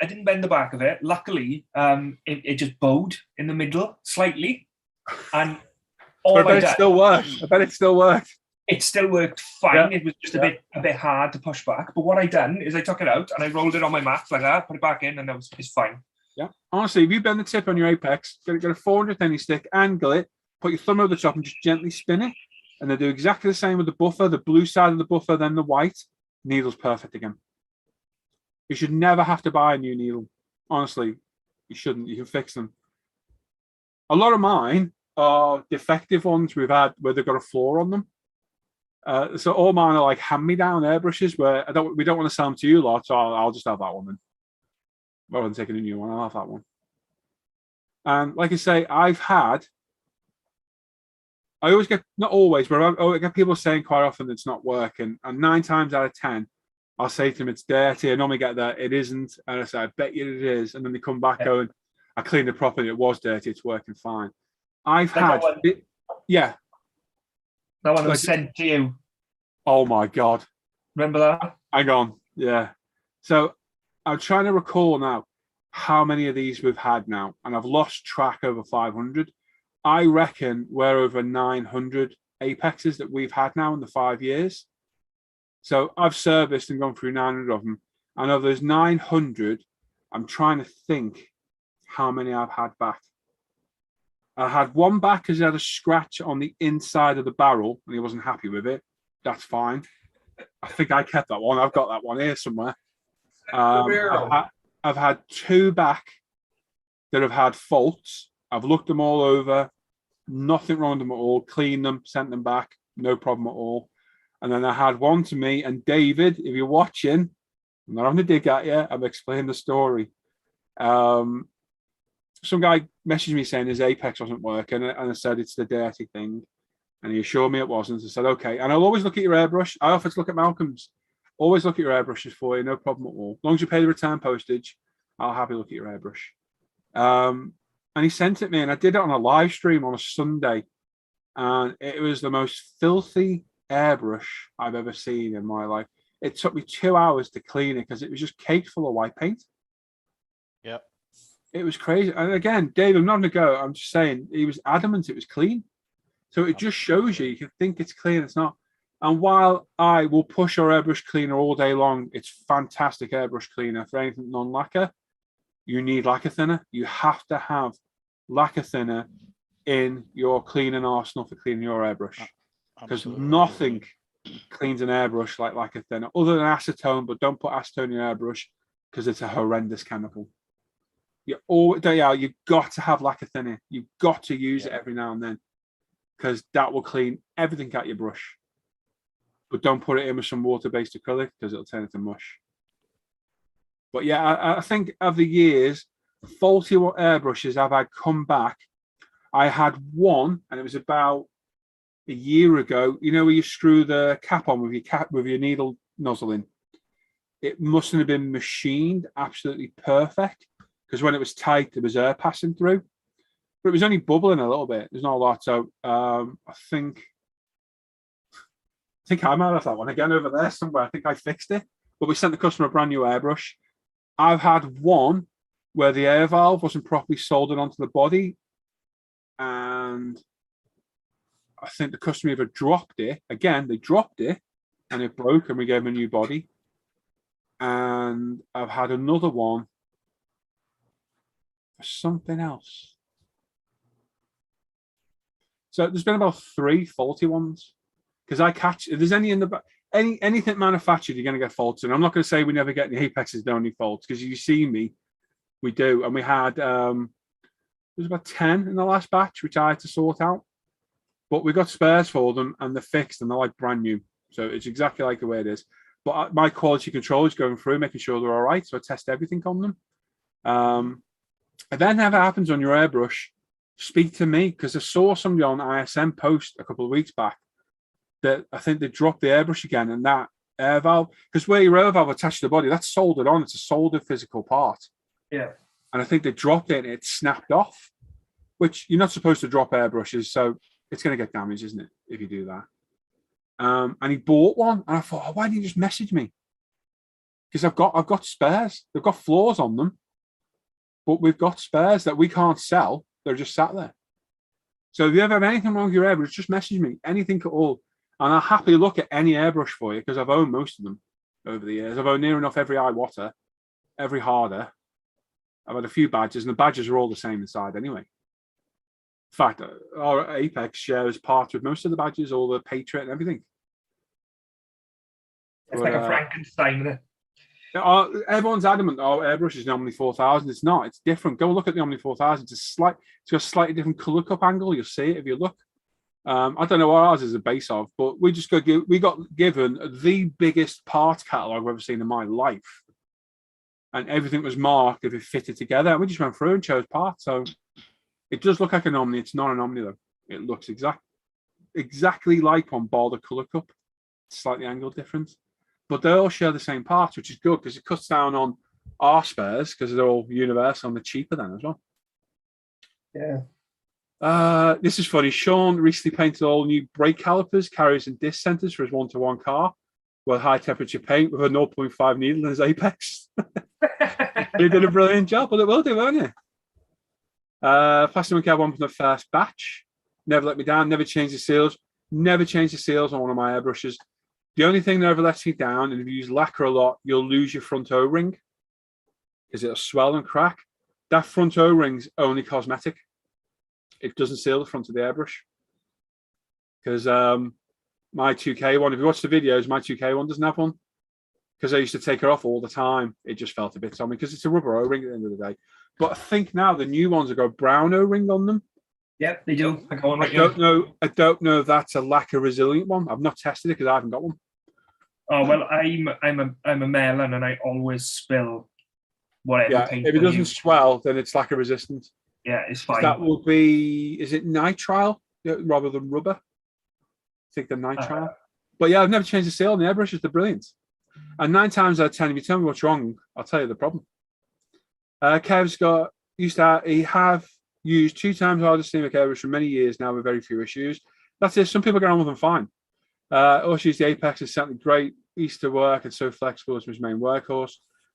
didn't bend the back of it. Luckily, it just bowed in the middle slightly, and I bet it still worked. It still worked fine. Yeah. It was just a bit hard to push back. But what I done is I took it out and I rolled it on my mat like that, put it back in, and it's fine. Yeah. Honestly, if you bend the tip on your Apex, get a 400 thinny stick, angle it, put your thumb over the top and just gently spin it. And they do exactly the same with the buffer, the blue side of the buffer, then the white. Needle's perfect again. You should never have to buy a new needle. Honestly, you shouldn't. You can fix them. A lot of mine are defective ones we've had where they've got a flaw on them. So all mine are like hand-me-down airbrushes where we don't want to sell them to you lot, so I'll just have that one then. Rather than taking a new one, I'll have that one. And like I say, I always get, not always, but I get people saying quite often it's not working. And 9 times out of 10, I'll say to them it's dirty. I normally get that it isn't. And I say, I bet you it is. And then they come back going, I cleaned it properly. It was dirty. It's working fine. I've Like had, that one. yeah. That one Like- was sent to you. Oh my God. Remember that? Hang on. Yeah. So I'm trying to recall now how many of these we've had now, and I've lost track over 500. I reckon we're over 900 Apexes that we've had now in the 5 years. So I've serviced and gone through 900 of them. And of those 900, I'm trying to think how many I've had back. I had one back because he had a scratch on the inside of the barrel and he wasn't happy with it. That's fine. I think I kept that one. I've got that one here somewhere. I've had two back that have had faults. I've looked them all over. Nothing wrong with them at all. Cleaned them, sent them back. No problem at all. And then I had one to me. And David, if you're watching, I'm not having to dig at you. I've explained the story. Some guy messaged me saying his Apex wasn't working. And I said, it's the dirty thing. And he assured me it wasn't. I said, okay. And I'll always look at your airbrush. I offered to look at Malcolm's. Always look at your airbrushes for you. No problem at all. As long as you pay the return postage, I'll happily look at your airbrush. And he sent it me, and I did it on a live stream on a Sunday. And it was the most filthy airbrush I've ever seen in my life. It took me 2 hours to clean it because it was just caked full of white paint. Yep. It was crazy. And again, Dave, I'm not going to go. I'm just saying he was adamant it was clean. So it just shows you can think it's clean, it's not. And while I will push our airbrush cleaner all day long, it's fantastic airbrush cleaner for anything non-lacquer. You need lacquer thinner. You have to have lacquer thinner in your cleaning arsenal for cleaning your airbrush. Because nothing cleans an airbrush like lacquer thinner, other than acetone, but don't put acetone in your airbrush because it's a horrendous chemical. You've got to have lacquer thinner. You've got to use it every now and then because that will clean everything out your brush. But don't put it in with some water-based acrylic because it'll turn into mush. But yeah, I think of the years, faulty airbrushes I've had come back. I had one, and it was about a year ago. You know where you screw the cap on with your needle nozzle in? It mustn't have been machined absolutely perfect because when it was tight, there was air passing through. But it was only bubbling a little bit. There's not a lot. So I think I might have that one again over there somewhere. I think I fixed it. But we sent the customer a brand new airbrush. I've had one where the air valve wasn't properly soldered onto the body. And I think the customer either dropped it. Again, they dropped it and it broke and we gave them a new body. And I've had another one for something else. So there's been about 3 faulty ones. Because I catch, if there's any in the anything manufactured, you're going to get faults. And I'm not going to say we never get any Apexes, there any faults, because you see me, we do. And we had, there's about 10 in the last batch, which I had to sort out. But we got spares for them and they're fixed and they're like brand new. So it's exactly like the way it is. But my quality control is going through, making sure they're all right. So I test everything on them. And then if it happens on your airbrush, speak to me, because I saw somebody on ISM post a couple of weeks back that I think they dropped the airbrush again, and that air valve, because where your air valve attached to the body, that's soldered on. It's a soldered physical part. Yeah. And I think they dropped it and it snapped off, which you're not supposed to drop airbrushes, so it's going to get damaged, isn't it, if you do that? And he bought one, and I thought, oh, why didn't you just message me? Because I've got spares. They've got flaws on them, but we've got spares that we can't sell. They're just sat there. So if you ever have anything wrong with your airbrush, just message me, anything at all. And I'll happily look at any airbrush for you because I've owned most of them over the years. I've owned near enough every Iwata, every Harder. I've had a few badges, and the badges are all the same inside anyway. In fact, our Apex shares parts with most of the badges, all the Patriot and everything. It's like a Frankenstein, isn't it? Everyone's adamant, airbrush is the Omni 4000. It's not. It's different. Go look at the Omni 4000. It's got a slightly different color cup angle. You'll see it if you look. I don't know what ours is a base of, but we got given the biggest parts catalog I've ever seen in my life, and everything was marked if it fitted together. And we just went through and chose parts. So it does look like an Omni. It's not an Omni though. It looks exactly like one, bar the color cup, slightly angled difference, but they all share the same parts, which is good because it cuts down on our spares because they're all universal and they're cheaper then as well. Yeah. This is funny. Sean recently painted all new brake calipers, carriers, and disc centers for his one-to-one car with high temperature paint with a 0.5 needle in his apex. He did a brilliant job, but it will do, won't it? Plastic Cab one from the first batch. Never let me down. Never changed the seals. Never changed the seals on one of my airbrushes. The only thing that ever lets me down, and if you use lacquer a lot, you'll lose your front O-ring because it'll swell and crack. That front O-ring's only cosmetic. It doesn't seal the front of the airbrush. Because my 2K one, if you watch the videos, my 2K one doesn't have one. Because I used to take it off all the time. It just felt a bit on me because it's a rubber O-ring at the end of the day. But I think now the new ones have got brown O-ring on them. Yep, they do. I don't know if that's a lacquer resilient one. I've not tested it because I haven't got one. Oh well, I'm a melon and I always spill whatever paint. If it doesn't swell, then it's lacquer resistant. Yeah, it's fine. That will be, is it nitrile rather than rubber? I think the nitrile. But yeah, I've never changed the seal on the airbrushes. They're brilliant. And 9 times out of 10, if you tell me what's wrong, I'll tell you the problem. Kev's got he have used 2 times harder steamic airbrush for many years now with very few issues. That's it. Some people get on with them fine. Also use the Apex is certainly great. East to work and so flexible as his main workhorse.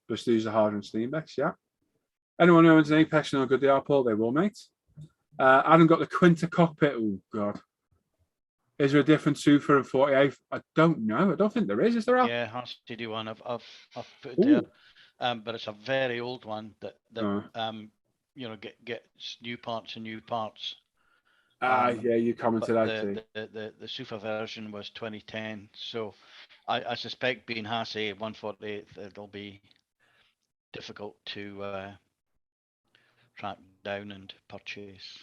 But still use the harder and Steamex, yeah. Anyone who owns an Apex and how good they are, Paul, they will, mate. Adam got the Quinta cockpit. Oh, God. Is there a different Sufa and 48? I don't know. I don't think there is. Is there? Yeah, has to do one. I've put it there, but it's a very old one that you know gets new parts and new parts. Yeah, you commented. The Sufa version was 2010, so I suspect being Hasse 148, it'll be difficult to track down and purchase.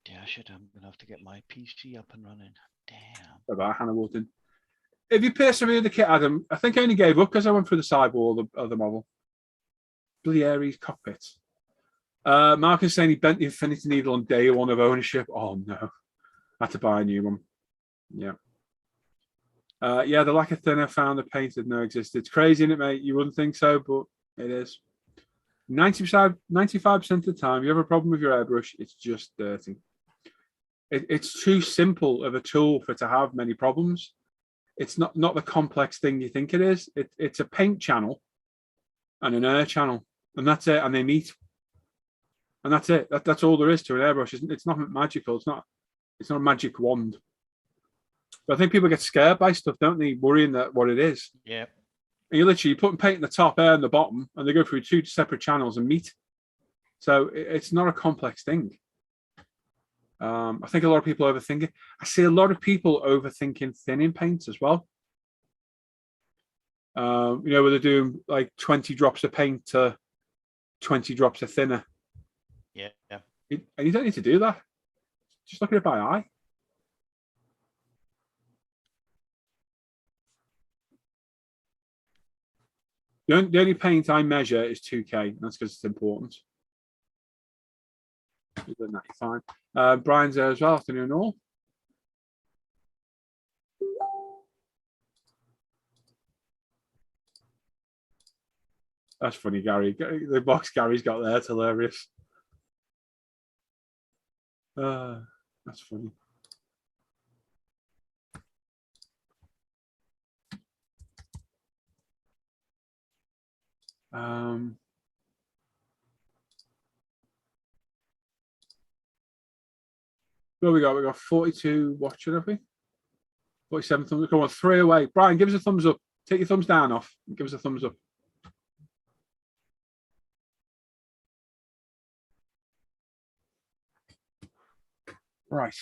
Yeah, I'm gonna have to get my PC up and running. Damn. About Hannah Walton. If you persevere the kit, Adam, I think I only gave up because I went through the sideboard of the model. Bloody Aries cockpit. Mark is saying he bent the Infinity Needle on day 1 of ownership. Oh no. I had to buy a new one. Yeah. Yeah, the lacquer thinner found the painted no exist. It's crazy, isn't it, mate? You wouldn't think so, but it is. 95% of the time, you have a problem with your airbrush, it's just dirty. It's too simple of a tool for it to have many problems. It's not the complex thing you think it is. It's a paint channel and an air channel, and that's it. And they meet, and that's it. That's all there is to an airbrush. It's not magical. It's not a magic wand. But I think people get scared by stuff, don't they? Worrying that what it is. Yeah. And you're literally putting paint in the top, air in the bottom, and they go through 2 separate channels and meet. So it's not a complex thing. I think a lot of people overthink it. I see a lot of people overthinking thinning paints as well. Where they're doing like 20 drops of paint to 20 drops of thinner. Yeah. And you don't need to do that. Just look at it by eye. The only paint I measure is 2K. And that's because it's important. Fine. Brian's there as well. Afternoon all. That's funny, Gary. The box Gary's got there, it's hilarious. That's funny. What we got? We got 42 watching, have we? 47 thumbs up. Come on, 3 away. Brian, give us a thumbs up. Take your thumbs down off. Give us a thumbs up. Right.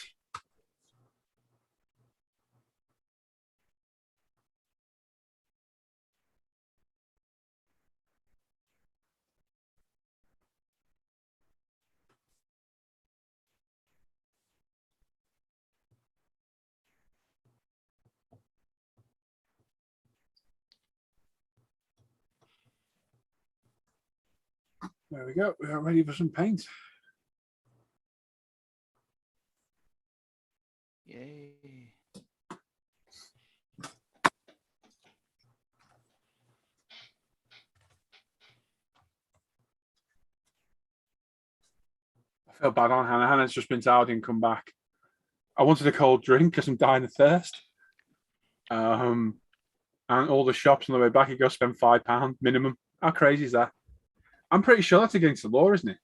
There we go. We are ready for some paint. Okay. I feel bad on Hannah. Hannah's just been to Aldi and come back. I wanted a cold drink because I'm dying of thirst. And all the shops on the way back, you go spend £5 minimum. How crazy is that? I'm pretty sure that's against the law, isn't it?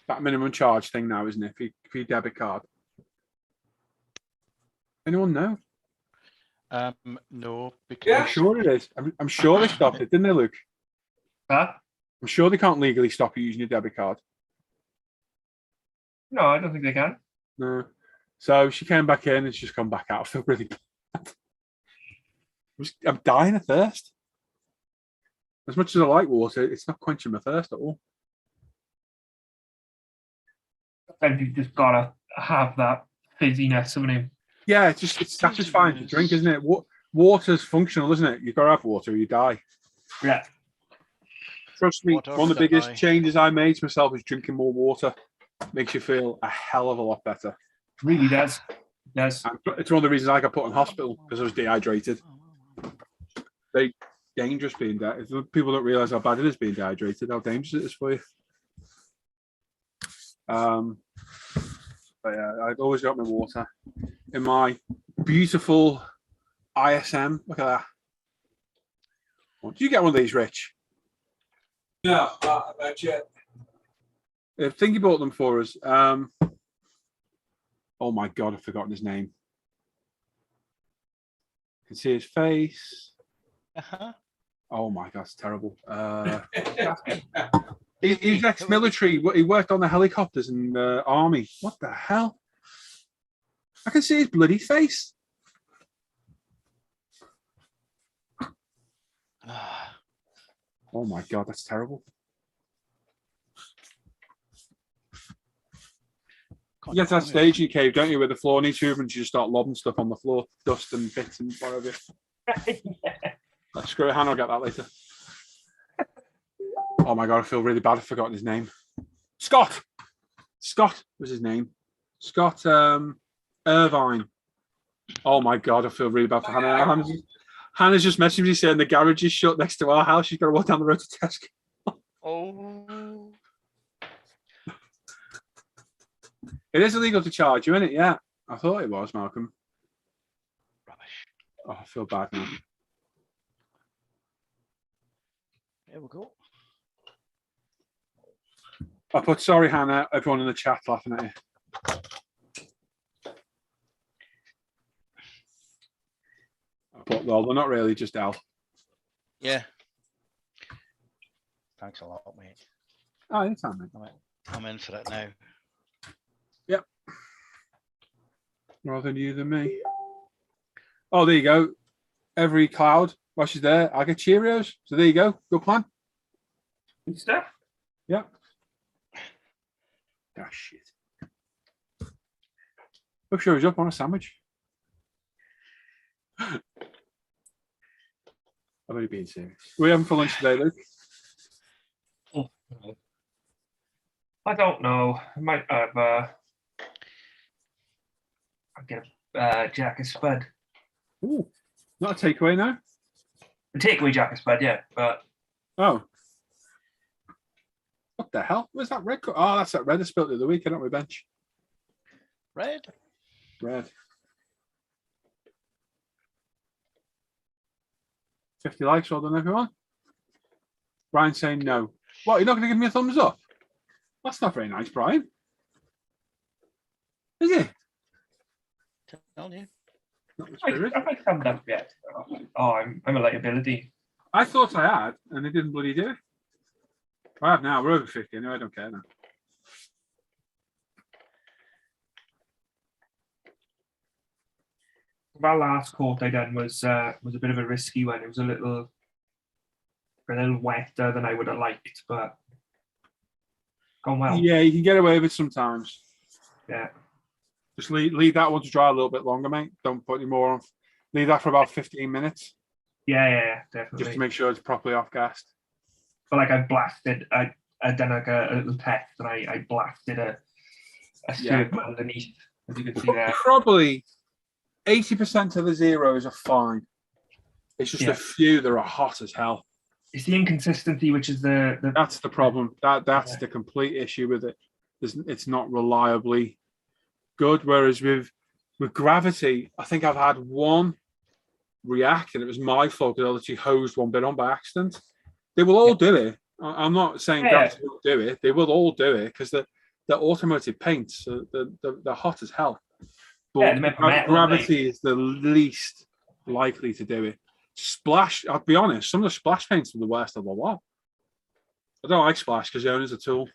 That minimum charge thing now, isn't it? For your debit card. Anyone know? No, because Yeah. I'm sure it is. I'm sure they stopped it, didn't they, Luke? Huh? I'm sure they can't legally stop you using your debit card. No, I don't think they can. No. So she came back in and she's come back out. I feel really bad. I'm dying of thirst. As much as I like water, it's not quenching my thirst at all. And you've just gotta have that fizziness, haven't you? Yeah, it's satisfying to drink, isn't it? Water's functional, isn't it? You've got to have water or you die. Yeah. Trust me, Water one of the or biggest die. changes I made to myself is drinking more water. Makes you feel a hell of a lot better. Really does. Does. And it's one of the reasons I got put in hospital because I was dehydrated. Very dangerous being dehydrated. People don't realise how bad it is being dehydrated, how dangerous it is for you. But yeah, I've always got my water in my beautiful ISM. Look at that. Oh, did you get one of these, Rich? No, not yet. I think he bought them for us. Oh my God, I've forgotten his name. You can see his face. Uh-huh. Oh my God, it's terrible. He's ex-military. He worked on the helicopters in the army. What the hell? I can see his bloody face. Oh my God, that's terrible. You get to that stage in your cave, don't you, where the floor needs moving and you just start lobbing stuff on the floor, dust and bits and whatever. Yeah. Screw it, Hannah, I'll get that later. Oh my God, I feel really bad. I've forgotten his name. Scott was his name. Scott Irvine. Oh my God, I feel really bad for Hannah. Hannah's just messaging me saying the garage is shut next to our house. She's got to walk down the road to Tesco. Oh. It is illegal to charge you, isn't it? Yeah. I thought it was, Malcolm. Rubbish. Oh, I feel bad now. There we go. I put sorry, Hannah. Everyone in the chat laughing at you. But well, they're not really, just Al. Yeah. Thanks a lot, mate. Oh, anytime, mate. I'm in for it now. Yep. Rather you than me. Oh, there you go. Every cloud while she's there, I get Cheerios. So there you go. Good plan. Good stuff. Yep. Ah, shit. Look, sure he's up on a sandwich. I'm only being serious. We're having for lunch today, Luke. I don't know. I might have. I'll get Jack and Spud. Ooh, not a takeaway now. The takeaway Jack and Spud, yeah. But Oh. What the hell? Where's that red? Oh, that's that red I spilled the other week, on my bench. Red? Red. 50 likes, well done, everyone. Brian saying no. What, you're not going to give me a thumbs up? That's not very nice, Brian. Is it? Tell you. Not the spirit. have I thumbed up yet? Oh, I'm a liability. I thought I had, and they didn't bloody do it. I have now. We're over 50. Anyway, I don't care now. That last court I done was a bit of a risky one. It was a little wetter than I would have liked, but gone well. Yeah, you can get away with it sometimes. Yeah. Just leave that one to dry a little bit longer, mate. Don't put any more on. Leave that for about 15 minutes. Yeah, definitely. Just to make sure it's properly off-gassed. But like I blasted, I done like a little test and I blasted a circle underneath as you can see there. Probably 80% of the zeros are fine. It's just Yeah. a few that are hot as hell. It's the inconsistency, which is the That's the problem. That's Yeah. the complete issue with it. It's not reliably good. Whereas with gravity, I think I've had one react, and it was my fault because I literally hosed one bit on by accident. They will all do it. I'm not saying Yeah. gravity will do it. They will all do it because they're automotive paints. So they're hot as hell. But Yeah, they're meant for metal, gravity is the least likely to do it. Splash, I'll be honest, some of the splash paints are the worst of the lot. I don't like splash because the owner's a tool.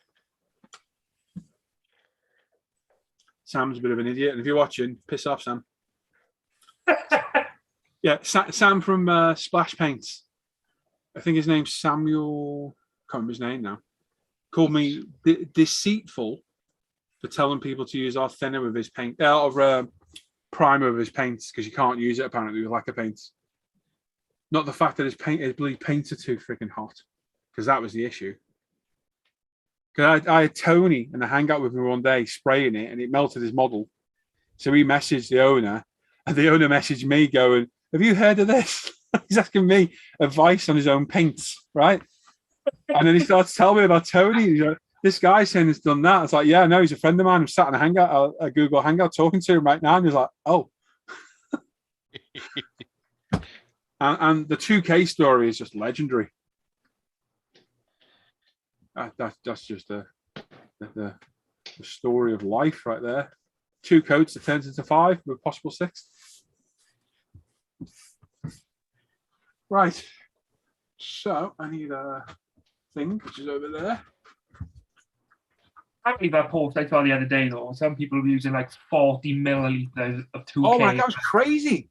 Sam's a bit of an idiot, and if you're watching, piss off, Sam. Yeah, Sam from Splash Paints. I think his name's Samuel. Can't remember his name now. Called me deceitful for telling people to use our thinner with his paint, or primer with his paints, because you can't use it apparently with lacquer paints. Not the fact that his paints are too freaking hot, because that was the issue. Because I had Tony in the hangout with me one day spraying it, and it melted his model. So he messaged the owner, and the owner messaged me going, "Have you heard of this?" He's asking me advice on his own paints, right? And then he starts telling me about Tony. He's like, "This guy saying he's done that." I was like, "Yeah, no, he's a friend of mine. I'm sat in a hangout, a Google Hangout, talking to him right now." And he's like, "Oh." and the 2K story is just legendary. That's just the story of life right there. 2 coats that turns into 5 with possible 6. Right. So I need a thing which is over there. I believe that post I saw the other day though. Some people are using like 40 milliliters of 2K. Oh my god, it was crazy,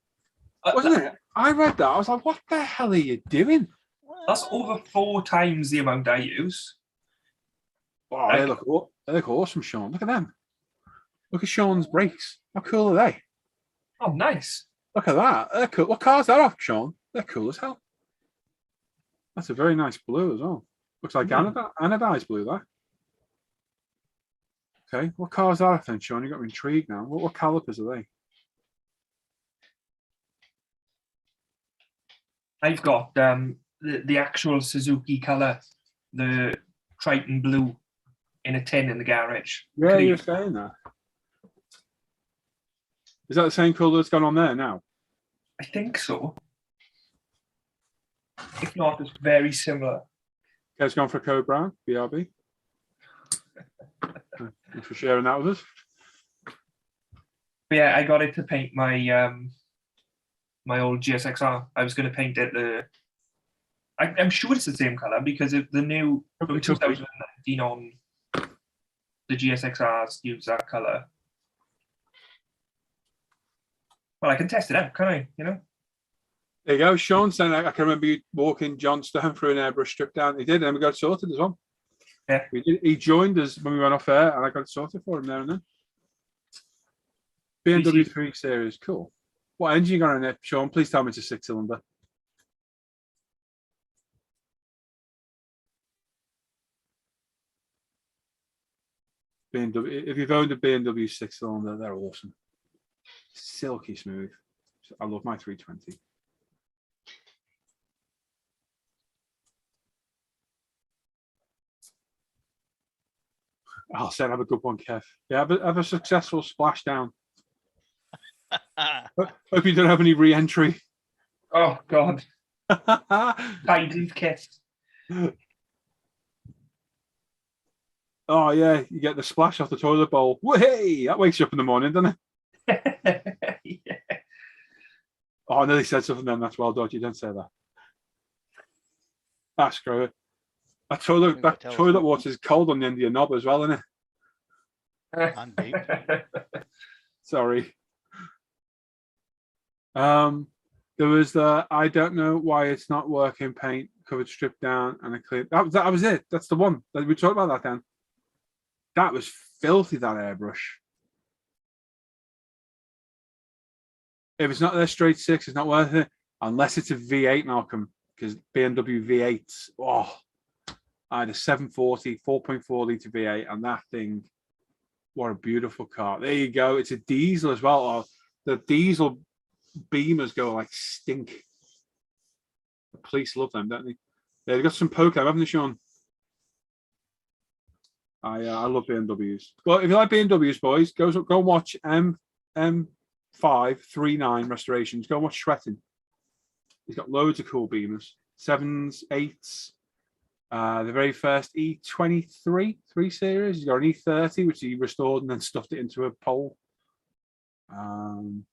wasn't it? I read that. I was like, what the hell are you doing? That's over 4 times the amount I use. Oh, they look awesome, Sean. Look at them. Look at Sean's brakes. How cool are they? Oh, nice. Look at that. They're cool. What car's that off, Sean? They're cool as hell. That's a very nice blue as well. Looks like anodized blue, that. Okay, what car's that off then, Sean? You got me intrigued now. What calipers are they? I've got the actual Suzuki colour, the Triton blue, in a tin in the garage. Yeah, you're saying that. Is that the same colour that's gone on there now? I think so. If not, it's very similar. Guys gone for Code Brown, BRB. Thanks for sharing that with us. But yeah, I got it to paint my my old GSXR. I was going to paint it I'm sure it's the same colour because of the new from 2019 on, the GSXRs use that colour. Well, I can test it out, can I? You know. There you go. Sean saying I can remember you walking John Stone through an airbrush strip down. He did, and then we got it sorted as well. Yeah. We did. He joined us when we went off air, and I got it sorted for him there and then. BMW 3 Series, cool. What engine you got in it, Sean? Please tell me it's a 6-cylinder. BMW. If you've owned a BMW 6-cylinder, they're awesome. Silky smooth. I love my 320. I'll say have a good one, Kev. Yeah, have a successful splashdown. Hope you don't have any re-entry. Oh God. Biden's kiss. Oh yeah, you get the splash off the toilet bowl. Hey, that wakes you up in the morning, doesn't it? Yeah. Oh, I nearly said something then. That's well done. You don't say that. Ah, screw it. That toilet water is cold on the end of your knob as well, isn't it? And deep. Sorry. There was the I don't know why it's not working paint covered strip down and a clear. That was it. That's the one. We talked about that then. That was filthy, that airbrush. If it's not their straight 6, it's not worth it. Unless it's a V8, Malcolm, because BMW V8s, oh, I had a 740, 4.4 litre V8, and that thing What a beautiful car. There you go. It's a diesel as well. Oh, the diesel Beamers go like stink. The police love them, don't they? Yeah, they got some poker, haven't they, Sean? I love BMWs. Well, if you like BMWs, boys, go and watch M539 restorations. Go and watch Shretton. He's got loads of cool Beamers. 7s, 8s. The very first E23 3 Series. He's got an E30, which he restored and then stuffed it into a pole. He's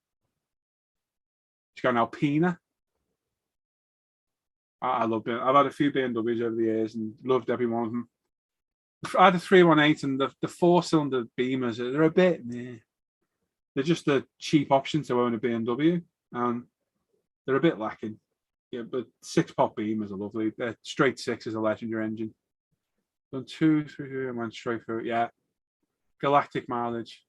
got an Alpina. I love it. I've had a few BMWs over the years and loved every one of them. I had a 318 and the 4-cylinder Beamers, they're a bit meh. They're just a cheap option to own a BMW, and they're a bit lacking. Yeah, but 6-pot Beamers are lovely. They're straight 6 as a legendary engine. Done 2, 3, and went straight through. Yeah, galactic mileage.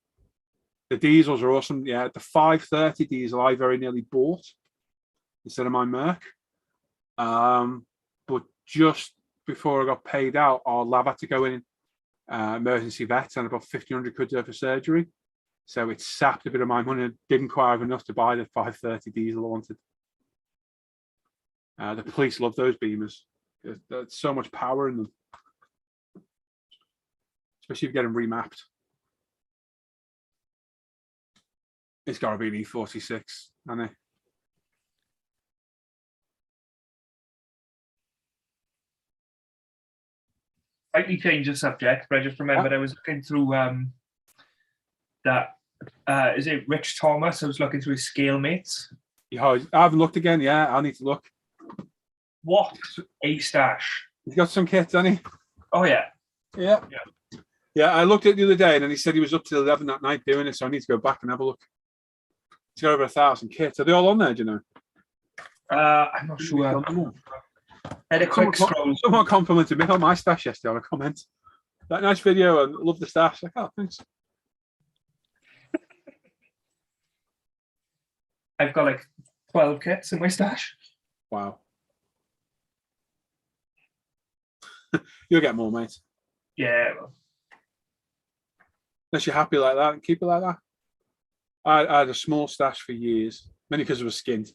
The diesels are awesome. Yeah, the 530 diesel I very nearly bought instead of my Merc. But just before I got paid out, our lab had to go in emergency vet and about 1,500 quid there for surgery. So it sapped a bit of my money. Didn't quite have enough to buy the 530 diesel I wanted. The police love those Beamers. There's so much power in them, especially if you get them remapped. It's got to be an E46, hasn't it? Slightly change the subject, but I just remembered I was looking through that. Is it Rich Thomas? I was looking through his scale mates. Yeah, I haven't looked again. Yeah, I need to look. What a stash! He's got some kits, hasn't he? Oh yeah. Yeah. Yeah, I looked at it the other day and then he said he was up till 11 that night doing it, so I need to go back and have a look. He's got over 1,000 kits. Are they all on there, do you know? I'm not sure. Had a quick scroll. Someone complimented me on my stash yesterday on a comment. That nice video and love the stash. Like, oh, thanks. I've got like 12 kits in my stash. Wow. You'll get more, mate. Yeah. Well. Unless you're happy like that and keep it like that. I had a small stash for years, mainly because it was skinned.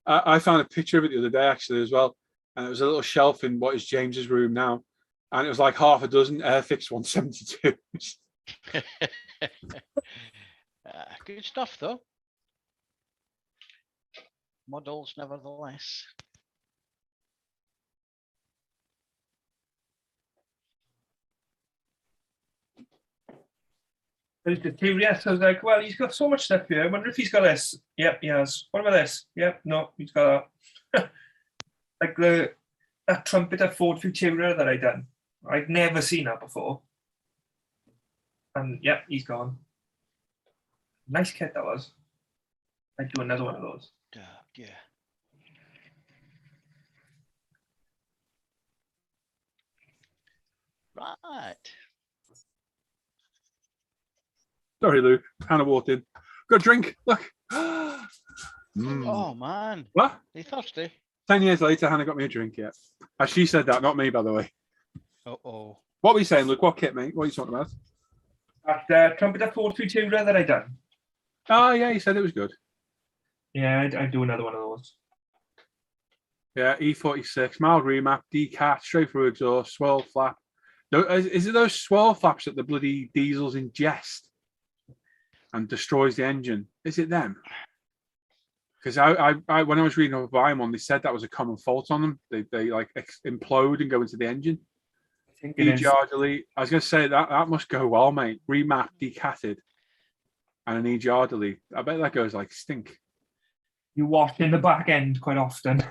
I found a picture of it the other day, actually, as well. And it was a little shelf in what is James's room now. And it was like half a dozen Airfix 172s. Good stuff, though. Models, nevertheless. I was just curious. I was like, well, he's got so much stuff here. I wonder if he's got this. Yep, he has. What about this? Yep, no, he's got that. Like that trumpeter Ford Futura that I done. I'd never seen that before. And yep, he's gone. Nice kit that was. I'd do another one of those. Yeah. Right. Sorry, Luke. Hannah walked in. Got a drink. Look. Oh, man. What? Are you thirsty? 10 years later, Hannah got me a drink yet. She said that, not me, by the way. Uh-oh. What were you saying, Luke? What kit, mate? What are you talking about? That trumpeter Ford Futura that I done. Oh, yeah, you said it was good. Yeah, I'd do another one of those. Yeah, E46, mild remap, decat, straight through exhaust, swirl flap. No, is it those swirl flaps that the bloody diesels ingest and destroys the engine? Is it them? Because I when I was reading about buying one, they said that was a common fault on them. They like implode and go into the engine. I think it is. I was going to say that must go well, mate. Remap, decatted, and an EGR delete. I bet that goes like stink. You wash in the back end quite often.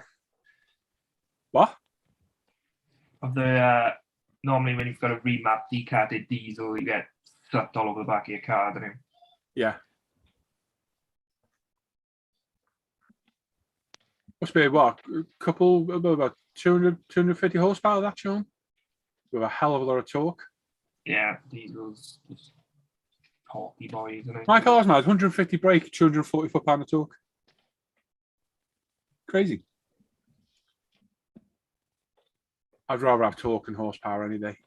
What? Of the normally when you've got a remap decatted diesel, you get sucked all over the back of your car, don't you? Yeah. Must be what? A couple, about 200, 250 horsepower, that, Sean? With a hell of a lot of torque. Yeah, diesels, just torquey boys. Isn't it? My car's now 150 brake, 240 foot-pound of torque. Crazy. I'd rather have torque and horsepower any day.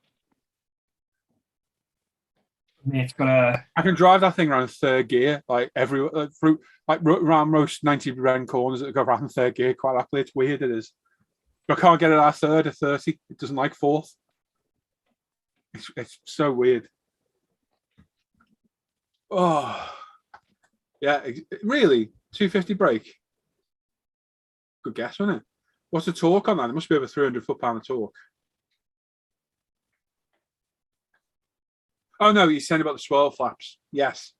It's got a. I can drive that thing around third gear, like through around most 90 Ren corners that go around third gear quite happily. It's weird, it is. I can't get it out third or 30. It doesn't like fourth. It's so weird. Oh, yeah, really? 250 brake? Good guess, wasn't it? What's the torque on that? It must be over 300 foot-pound of torque. Oh, no, he's saying about the swirl flaps. Yes,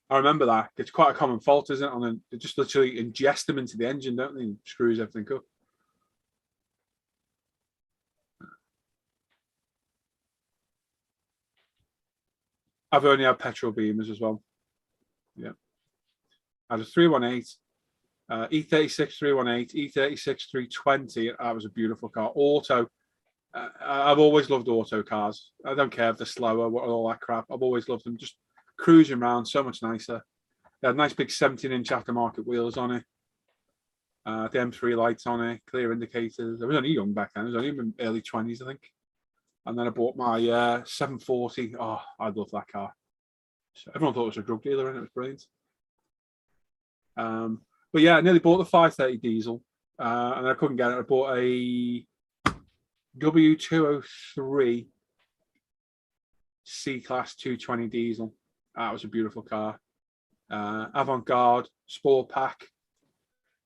I remember that. It's quite a common fault, isn't it? They just literally ingest them into the engine, don't they? And screws everything up. I've only had petrol beamers as well. Yeah. I had a 318, E36 318, E36 320. That was a beautiful car. Auto. I've always loved auto cars. I don't care if they're slower or all that crap. I've always loved them. Just cruising around, so much nicer. They had nice big 17-inch aftermarket wheels on it. The M3 lights on it, clear indicators. I was only young back then. I was only in my early 20s, I think. And then I bought my 740. Oh, I love that car. So everyone thought it was a drug dealer, and it was brilliant. But yeah, I nearly bought the 530 diesel, and I couldn't get it. I bought a W203 C-Class 220 diesel. That was a beautiful car. Avant-Garde, Sport Pack.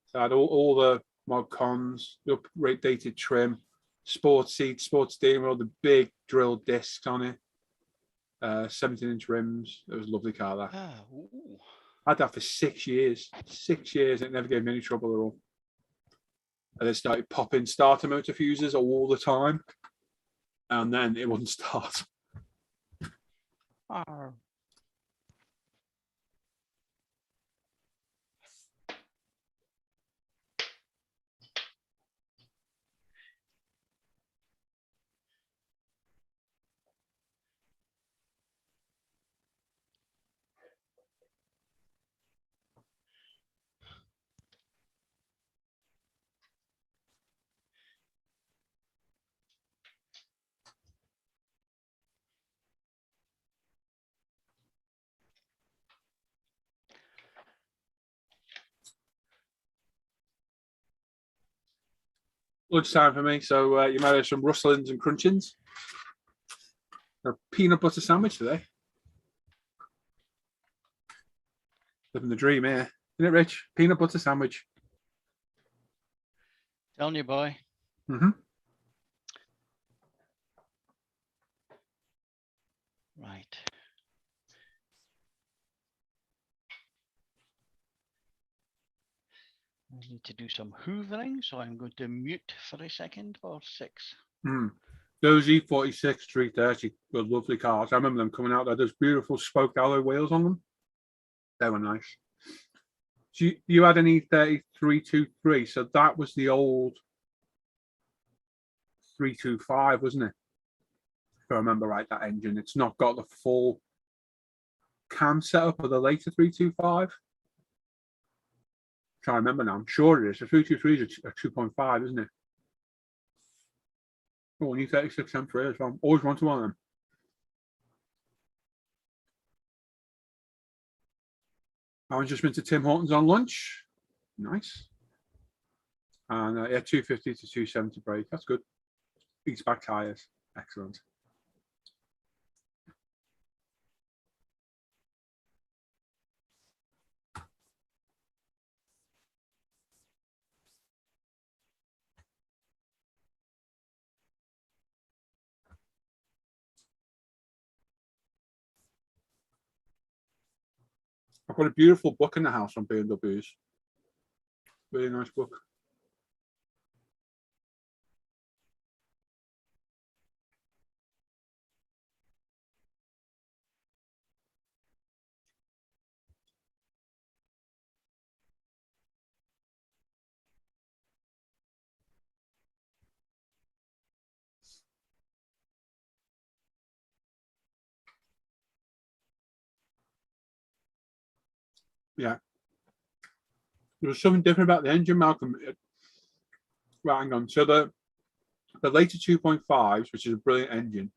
So I had all the mod cons, the updated trim, sports seats, sports steering wheel, the big drill discs on it, 17-inch rims. It was a lovely car, that. Ah, ooh. I had that for 6 years. 6 years. It never gave me any trouble at all. And then started popping starter motor fuses all the time. And then it wouldn't start. Ah. Lunchtime for me. So you might have some rustlings and crunchings. A peanut butter sandwich today. Living the dream here. Isn't it, Rich? Peanut butter sandwich. Telling you, boy. Mm-hmm. Right. I need to do some hoovering, so I'm going to mute for a second or 6. Those E46 330 were lovely cars. I remember them coming out. They had those beautiful spoked alloy wheels on them. They were nice. So you had an E30 323, so that was the old 325, wasn't it? If I remember right, that engine. It's not got the full cam setup of the later 325. I remember now. I'm sure it is. The 323 is a 2.5, isn't it? Oh, and E36 M3 as well. Always wanted one of them. I just been to Tim Hortons on lunch. Nice. And yeah, 250 to 270 brake. That's good. Beats back tyres. Excellent. I've got a beautiful book in the house on BMWs. Really nice book. Yeah. There was something different about the engine, Malcolm. Right, hang on. So the later 2.5s, which is a brilliant engine,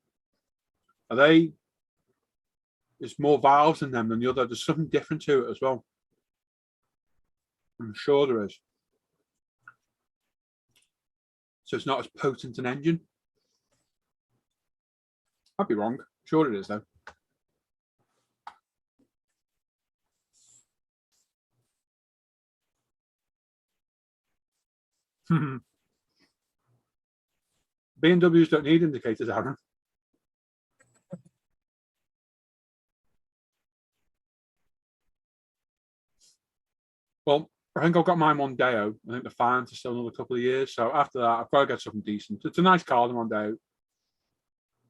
are they there's more valves in them than the other. There's something different to it as well. I'm sure there is. So it's not as potent an engine. I'd be wrong. Sure it is though. B&Ws don't need indicators, Aaron. Well, I think I've got my Mondeo. I think the finance is still another couple of years. So after that, I've got to get something decent. It's a nice car, the Mondeo.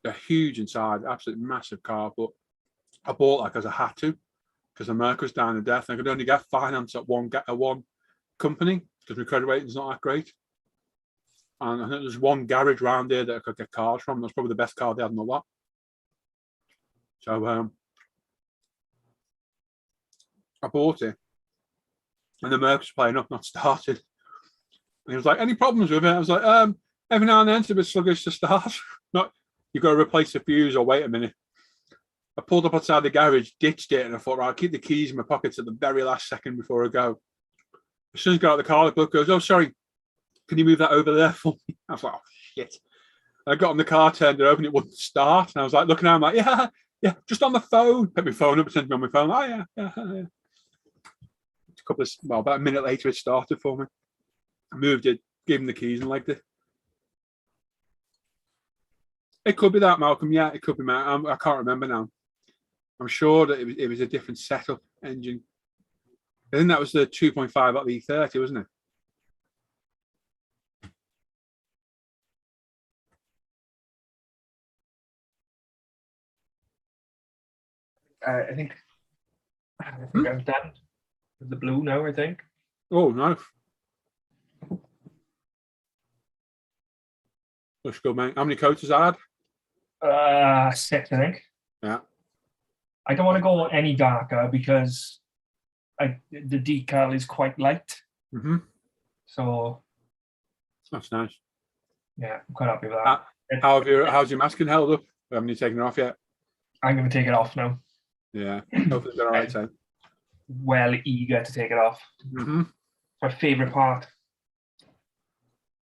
They're huge inside, absolutely massive car. But I bought like as I had to because America was down to death. And I could only get finance at one company because my credit rating's not that great. And I think there's one garage around here that I could get cars from. That's probably the best car they had in the lot. So I bought it. And the Merc was playing up, not started. And he was like, any problems with it? I was like, every now and then it's a bit sluggish to start. Not, you've got to replace the fuse or wait a minute. I pulled up outside the garage, ditched it, and I thought, right, I'll keep the keys in my pockets at the very last second before I go. As soon as I got out of the car, the bloke goes, oh, sorry, can you move that over there for me? I was like, oh, shit. And I got in the car, turned it over, and it wouldn't start. And I was like, looking at him like, yeah, just on the phone. Picked my phone up, pretended to be on my phone. Oh, yeah. About a minute later, it started for me. I moved it, gave him the keys, and liked it. It could be that, Malcolm. Yeah, it could be. I can't remember now. I'm sure that it was a different setup engine. I think that was the 2.5 at the E30, wasn't it? I think I'm done with the blue now, I think. Oh, no. Looks good, mate. How many coats has that had? 6, I think. Yeah. I don't want to go any darker because the decal is quite light. Mm-hmm. So That's nice. yeah, I'm quite happy with that. How's your masking held up? Haven't you taken it off yet? I'm going to take it off now. Yeah. Hopefully it's all right time. Well eager to take it off. Mm-hmm. It's my favourite part.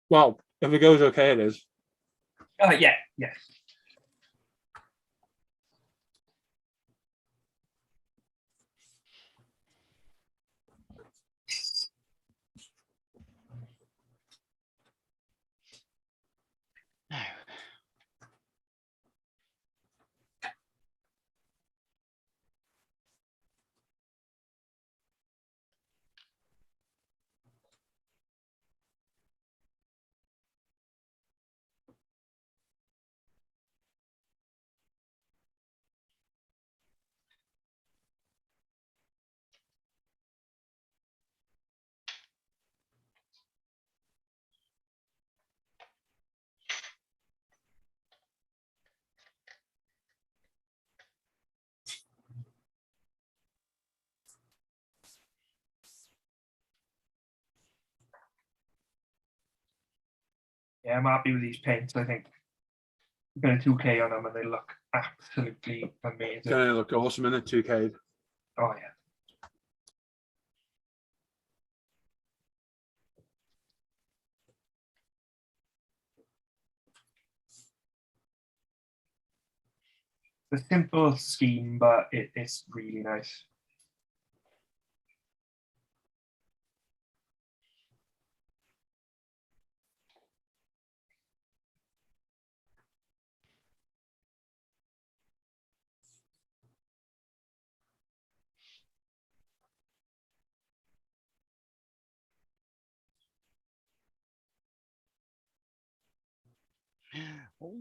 Well, if it goes okay, it is. Yeah. Now, Yeah, I'm happy with these paints. I think a bit of 2K on them and they look absolutely amazing. It's going to look awesome in it, 2K. Oh, yeah. It's a simple scheme, but it's really nice. oh,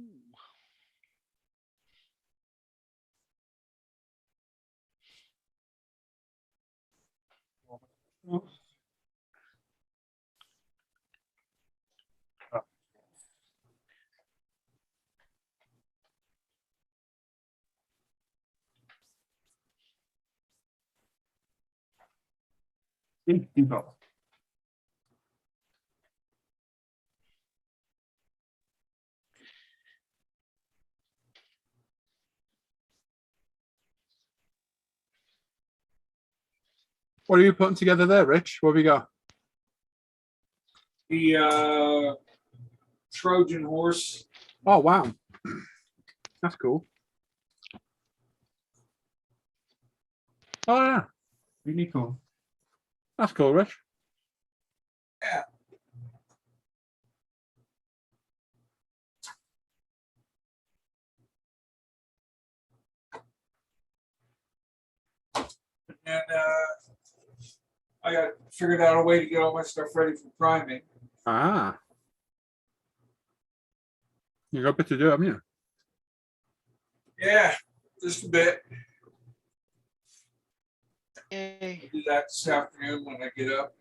Beautiful. What are you putting together there, Rich? What have you got? The Trojan horse. Oh, wow. That's cool. Oh, yeah. Really cool. That's cool, Rich. Yeah. And I got figured out a way to get all my stuff ready for priming. Ah. You got a bit to do, haven't you? Yeah, just a bit. Yay. I'll do that this afternoon when I get up.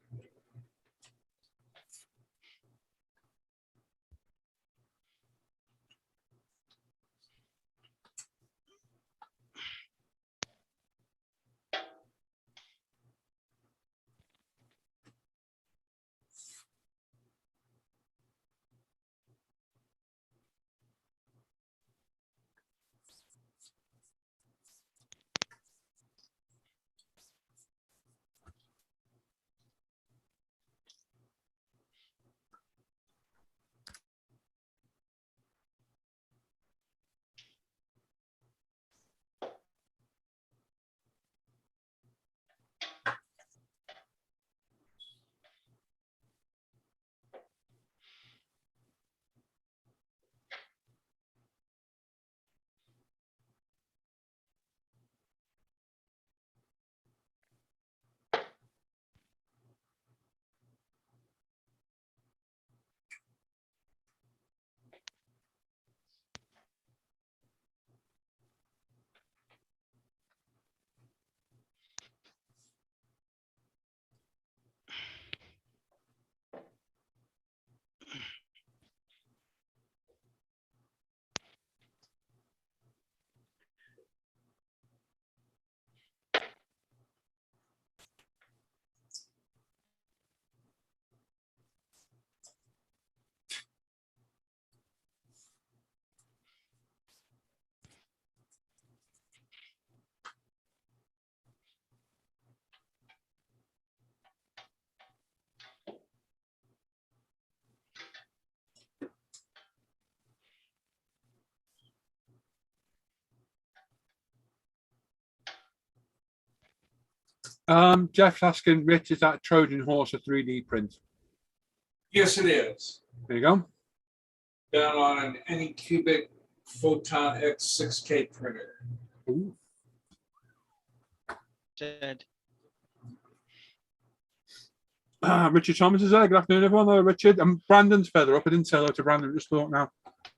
Jeff's asking, Rich, is that Trojan horse a 3D print? Yes, it is. There you go. Done on an Anycubic Photon X 6K printer. Ooh. Said. Richard Thomas is there. Good afternoon, everyone. Hello, Richard. And Brandon's further up. I didn't say hello to Brandon. Just thought now.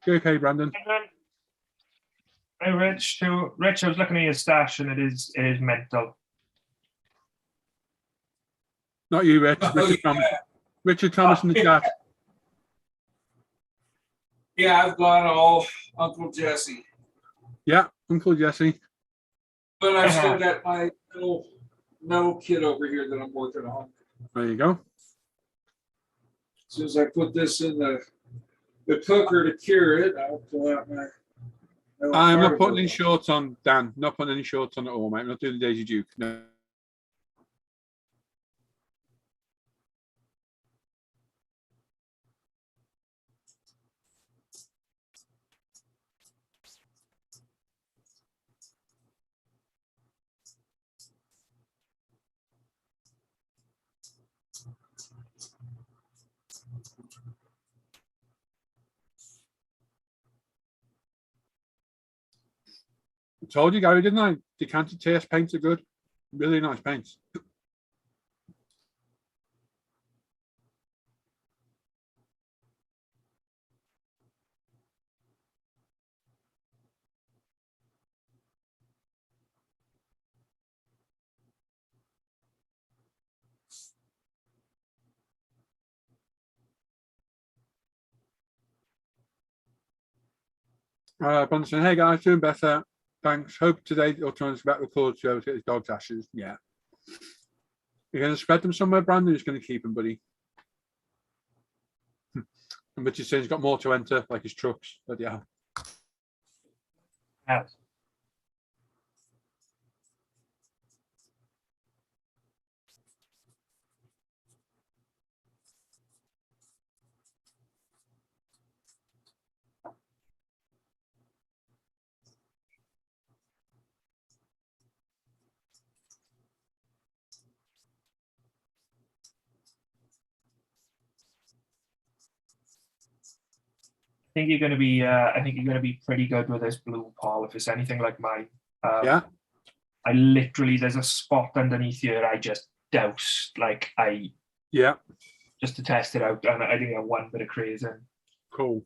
You okay, Brandon? Hey, Rich. Rich, I was looking at your stash, and it is mental. Not you, Rich. Oh, Richard yeah. Thomas. Richard Thomas in the chat. Yeah, I've got all Uncle Jesse, Yeah, Uncle Jesse. but I've still got my little metal kit over here that I'm working on. There you go. As soon as I put this in the cooker to cure it, I'll pull out my. I'm not putting any shorts on, Dan. Not putting any shorts on at all, mate. I'm not doing the Daisy Duke. No. I told you, Gary, didn't I? Decanted TS paints are good. Really nice paints. Brandon saying, hey guys, doing better. Thanks. Hope today you'll try and back the cord to be able to get his dog's ashes. Yeah. You're going to spread them somewhere, Brandon? You're just going to keep them, buddy. And Richard says he's got more to enter, like his trucks. But yeah. Yes. think you're going to be. I think you're going to be pretty good with this blue, Paul. If it's anything like mine. Yeah. I literally, there's a spot underneath here. I just doused, like Yeah. just to test it out, and I didn't get one bit of craze in. Cool.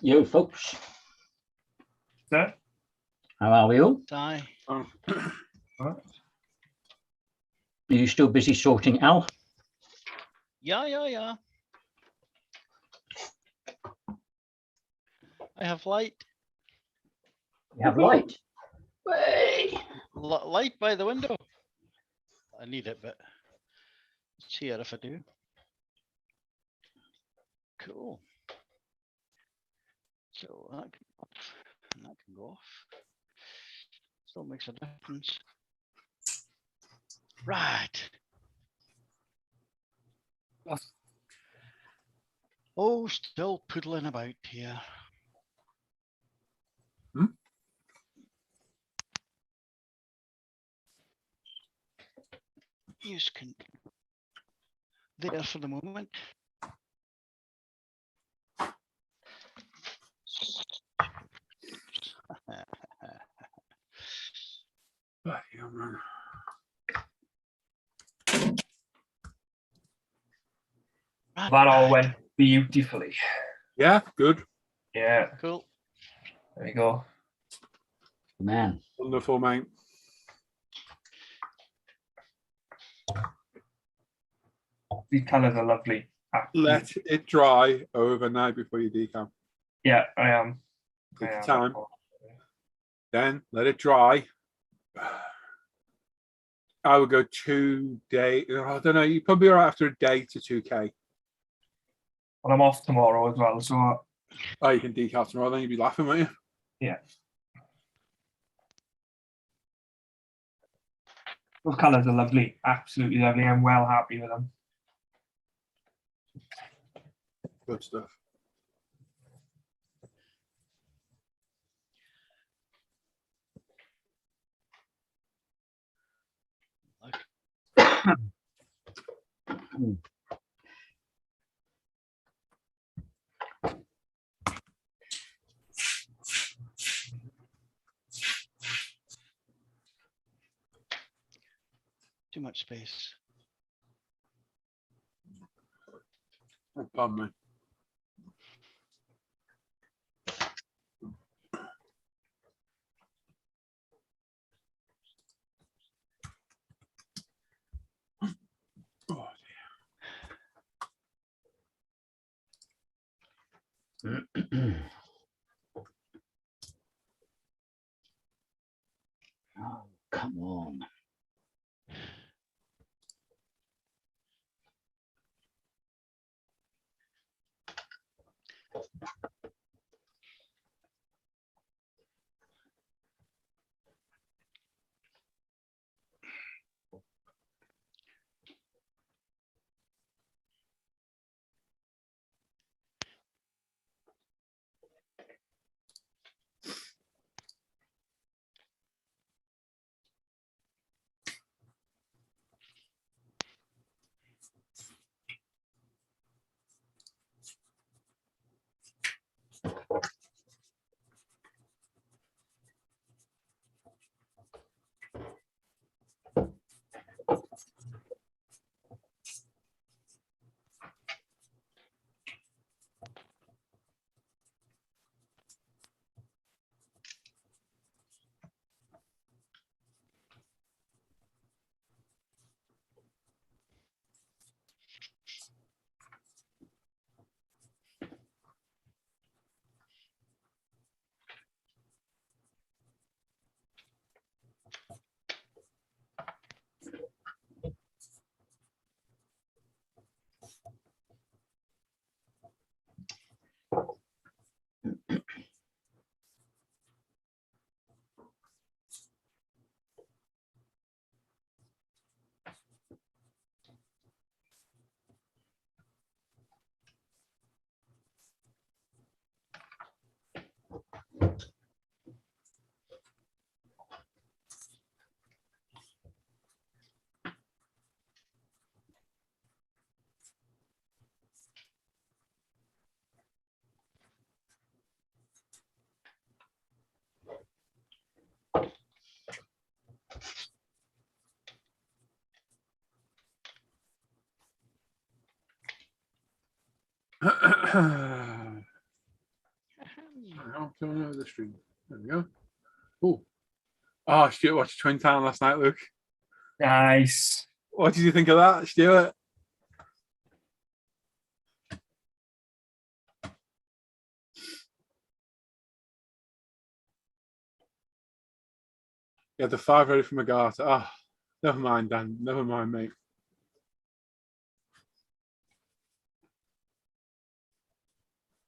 Yo, folks. Sir? How are we all? Aye. Oh. Are you still busy sorting Al? Yeah. I have light. You have light. Way. Light by the window. I need it, but let's see if I do. Cool. So that can go off, and that can go off. Still makes a difference. Right. Oh, still poodling about here. Hmm? Use can there for the moment. Yeah, man. That all went beautifully. Yeah, good. Yeah, Cool. there you go. Man. Wonderful, mate. These colours are lovely. Let it dry overnight before you decant. Yeah, I am. Take I your am. time. Then let it dry. I would go 2 days. I don't know. You probably are after a day to 2K. Well, I'm off tomorrow as well, so Oh, you can decant tomorrow. Then you'd be laughing, won't you? yeah. Those colours are lovely. Absolutely lovely. I'm well happy with them. Good stuff. Too much space. Oh, pardon me. Oh, Oh, come on. I'm going over the stream. There we go. Oh, Stuart watched Twin Town last night, Luke. Nice. What did you think of that, Stuart? Yeah, the 5 ready from Agatha. Oh, never mind, Dan. Never mind, mate.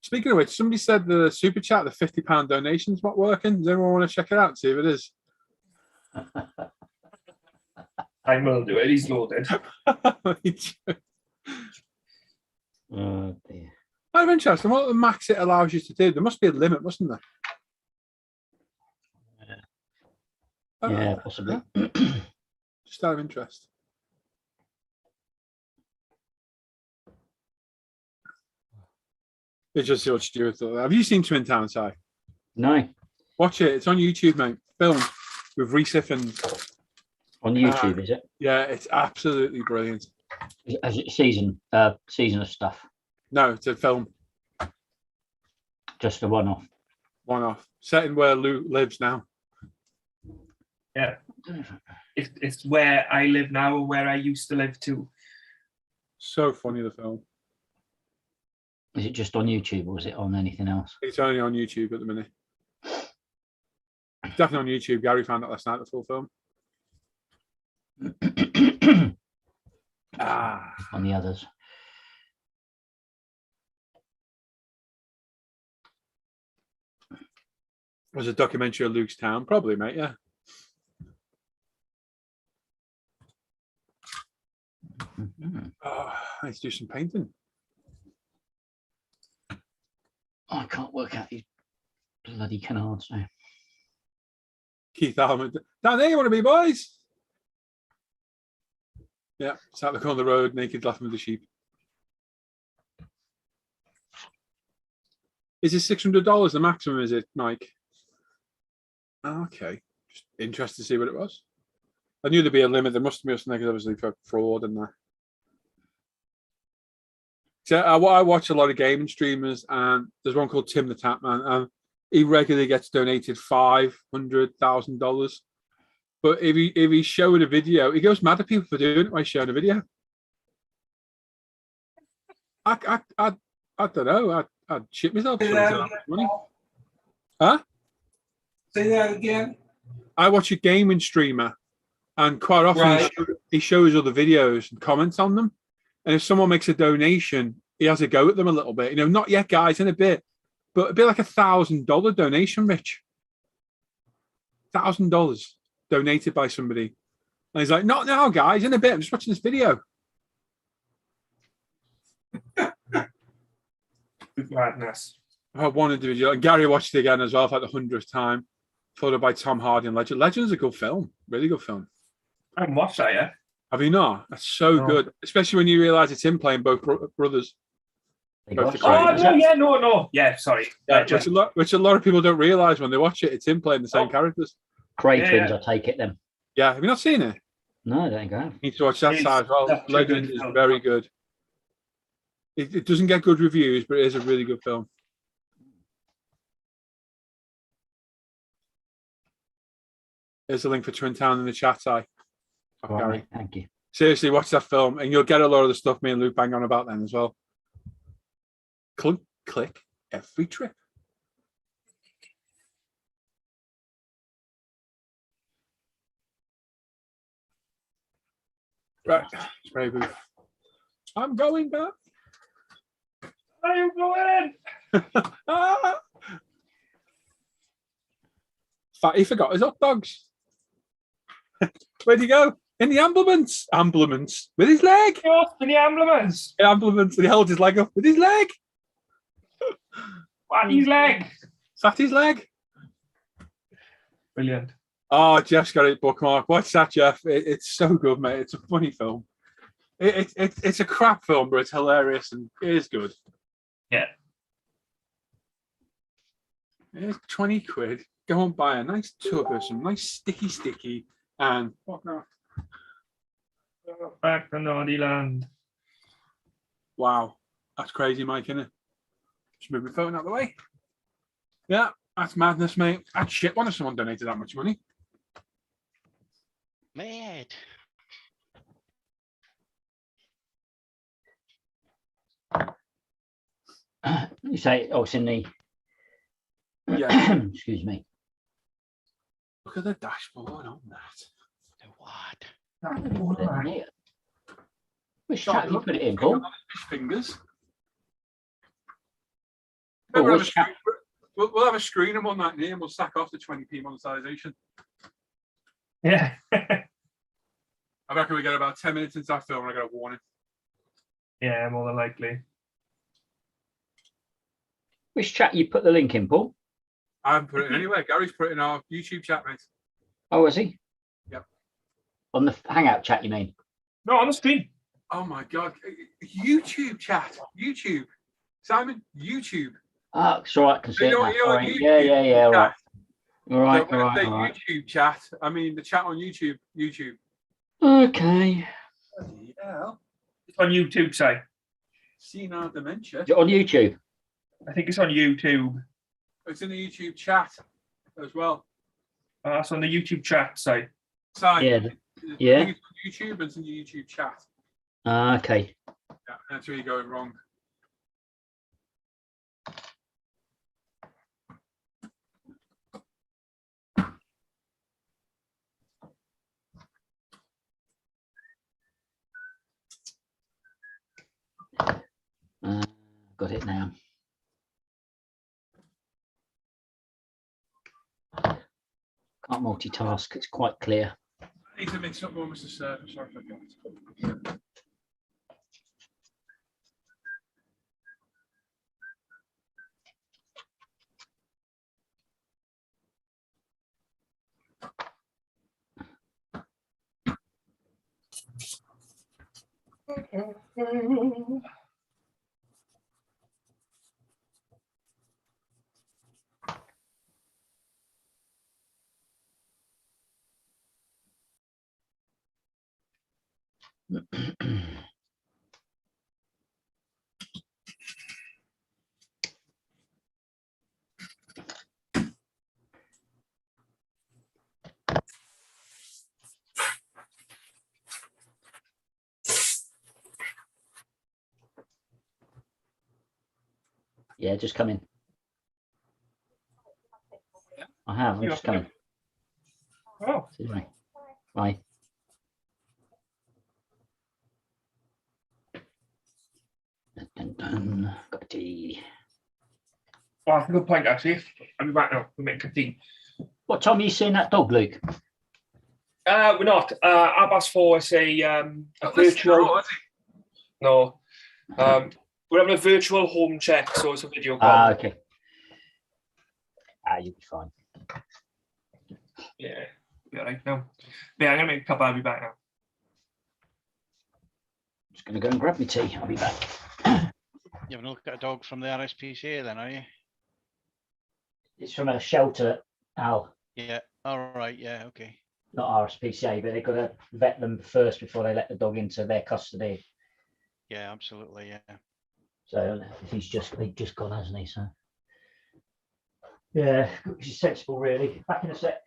Speaking of which, somebody said the super chat, the £50 donation's not working. Does anyone want to check it out? See if it is. I will do it. He's loaded. Oh dear. Out of interest, what the max it allows you to do? There must be a limit, mustn't there? Yeah, possibly. Just out of interest. It's just see what Stuart thought. Have you seen Twin Town, Si? No, Watch it. It's on YouTube, mate. Film with Reese Ifans. on YouTube, is it? Yeah, it's absolutely brilliant. Is it season of stuff? No, it's a film. Just a one-off. One off. Set in where Luke lives now. Yeah. It's where I live now and where I used to live too. So funny, the film. Is it just on YouTube or is it on anything else? It's only on YouTube at the minute. Definitely on YouTube. Gary found out last night, the full film. On the others. Was a documentary of Luke's town, probably, mate. Yeah. Oh, let's do some painting. I can't work out these bloody canards now. Keith Almond. Down there, you want to be, boys? Yeah, sat at the corner of the road, naked, laughing with the sheep. Is it $600 the maximum, is it, Mike? Okay. Just interested to see what it was. I knew there'd be a limit. There must be something, obviously, for fraud and that. So I watch a lot of gaming streamers, and there's one called Tim the Tapman, and he regularly gets donated $500,000. But if he's showing a video, he goes mad at people for doing it by showing a video. I don't know. I'd shit myself. Say that again, Money. Paul. Huh? Say that again. I watch a gaming streamer, and quite often Right. he shows other videos and comments on them. And if someone makes a donation, he has a go at them a little bit. You know, not yet, guys, in a bit, but it'd be like $1,000 donation, Rich. $1,000 donated by somebody. And he's like, not now, guys, in a bit. I'm just watching this video. Madness. I had one individual, and Gary watched it again as well for like the 100th time, followed by Tom Hardy and Legend. Legend's a good film, really good film. I haven't watched that yet. Have you not? That's so No. good, especially when you realise it's him playing both brothers. They Both got- the great- No. Yeah, sorry. Yeah, which a lot of people don't realise when they watch it. It's him playing the same Oh. characters. Cray Yeah, twins, yeah. I take it then. Yeah, have you not seen it? No, there you go. You need to watch that It's side as well. such a Legend good is film. very good. It doesn't get good reviews, but it is a really good film. There's a link for Twin Town in the chat, All Gary. right, thank you. Seriously, watch that film, and you'll get a lot of the stuff me and Luke bang on about then as well. Click every trip. Right, spray booth. I'm going back. Are you going? Ah! Fatty forgot his hot dogs. Where'd he go? In the ambulance. Ambulance. With his leg. Off in the ambulance. The ambulance. He held his leg up with his leg. Fatty's leg. Fatty's leg. Brilliant. Oh, Jeff's got it bookmark. Watch that, Jeff. It's so good, mate. It's a funny film. It's a crap film, but it's hilarious and it is good. Yeah. It's 20 quid. Go and buy a nice tub of some nice sticky, and whatnot. Back to Naughty Land. Wow, that's crazy, Mike, isn't it? Just move my phone out of the way. Yeah, that's madness, mate. I'd shit one if someone donated that much money. Mad. You say, oh, it's in the. Yeah. Excuse me. Look at the dashboard on that. The what? Put it in here. Which Sorry, chat have you look, put it in, Paul? Fish fingers. Oh, We'll have, a which chat? screen, we'll have a screen and one that near and we'll sack off the 20p monetization. Yeah. I reckon we get about 10 minutes into that film and I got a warning. Yeah, more than likely. Which chat you put the link in, Paul? I haven't put it anywhere. Gary's put it in our YouTube chat, mate. Oh, is he? Yep. On the Hangout chat, you mean? No, on the screen. Oh my God. YouTube chat. YouTube. Simon, YouTube. Ah, it's all right. I can see it now. You're on Sorry. YouTube Yeah. All right. chat. All right. So when I say All right. YouTube chat, I mean the chat on YouTube. YouTube. Okay. Bloody hell. It's on YouTube, say. Senile dementia. Is it on YouTube? I think it's on YouTube. It's in the YouTube chat as well. That's on the YouTube chat, say. Simon, Yeah. I Yeah. think it's on YouTube and it's in the YouTube chat. Okay. Yeah, that's where you're going wrong. Got it now. Can't multitask. It's quite clear. I need to mix up more, Mr. Sir. Sorry for that. Yeah, just come in. I have. I'm just coming. Oh. See you later. Bye. Dun, dun, dun. Got tea. Oh, that's a good point, actually. I'll be back now. We'll make a tea. What time are you seeing that dog, Luke? We're not. Abbas for us a virtual. No. We're having a virtual home check, so it's a video call. Ah, okay. Ah, you'll be fine. Yeah, be all right now. Yeah, I'm gonna make a cup. I'll be back now. Just gonna go and grab my tea. I'll be back. You haven't looked at a dog from the RSPCA then, are you? It's from a shelter, Al. Yeah. All right. Yeah. Okay. Not RSPCA, but they've got to vet them first before they let the dog into their custody. Yeah. Absolutely. Yeah. So if he's just gone, hasn't he? So yeah, which is sensible, really. Back in a sec.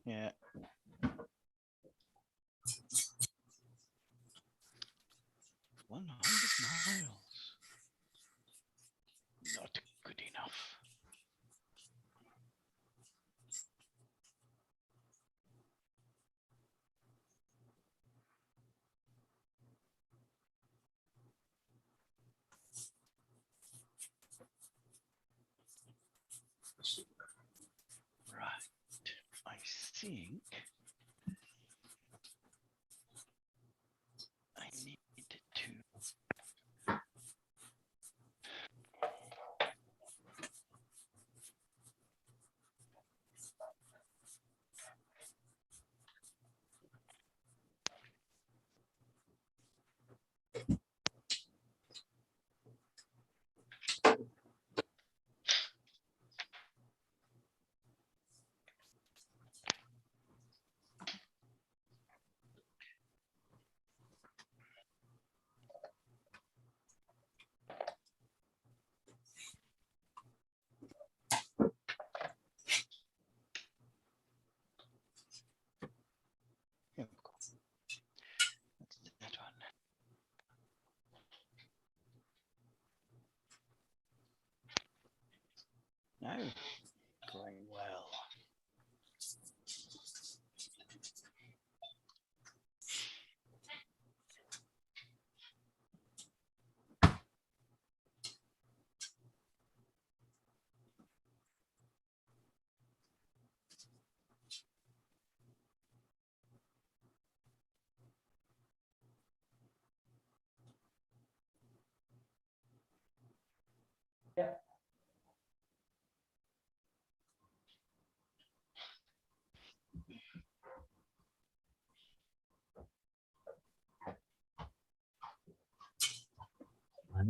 Yeah. 100 miles. Not good enough. Right. I think I need to.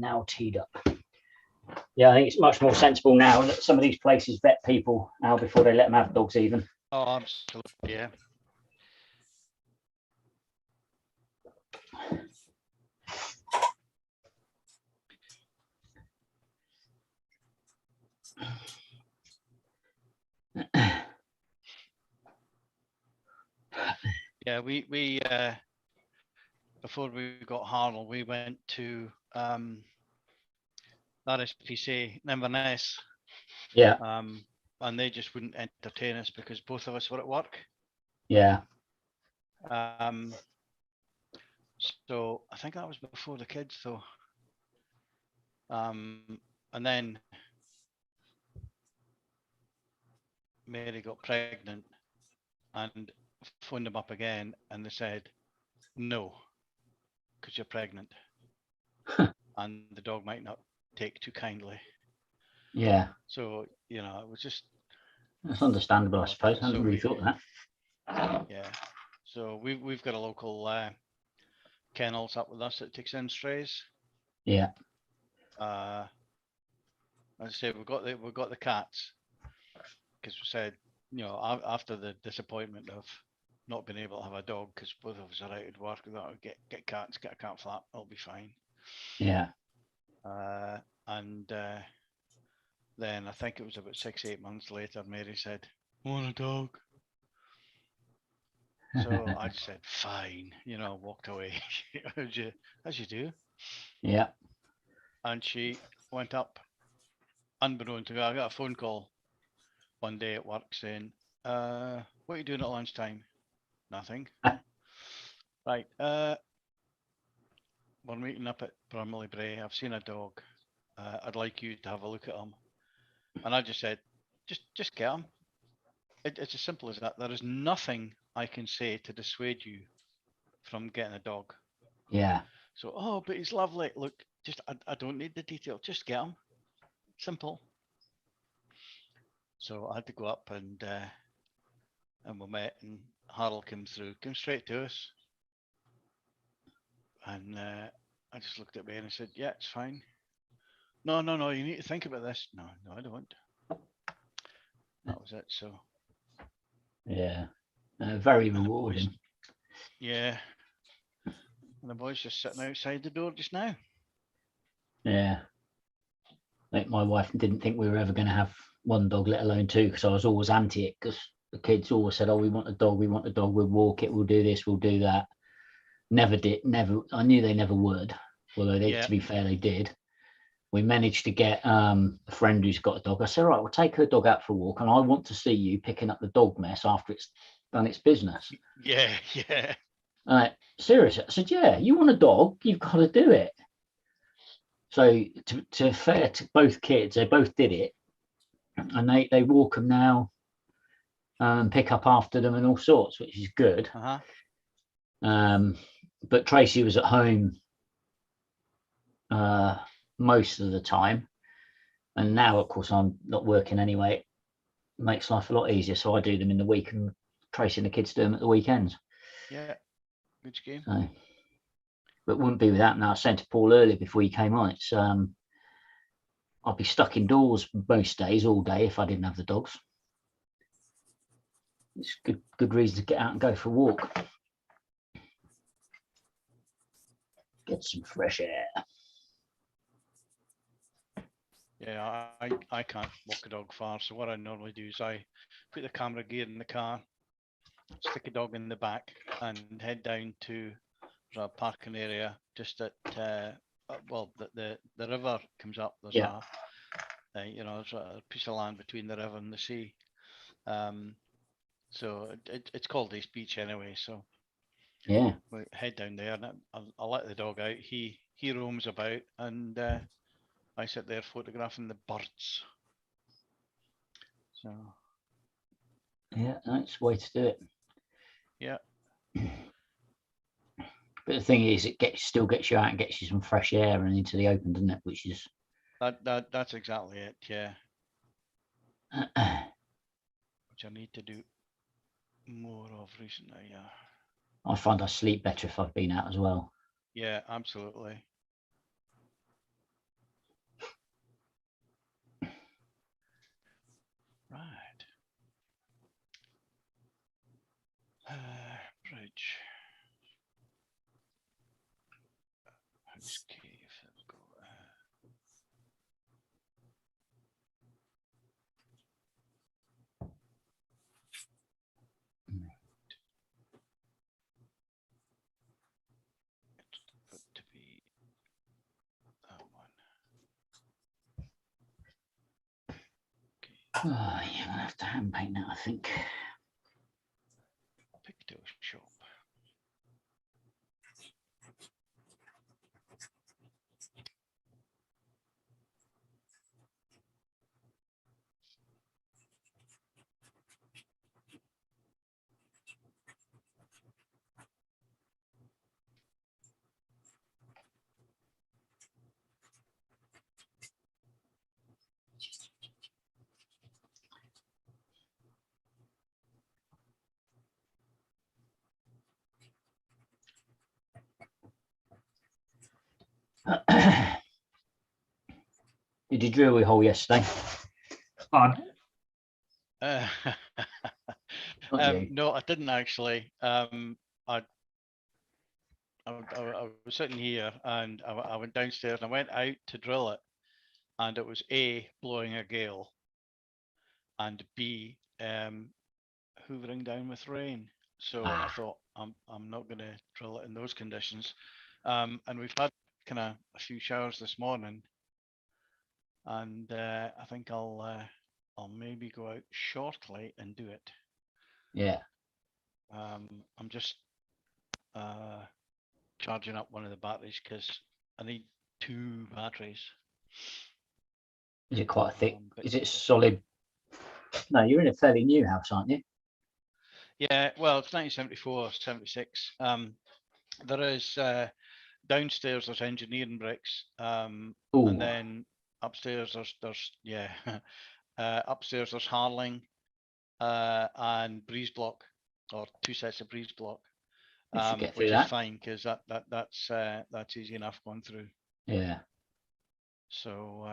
now teed up. Yeah, I think it's much more sensible now that some of these places vet people now before they let them have dogs even. Oh, absolutely, yeah. Yeah, we before we got Harlow, we went to RSPCA in Inverness, Yeah, and they just wouldn't entertain us because both of us were at work. yeah, So I think that was before the kids, though. And then Mary got pregnant and phoned them up again, and they said no, because you're pregnant, and the dog might not take too kindly. yeah. So it was just That's understandable, I suppose. I hadn't really thought of that. Yeah. So we've got a local kennels up with us that takes in strays. Yeah, As I say, we've got the cats because we said, after the disappointment of not being able to have a dog because both of us are out at work, we thought get cats, get a cat flap, it'll be fine. yeah. And then I think it was about 6-8 months later, Mary said, "I want a dog." So I just said, "Fine," walked away as you do. Yeah. And she went up, unbeknown to her. I got a phone call one day at work saying, "What are you doing at lunchtime?" "Nothing." "Right, we're meeting up at Brumley Bray. I've seen a dog. I'd like you to have a look at him." And I just said, just get him. It's as simple as that. There is nothing I can say to dissuade you from getting a dog. Yeah. So, "Oh, but he's lovely." Look, I don't need the detail. Just get him. Simple. So I had to go up and we met, and Harold came straight to us. And I just looked at me and I said, "Yeah, it's fine." No, you need to think about this." No, I don't. That was it. So Yeah. Very and the rewarding. boys, yeah. And the boys just sitting outside the door just now. Yeah. Like my wife didn't think we were ever going to have one dog, let alone two, because I was always anti it, because the kids always said, "Oh, we want a dog, we'll walk it, we'll do this, we'll do that." Never did, never. I knew they never would, although to be fair, they did. We managed to get a friend who's got a dog. I said, "Right, we'll take her dog out for a walk, and I want to see you picking up the dog mess after it's done its business." Yeah. Seriously, I said, "Yeah, you want a dog, you've got to do it." So to fair to both kids, they both did it, and they walk them now, pick up after them and all sorts, which is good. But Tracy was at home most of the time, and now of course I'm not working anyway. It makes life a lot easier, so I do them in the week, and Tracy and the kids do them at the weekends. Yeah, good game. So, but wouldn't be without. Now I said to Paul earlier before he came on, it's I'd be stuck indoors most days, all day, if I didn't have the dogs. It's good reason to get out and go for a walk, get some fresh air. Yeah, I can't walk a dog far, so what I normally do is I put the camera gear in the car, stick a dog in the back, and head down to a parking area just at the river comes up. There's there's a piece of land between the river and the sea. So it's called Ace Beach anyway. So yeah, we head down there, and I'll let the dog out. He roams about, and I sit there photographing the birds. So yeah, that's the way to do it. Yeah. But the thing is, it still gets you out and gets you some fresh air and into the open, doesn't it? Which is that's exactly it. Yeah. Which I need to do more of recently. Yeah. I find I sleep better if I've been out as well. Yeah, absolutely. House cave. There we go. It's got to be that one. Oh, yeah, I'm gonna have to hand paint that, I think. Pigtail shop. Did you drill a hole yesterday? Fun. Uh, Not you. no, I didn't actually. I was sitting here and I went downstairs and I went out to drill it, and it was A, blowing a gale, and B, hoovering down with rain. So I thought I'm not going to drill it in those conditions. And we've had kind of a few showers this morning, and I think I'll maybe go out shortly and do it. Yeah. I'm just charging up one of the batteries because I need 2 batteries. Is it quite thick? But Is it solid? No, you're in a fairly new house, aren't you? yeah, well, it's 1974, 76. There is downstairs there's engineering bricks, and Ooh. then upstairs there's yeah, upstairs there's Harling and breeze block, or 2 sets of breeze block, You should get through which is that. fine because that's easy enough going through. Yeah. So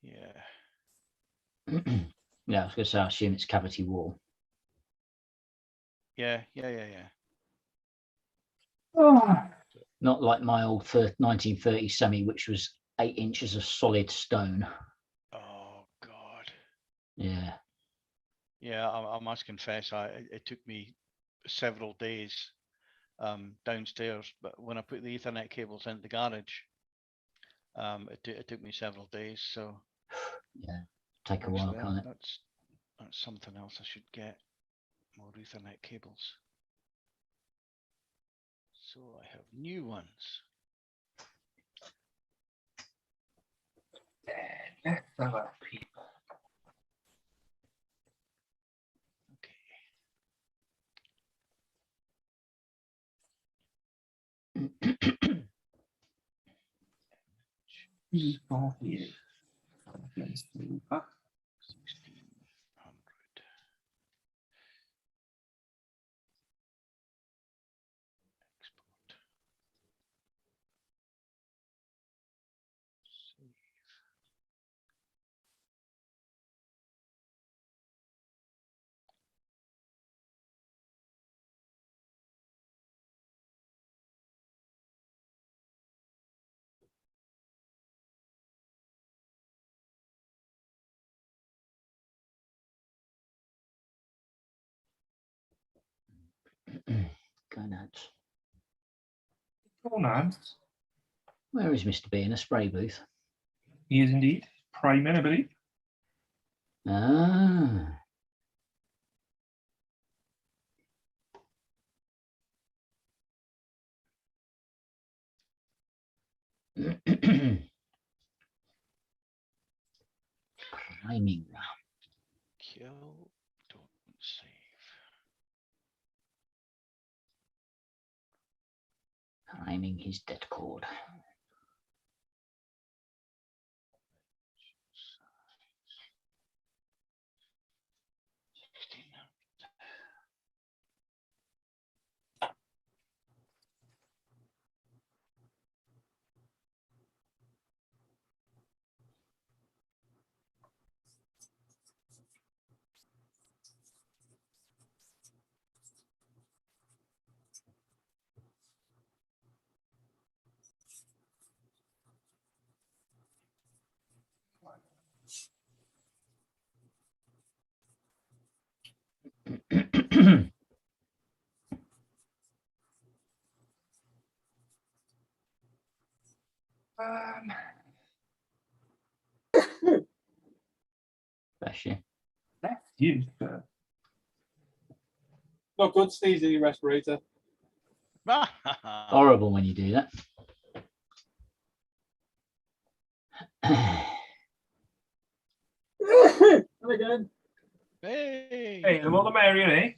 yeah. Yeah, I was going to say, I assume it's cavity wall. Yeah. Not like my old 1930 semi, which was 8 inches of solid stone. Oh God. Yeah. Yeah, I must confess, it took me several days downstairs, but when I put the Ethernet cables into the garage, it took me several days. So Yeah. Take a while, actually, can't it? that's something else I should get, more Ethernet cables. So I have new ones. Let's have a peep. Okay. Let's do that. 1600. Export. Save. Go nuts. Oh, nice. Where is Mr. B in a spray booth? He is indeed. Priming, I believe. Ah. Priming. Kill. Don't save. Priming his dead cord. Bless you. That's you. Not good sneezing in your respirator. Horrible when you do that. Again. Hey, Hey, the more the merrier, eh?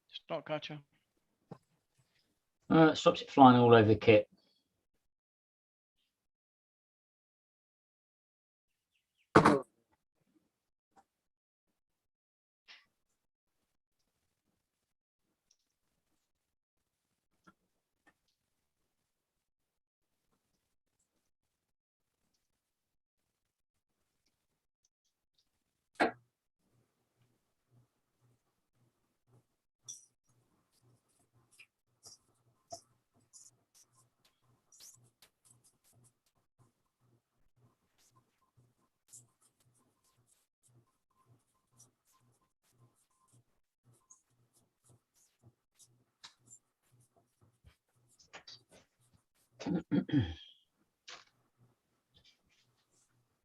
stock catcher. Stops it flying all over the kit.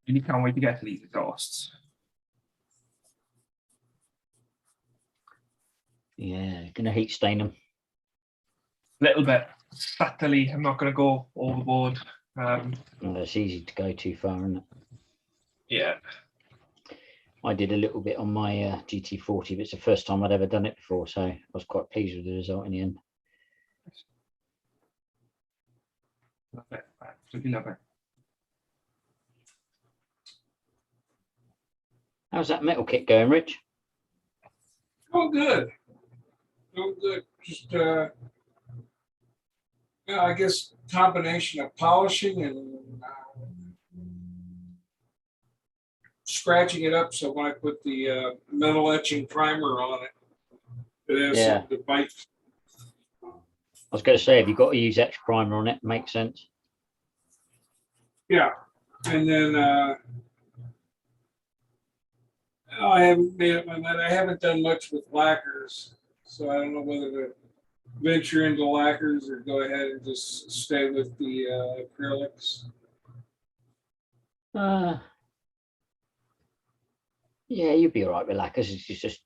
Really can't wait to get to these exhausts. Yeah, gonna heat stain them. Little bit subtly. I'm not going to go overboard. It's easy to go too far, isn't it? Yeah. I did a little bit on my GT40, but it's the first time I'd ever done it before, so I was quite pleased with the result in the end. Love it. Absolutely love it. How's that metal kit going, Rich? Oh, good. Oh, good. Just, yeah, I guess combination of polishing and scratching it up. So when I put the metal etching primer on it, it has Yeah. something to bite. I was going to say, if you've got to use X primer on it, makes sense. Yeah. And then I haven't made up my mind. I haven't done much with lacquers, so I don't know whether to venture into lacquers or go ahead and just stay with the acrylics. Yeah, you'd be all right with lacquers. You just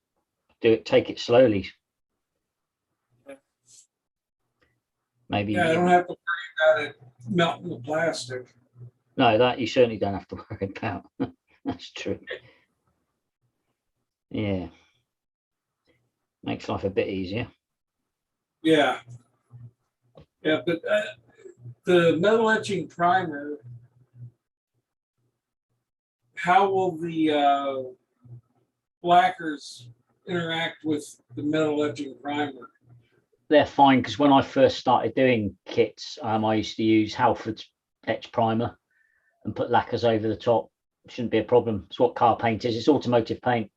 do it, take it slowly. Maybe. Yeah, I don't have to worry about it melting the plastic. No, that you certainly don't have to worry about. That's true. Yeah. Makes life a bit easier. Yeah. Yeah, but the metal etching primer, how will the lacquers interact with the metal etching primer? They're fine, because when I first started doing kits, I used to use Halford's etch primer and put lacquers over the top. Shouldn't be a problem. It's what car paint is. It's automotive paint.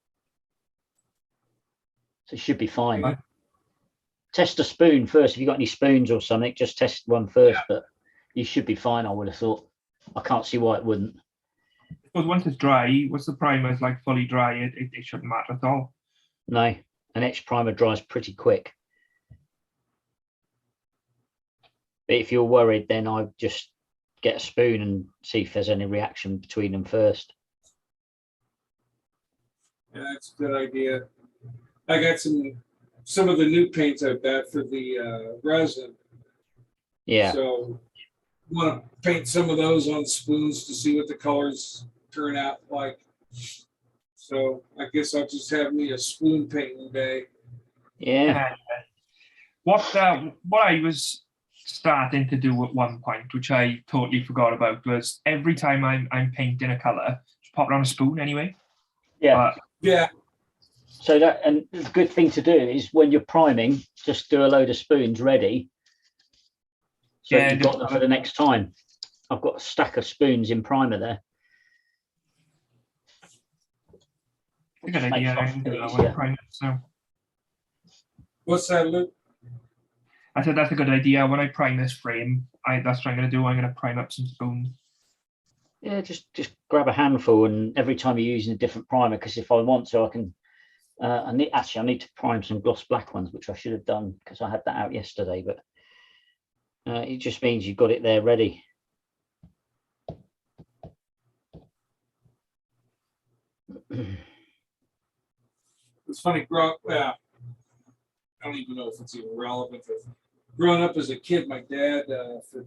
So it should be fine. Yeah. Test a spoon first. If you've got any spoons or something, just test one first, but you should be fine, I would have thought. I can't see why it wouldn't. Because once it's dry, once the primer is like fully dry, it shouldn't matter at all. No, an etch primer dries pretty quick. But if you're worried, then I just get a spoon and see if there's any reaction between them first. Yeah, that's a good idea. I got some of the new paints I've got for the resin. Yeah. So want to paint some of those on spoons to see what the colors turn out like. So I guess I'll just have me a spoon painting day. Yeah. What I was starting to do at one point, which I totally forgot about, was every time I'm painting a color, just pop it on a spoon anyway. Yeah. Yeah. So that, and the good thing to do is when you're priming, just do a load of spoons ready. So Yeah, you've got them for the next time. I've got a stack of spoons in primer there. Good idea. I can do that easier. one primer, so. What's that, Luke? I said that's a good idea. When I prime this frame, that's what I'm going to do. I'm going to prime up some spoons. Yeah, just grab a handful, and every time you're using a different primer, because if I want to, I can I need to prime some gloss black ones, which I should have done because I had that out yesterday. But it just means you've got it there ready. It's funny, I don't even know if it's even relevant. But growing up as a kid, my dad for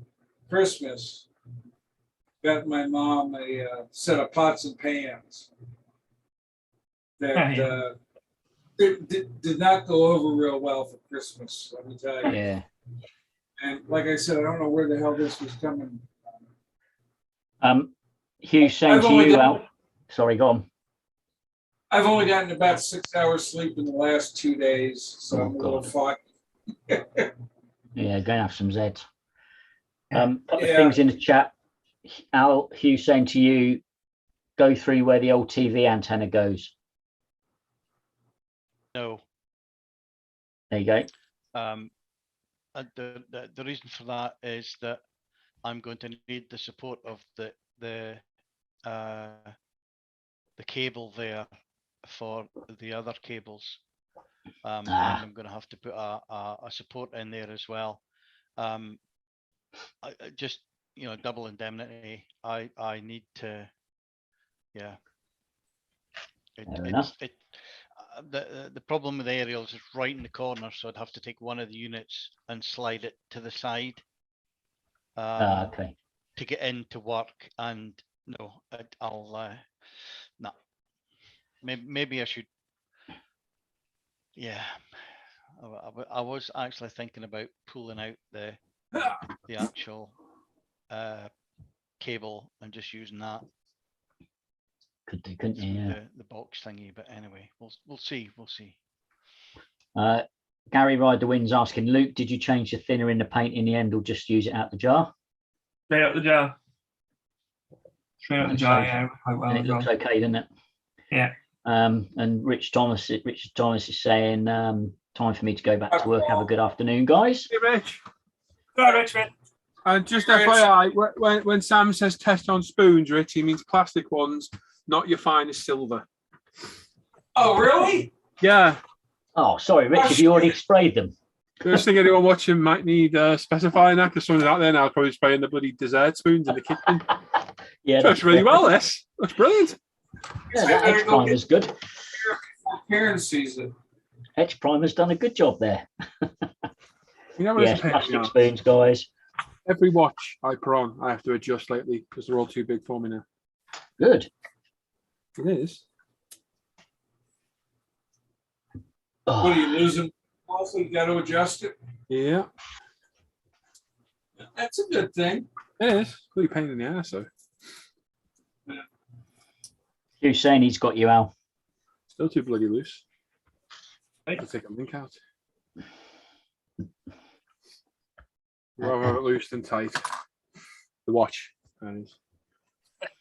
Christmas got my mom a set of pots and pans that did not go over real well for Christmas, let me tell you. Yeah. And like I said, I don't know where the hell this was coming. Hugh, saying I've to only you, got- Al. Sorry, go on. I've only gotten about 6 hours sleep in the last 2 days, so Oh, I'm a little God. foggy. Yeah, go and have some Zeds. Couple of Yeah. things in the chat. Al, Hugh saying to you, go through where the old TV antenna goes. No. There you go. The reason for that is that I'm going to need the support of the cable there for the other cables. And I'm going to have to put a support in there as well. I just, double indemnity. I need to, yeah. Fair enough. The problem with the aerials is right in the corner, so I'd have to take one of the units and slide it to the side Okay. to get in to work. And no, I'll no. Maybe I should. Yeah, I was actually thinking about pulling out the actual cable and just using that. Could do, couldn't you? Yeah. The box thingy, but anyway, we'll see. Gary Ride the Wind's asking, Luke, did you change the thinner in the paint in the end or just use it out the jar? Straight out the jar. Straight out the jar, yeah. Quite well And it looks okay, doesn't it? Yeah. And Richard Thomas is saying, time for me to go back to work. Have a good afternoon, guys. Hey, Rich. Go on, Richmond. And just Rich. FYI, when Sam says test on spoons, Rich, he means plastic ones, not your finest silver. Oh, really? Yeah. Oh, sorry, Rich, have you already sprayed them? First thing anyone watching might need specifying that because someone out there now is probably spraying the bloody dessert spoons in the kitchen. Yeah, That's really well, this. That's brilliant. Yeah, that Edge primer's good. Karen sees it. Edge primer's done a good job there. You know what Yes, it's a pain in the plastic arse? spoons, guys. Every watch I put on, I have to adjust lately because they're all too big for me now. Good. It is. What are Oh, you losing? Also, you got to adjust it. Yeah, That's a good thing. it is. Really pain in the ass, though. Hugh's saying he's got you, Al. Still too bloody loose. Hey. I'll take a link out. Rather have it loose than tight. The watch. That is.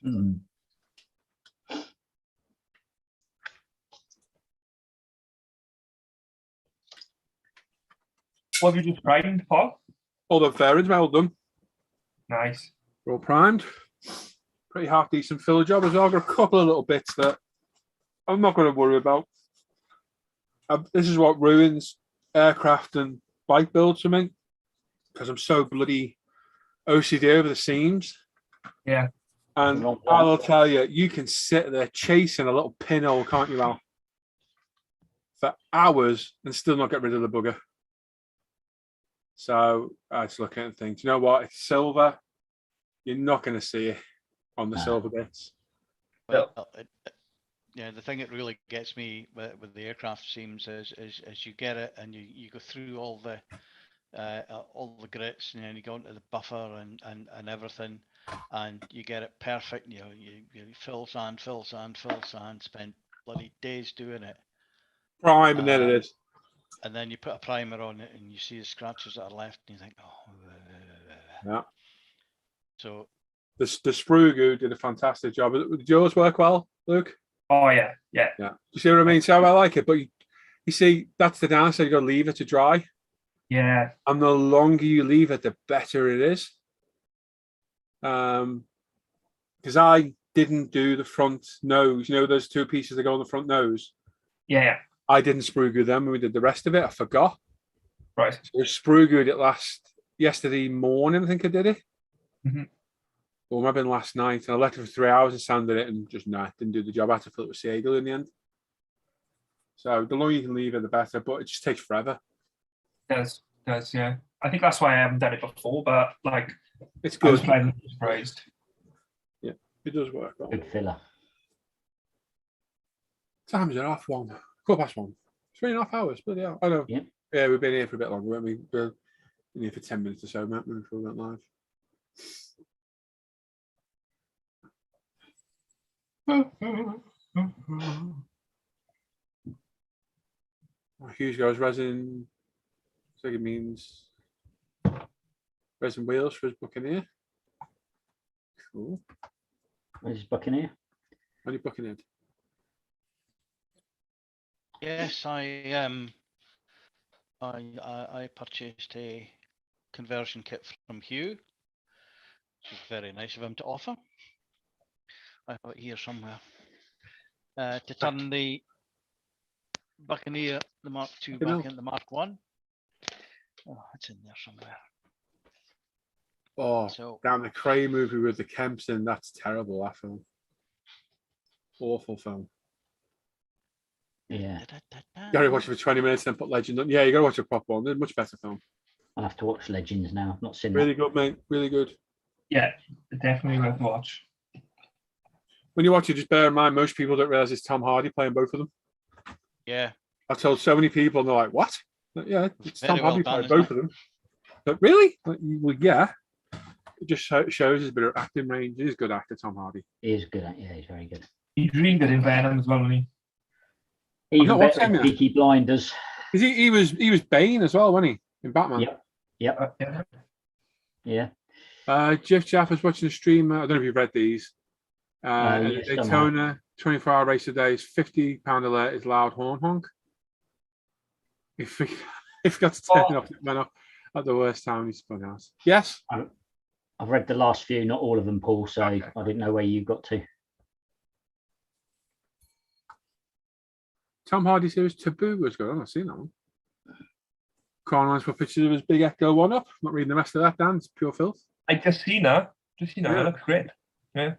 Hmm. What have you just primed, Paul? All the fairings, well done. Nice. We're all primed. Pretty half decent filler job as well. I've got a couple of little bits that I'm not going to worry about. This is what ruins aircraft and bike builds for me because I'm so bloody OCD over the seams. Yeah. And I'll tell you, you can sit there chasing a little pinhole, can't you, Al? For hours and still not get rid of the bugger. So I just look at it and think, do you know what? It's silver. You're not going to see it on the silver bits. Well, yeah, the thing that really gets me with the aircraft seams is you get it and you go through all the grits and then you go into the buffer and everything, and you get it perfect. You fill sand, spend bloody days doing it. Prime, and then it is. And then you put a primer on it and you see the scratches that are left and you think, oh. Yeah. So The sprue goo did a fantastic job. Did yours work well, Luke? Oh, yeah. Yeah. Yeah. You see what I mean? So I like it, but you see, that's the downside. You got to leave it to dry, Yeah. and the longer you leave it, the better it is. Because I didn't do the front nose. You know those two pieces that go on the front nose. Yeah. I didn't sprue glue them when we did the rest of it. I forgot. Right. So I sprue glued it yesterday morning. I think I did it. Mhm. Or it might have been last night. And I left it for 3 hours and sanded it, and just didn't do the job. I had to fill it with CA glue in the end. So the longer you can leave it, the better. But it just takes forever. Does yeah. I think that's why I haven't done it before, but like It's I was good. pleasantly surprised. Yeah, it does work. Well. Good filler. Time's it off 1. 1:15. 3.5 hours. Bloody hell. I know. Yep. Yeah, we've been here for a bit longer, weren't we? We've been here for 10 minutes or so, Matt, before we went live. Hughes goes resin. So it means resin wheels for his Buccaneer. Cool. Where's his Buccaneer? Only Buccaneer. Yes, I purchased a conversion kit from Hugh, which is very nice of him to offer. I have it here somewhere. To turn the Buccaneer, the Mark II, back into Mark I. Oh, it's in there somewhere. Oh, So down the Crane movie with the Kempson. That's terrible, that film. Awful film. Yeah. You gotta watch it for 20 minutes and then put Legend on. Yeah, you gotta watch a proper one. They're a much better film. I'll have to watch Legends now. I've not seen Really that. good, mate. Really good. Yeah, definitely worth a watch. When you watch it, just bear in mind most people don't realize it's Tom Hardy playing both of them. yeah, I've told so many people, and they're like, "What?" Like, yeah, it's Very Tom well Hardy done, playing both isn't of them. But really? Like, well, yeah. It just shows his bit of acting range. He's a good actor, Tom Hardy. He is good at. Yeah, he's very good. He's really good in Venom as well, isn't he? not Even watched better him in yet. Peaky Blinders. Is he was Bane as well, wasn't he? In Batman. Yep. Yeah. Yeah. Jeff Jaff was watching a stream. I don't know if you've read these. Yes, Daytona 24-hour race a day is £50 alert is loud horn honk. If we got to turn off, it went off at the worst time. He's spun out. Yes. I've read the last few, not all of them, Paul. So Okay. I didn't know where you got to. Tom Hardy series Taboo was good. I've not seen that one. Corneline's put pictures of his big Echo one up. Not reading the rest of that, Dan. It's pure filth. I just seen her. Yeah. It looks great. Yeah.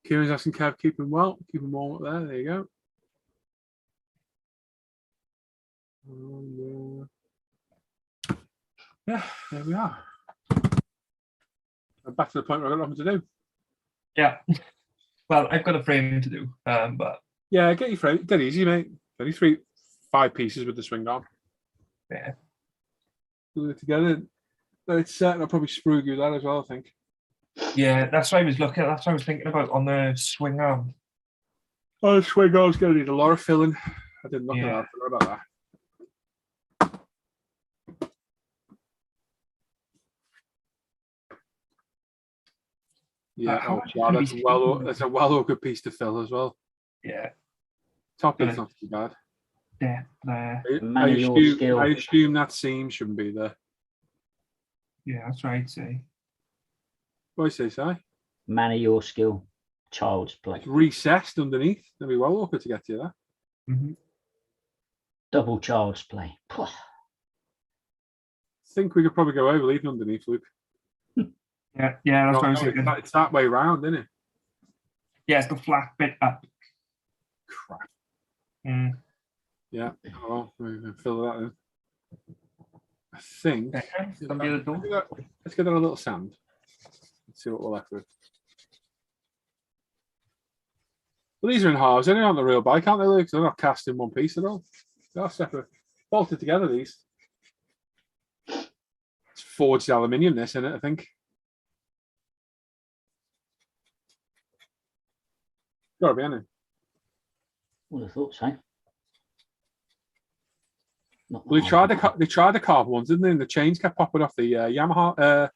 Kieran's asking Kev, keep him well. Keep him warm up there. There you go. And, yeah, there we are. I'm back to the point where I've got nothing to do. Yeah. Well, I've got a frame to do, but Yeah, get your frame. Dead easy, mate. Only 5 pieces with the swing arm. yeah. Glue it together. It's I'll probably sprue glue that as well, I think. Yeah, that's what I was looking at. That's what I was thinking about on the swing arm. Oh, the swing arm's going to need a lot of filling. I didn't look at Yeah. that. I forgot about that. Yeah, How oh much is wow, gonna that's be that's a well good piece to fill as well. Yeah. Top bit's not too bad. Yeah. There. I assume that seam shouldn't be there. Yeah, that's right. Say. What do you say, Si? Man of your skill, child's play. It's recessed underneath. That'd be well awkward to get to that. Mm-hmm. Double child's play. I think we could probably go over leaving underneath, Luke. Yeah, that's what I was thinking. It's that way round, isn't it? Yeah, it's the flat bit up. Crap. Mm. Yeah. Oh, we can fill that in. I think. Let's get on a little sand. Let's see what we're left with. Well, these are in halves. They're on the real bike, aren't they, Luke? They're not cast in one piece at all. They're separate. Bolted together, these. It's forged aluminium, this, isn't it, I think? Got to be, hasn't it? Would have thought so. Not Well, that they tried the carbon ones, didn't they? And the chains kept popping off the Yamaha,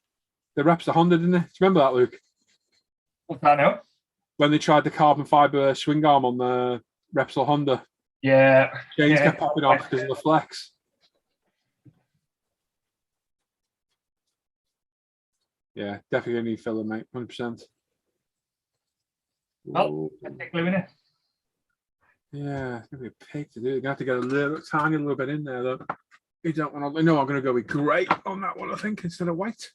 the Repsol Honda, didn't they? Do you remember that, Luke? What's that now? When they tried the carbon fiber swing arm on the Repsol Honda, Yeah. chains kept popping off because of the flex. Yeah, definitely gonna need filler, mate. 100%. Well, I think glue in it. Yeah, it's gonna be a pig to do. You're gonna have to get a little tiny little bit in there though. You don't want to. No, I'm gonna go with grey on that one. I think instead of white.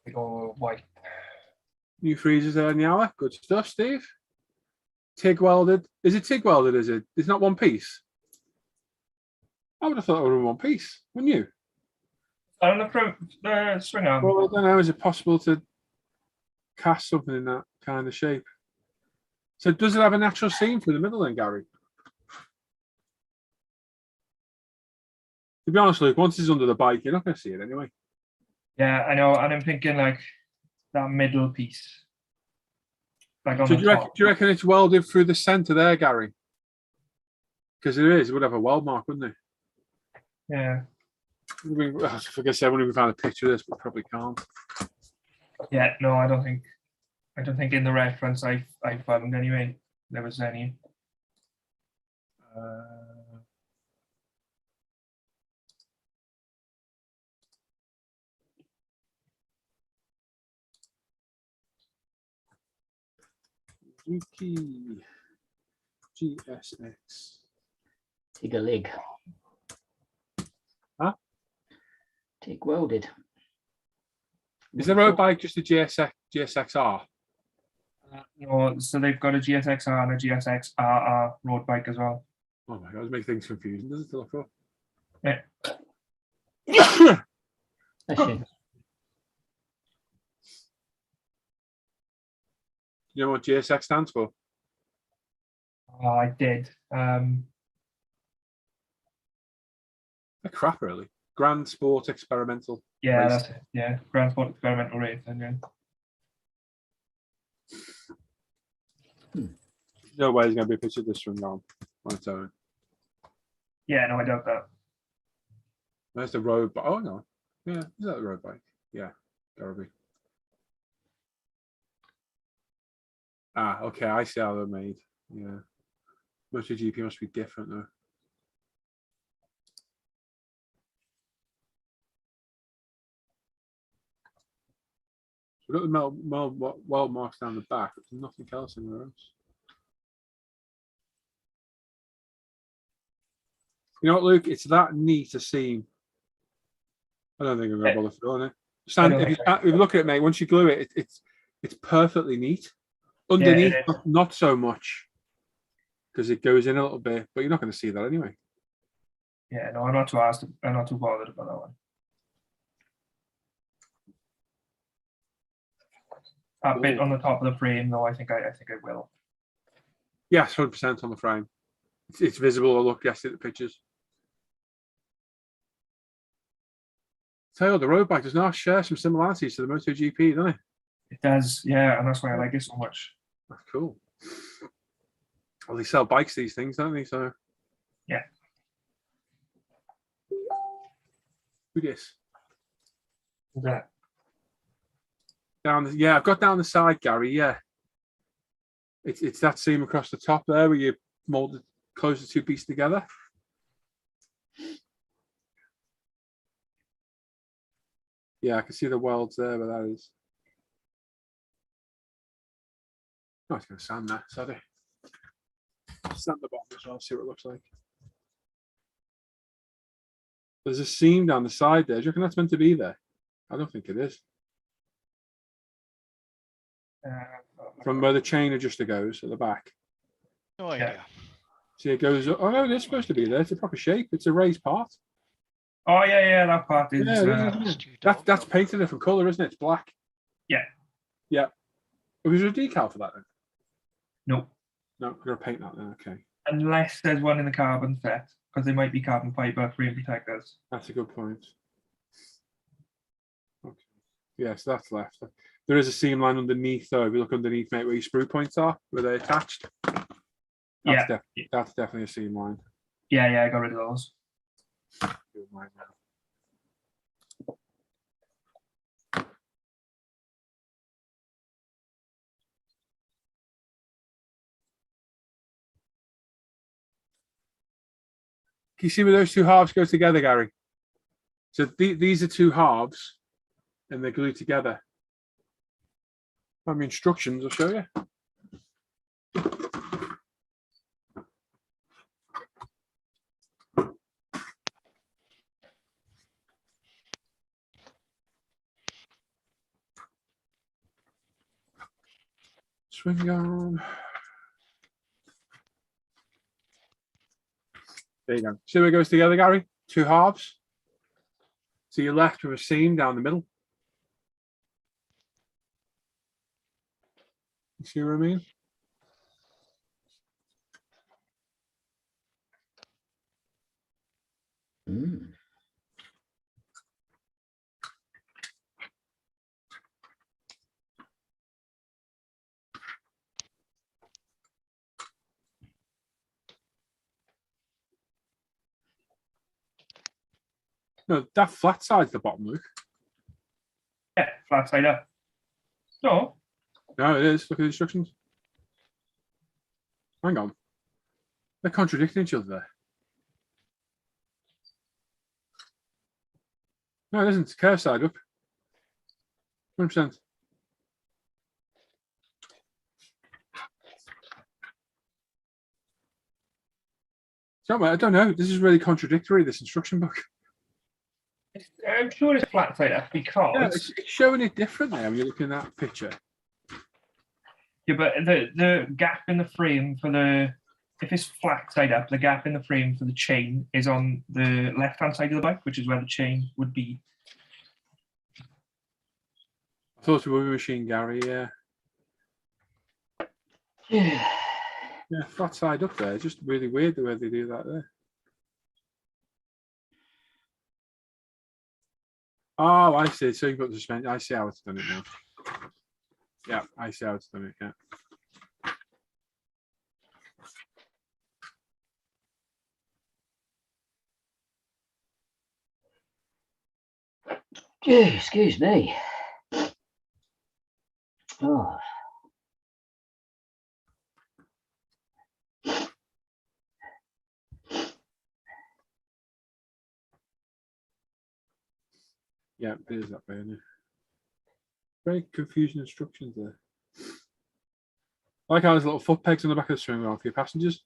We go white. New freezers there in the hour. Good stuff, Steve. TIG welded. Is it TIG welded? Is it? It's not one piece. I would have thought it would have one piece. Wouldn't you? On the string arm. Well, I don't know. Is it possible to cast something in that kind of shape? So does it have a natural seam through the middle then, Gary? To be honest, Luke, once it's under the bike, you're not going to see it anyway. Yeah, I know, and I'm thinking like that middle piece. Like on So the do top. you reckon it's welded through the centre there, Gary? Because it is. It would have a weld mark, wouldn't it? Yeah. Like I said, when we found a picture of this, we probably can't. Yeah, no, I don't think in the reference I found anyway there was any. Yuki GSX. TIG a lig. Huh? TIG welded. Is the road bike just a GSXR? No, so they've got a GSXR and a GSX-RR road bike as well. Oh my god, it makes things confusing, does it, to look up? Yeah. That's it. You know what GSX stands for? Oh, I did. They're crap, really. Grand Sport Experimental. Yeah, Race. that's it. Yeah, Grand Sport Experimental Race. And yeah. No way there's going to be a picture of this from on its own. Yeah, no, I doubt that. There's the road bike. Oh, no. Yeah, is that the road bike? Yeah, gotta be. Ah, okay, I see how they're made. Yeah. MotoGP must be different, though. We've got the weld marks down the back, but there's nothing else anywhere else. You know what, Luke? It's that neat a seam. I don't think I'm going to bother filling it. If you look at it, mate, once you glue it, it's perfectly neat. Underneath, Yeah, not so much, because it goes in a little bit, but you're not going to see that anyway. Yeah, no, I'm not too bothered about that one. That bit on the top of the frame, though, I think I will. Yes, 100% on the frame. It's visible. I looked yesterday at the pictures. Tell you, the road bike does now share some similarities to the MotoGP, doesn't it? It does, yeah, and that's why I like it so much. That's cool. Well, they sell bikes, these things, don't they? So yeah. Who this? Who's that? Yeah, I've got down the side, Gary. Yeah, it's that seam across the top there where you molded, close the two pieces together. Yeah, I can see the welds there, but that is. Oh, it's going to sand that. Sorry. Sand the bottom as well. See what it looks like. There's a seam down the side there. Do you reckon that's meant to be there? I don't think it is. From where the chain adjuster goes at the back. No idea. See, it goes. Oh no, it's supposed to be there. It's a proper shape. It's a raised part. Oh yeah, that part is. That's painted a different color, isn't it? It's black. Yeah. Yeah. Was there a decal for that then? No. No, we're gonna paint that then. Okay. Unless there's one in the carbon set, because they might be carbon fiber frame protectors. That's a good point. Okay. Yeah, so that's left. There is a seam line underneath, though. If you look underneath, mate, where your sprue points are, where they're attached. That's definitely a seam line. Yeah, I got rid of those. Can you see where those two halves go together, Gary? So these are two halves, and they're glued together. From the instructions, I'll show you. Swing arm. There you go. See where it goes together, Gary? Two halves. So you're left with a seam down the middle. You see what I mean? Mm. No, that flat side's the bottom, Luke. Yeah, flat side up. No, No, it is. Look at the instructions. Hang on. They're contradicting each other there. No, it isn't. It's curve side up. 100%. So, I don't know. This is really contradictory, this instruction book. I'm sure it's flat side up Yeah, because it's showing it different there when you're looking at that picture. yeah, but the gap in the frame for the if it's flat side up, the gap in the frame for the chain is on the left hand side of the bike, which is where the chain would be. I thought it was a machine, Gary, yeah. Yeah. Yeah, flat side up there. It's just really weird the way they do that there. Oh, I see. So you've got the suspension. I see how it's done it now. Yeah, I see how it's done it, yeah. Yeah, excuse me. Oh. Yeah, it is that way, isn't it? Very confusing instructions there. I like how there's little foot pegs on the back of the swing arm for your passengers.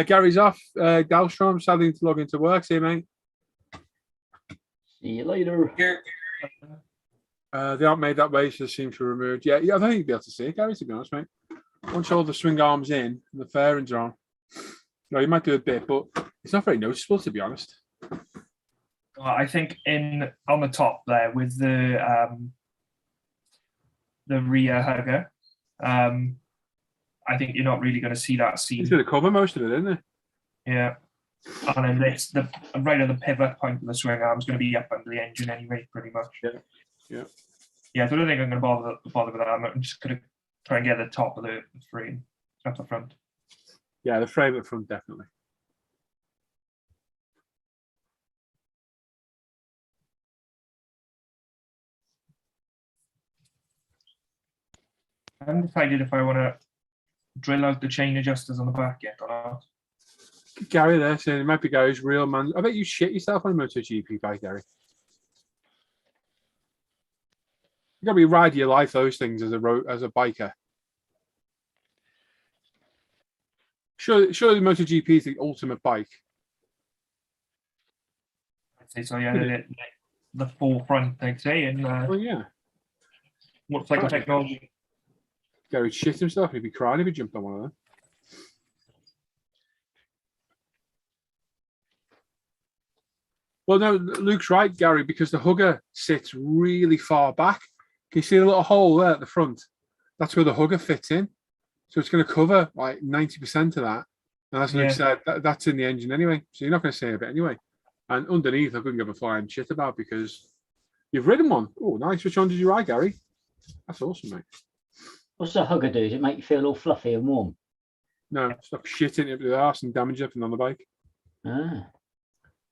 Gary's off. Dahlstrom starting to log into work. See you, mate. See you later. Here, They aren't made that way, so they seem to be removed. Yeah, I don't think you'll be able to see it, Gary, to be honest, mate. Once all the swing arms in and the fairings are on, you might do a bit, but it's not very noticeable, to be honest. I think on the top there with the rear hugger, I think you're not really going to see that seam. He's going to cover most of it, isn't it? Yeah. And then this, right at the pivot point of the swing arm is going to be up under the engine anyway, pretty much. Yeah. Yeah. Yeah, so I don't think I'm going to bother with that. I'm just going to try and get the top of the frame up the front. Yeah, the frame at front, definitely. I haven't decided if I want to drill out the chain adjusters on the back yet or not. Gary there saying it might be Gary's real man. I bet you shit yourself on a MotoGP bike, Gary. You got to be riding your life those things as a biker. Surely the MotoGP is the ultimate bike. I'd say so, yeah. The forefront, I'd say, and Well, yeah. motorcycle technology. Gary shit himself. He'd be crying if he jumped on one of them. Well, no, Luke's right, Gary, because the hugger sits really far back. Can you see the little hole there at the front? That's where the hugger fits in. So it's going to cover like 90% of that. And as Luke said, that's in the engine anyway. So you're not going to see a bit anyway. And underneath, I couldn't give a flying shit about because you've ridden one. Oh, nice. Which one did you ride, Gary? That's awesome, mate. What's the hugger do? Does it make you feel all fluffy and warm? No, stop shitting it with the arse and damage everything on the bike. Ah.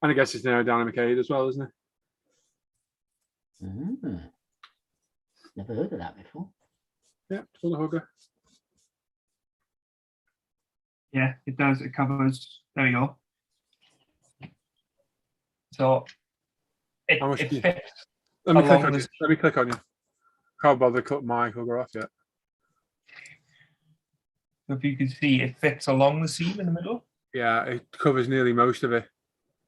And I guess it's an aerodynamic aid as well, isn't it? Ah. Never heard of that before. Yeah, it's for the hugger. Yeah, it does. It covers. There we go. So it fits. Let me click along on the- you. Let me click on you. Can't bother to cut my hugger off yet. If you can see, it fits along the seam in the middle. Yeah, it covers nearly most of it.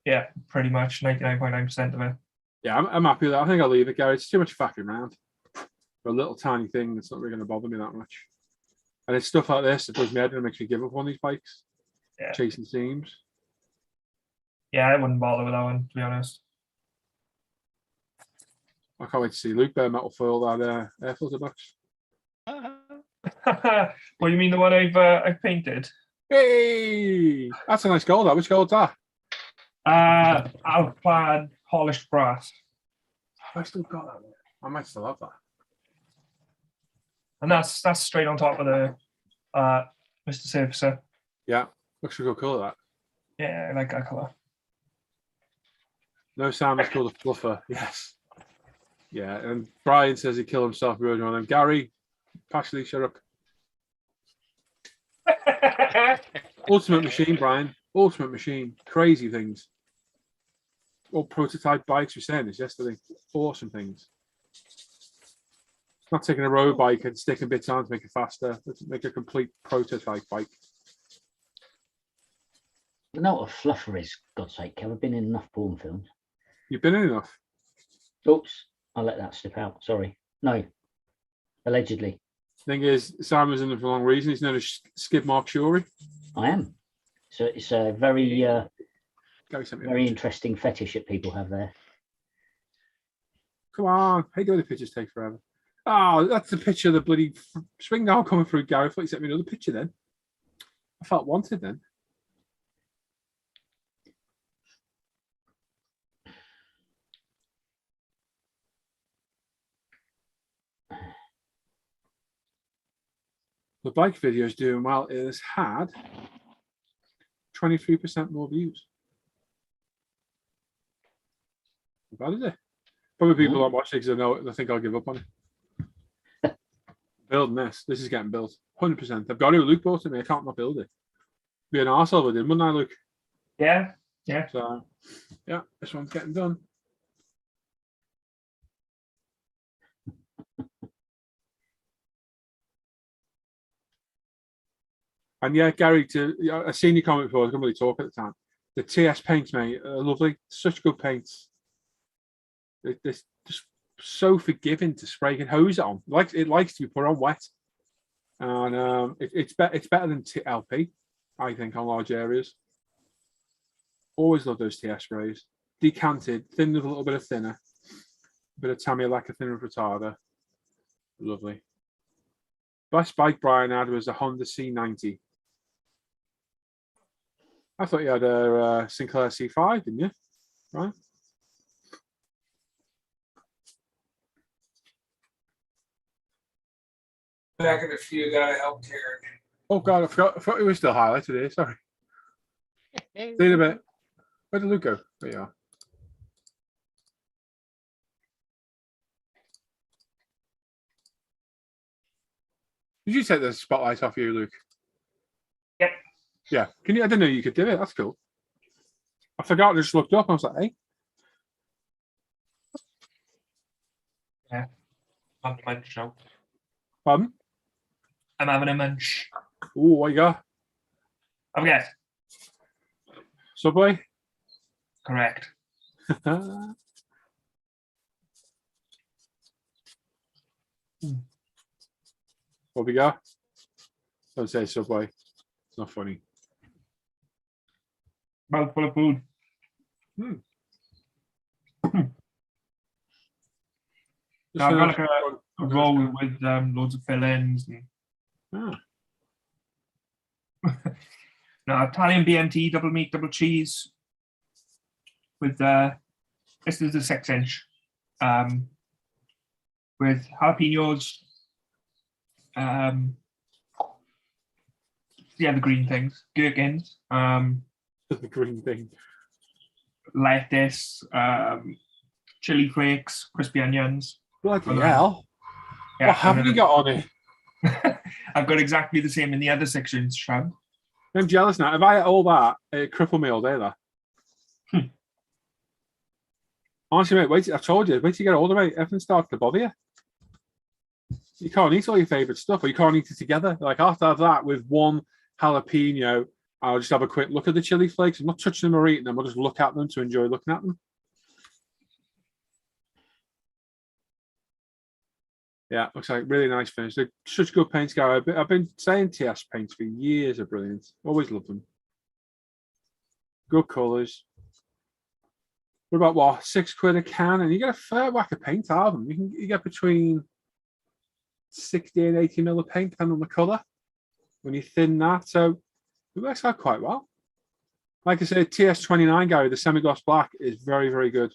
Yeah, pretty much 99.9% of it. Yeah, I'm happy with that. I think I'll leave it, Gary. It's too much faffing around for a little tiny thing that's not really going to bother me that much. And it's stuff like this that does me head and makes me give up on these bikes. Yeah. Chasing seams. Yeah, I wouldn't bother with that one, to be honest. I can't wait to see Luke bare metal foil that air filter box. What do you mean, the one I've painted? Hey, that's a nice gold. That which gold's that? Outclad polished brass, I still got that. I might still have that. and that's straight on top of the Mr. Surfacer. Yeah, looks a good colour. That. Yeah, I like that color. No Sam is called a fluffer. Yes. Yeah, and Brian says he killed himself ruining one of them. Gary, partially shut up. Ultimate machine, Brian. Ultimate machine. Crazy things. All prototype bikes. We were saying this yesterday. Awesome things. Not taking a road bike and sticking bits on to make it faster. Let's make a complete prototype bike. You know what a fluffer is, God's sake. Have I been in enough porn films? You've been in enough. Oops, I'll let that slip out. Sorry. No. Allegedly. Thing is, Simon's in it for a long reason. He's known as Skid Mark Shuri. I am. So it's a very Gary sent me a very picture. interesting fetish that people have there. Come on. How do the pictures take forever? Oh, that's the picture of the bloody swing now coming through, Gary. I thought you sent me another picture then. I felt wanted then. The bike video is doing well. It has had 23% more views. How bad is it? Probably people don't watch it because they think I'll give up on it. Building this. This is getting built. 100%. I've got to. Luke bought it me. I can't not build it. Be an arsehole with it, wouldn't I, Luke? Yeah. So, yeah, this one's getting done. And yeah, Gary, I seen your comment before. I couldn't really talk at the time. The TS paints, mate, are lovely. Such good paints. They're just so forgiving to spray and hose it on. It likes to be put on wet, and it's better than LP, I think, on large areas. Always love those TS sprays. Decanted, thin with a little bit of thinner, a bit of Tamiya lacquer thinner and retarder. Lovely. Best bike Brian had was a Honda C90. I thought you had a Sinclair C5, didn't you? Right. Back in a few that I helped Karen. Oh God, I forgot it was still highlighted here. Sorry. See you in a bit. Where did Luke go? There you are. Did you take the spotlight off you, Luke? Yep. Yeah. Can you? I didn't know you could do it. That's cool. I forgot. I just looked up. And I was like, "Hey." I'm having a munch now. Pardon? I'm having a munch. Ooh, what you got? I forget. Subway. Correct. What we got? Don't say Subway. It's not funny. Mouthful of food. Just I've got finished- like a roll with loads of fillings. And... Ah. No, Italian BMT, double meat, double cheese. With this is a 6-inch. With jalapenos. The green things, gherkins, the green thing. lettuce, chili flakes, crispy onions. Bloody And hell. Yeah, What have and you then- got on it? I've got exactly the same in the other sections, Sean. I'm jealous now. If I had all that, it'd cripple me all day, that. Honestly, mate, wait. I told you, wait till you get older, mate. Everything starts to bother you. You can't eat all your favourite stuff, or you can't eat it together. Like, I have to have that with one jalapeno. I'll just have a quick look at the chili flakes. I'm not touching them or eating them. I'll just look at them to enjoy looking at them. Yeah, looks like really nice finish. They're such good paints, Gary. I've been saying TS paints for years are brilliant. Always loved them. Good colours. What about what? £6 a can, and you get a fair whack of paint out of them. You get between 60 and 80 mil of paint, depending on the colour. When you thin that, so it works out quite well. Like I said, TS29, Gary, the semi-gloss black is very, very good.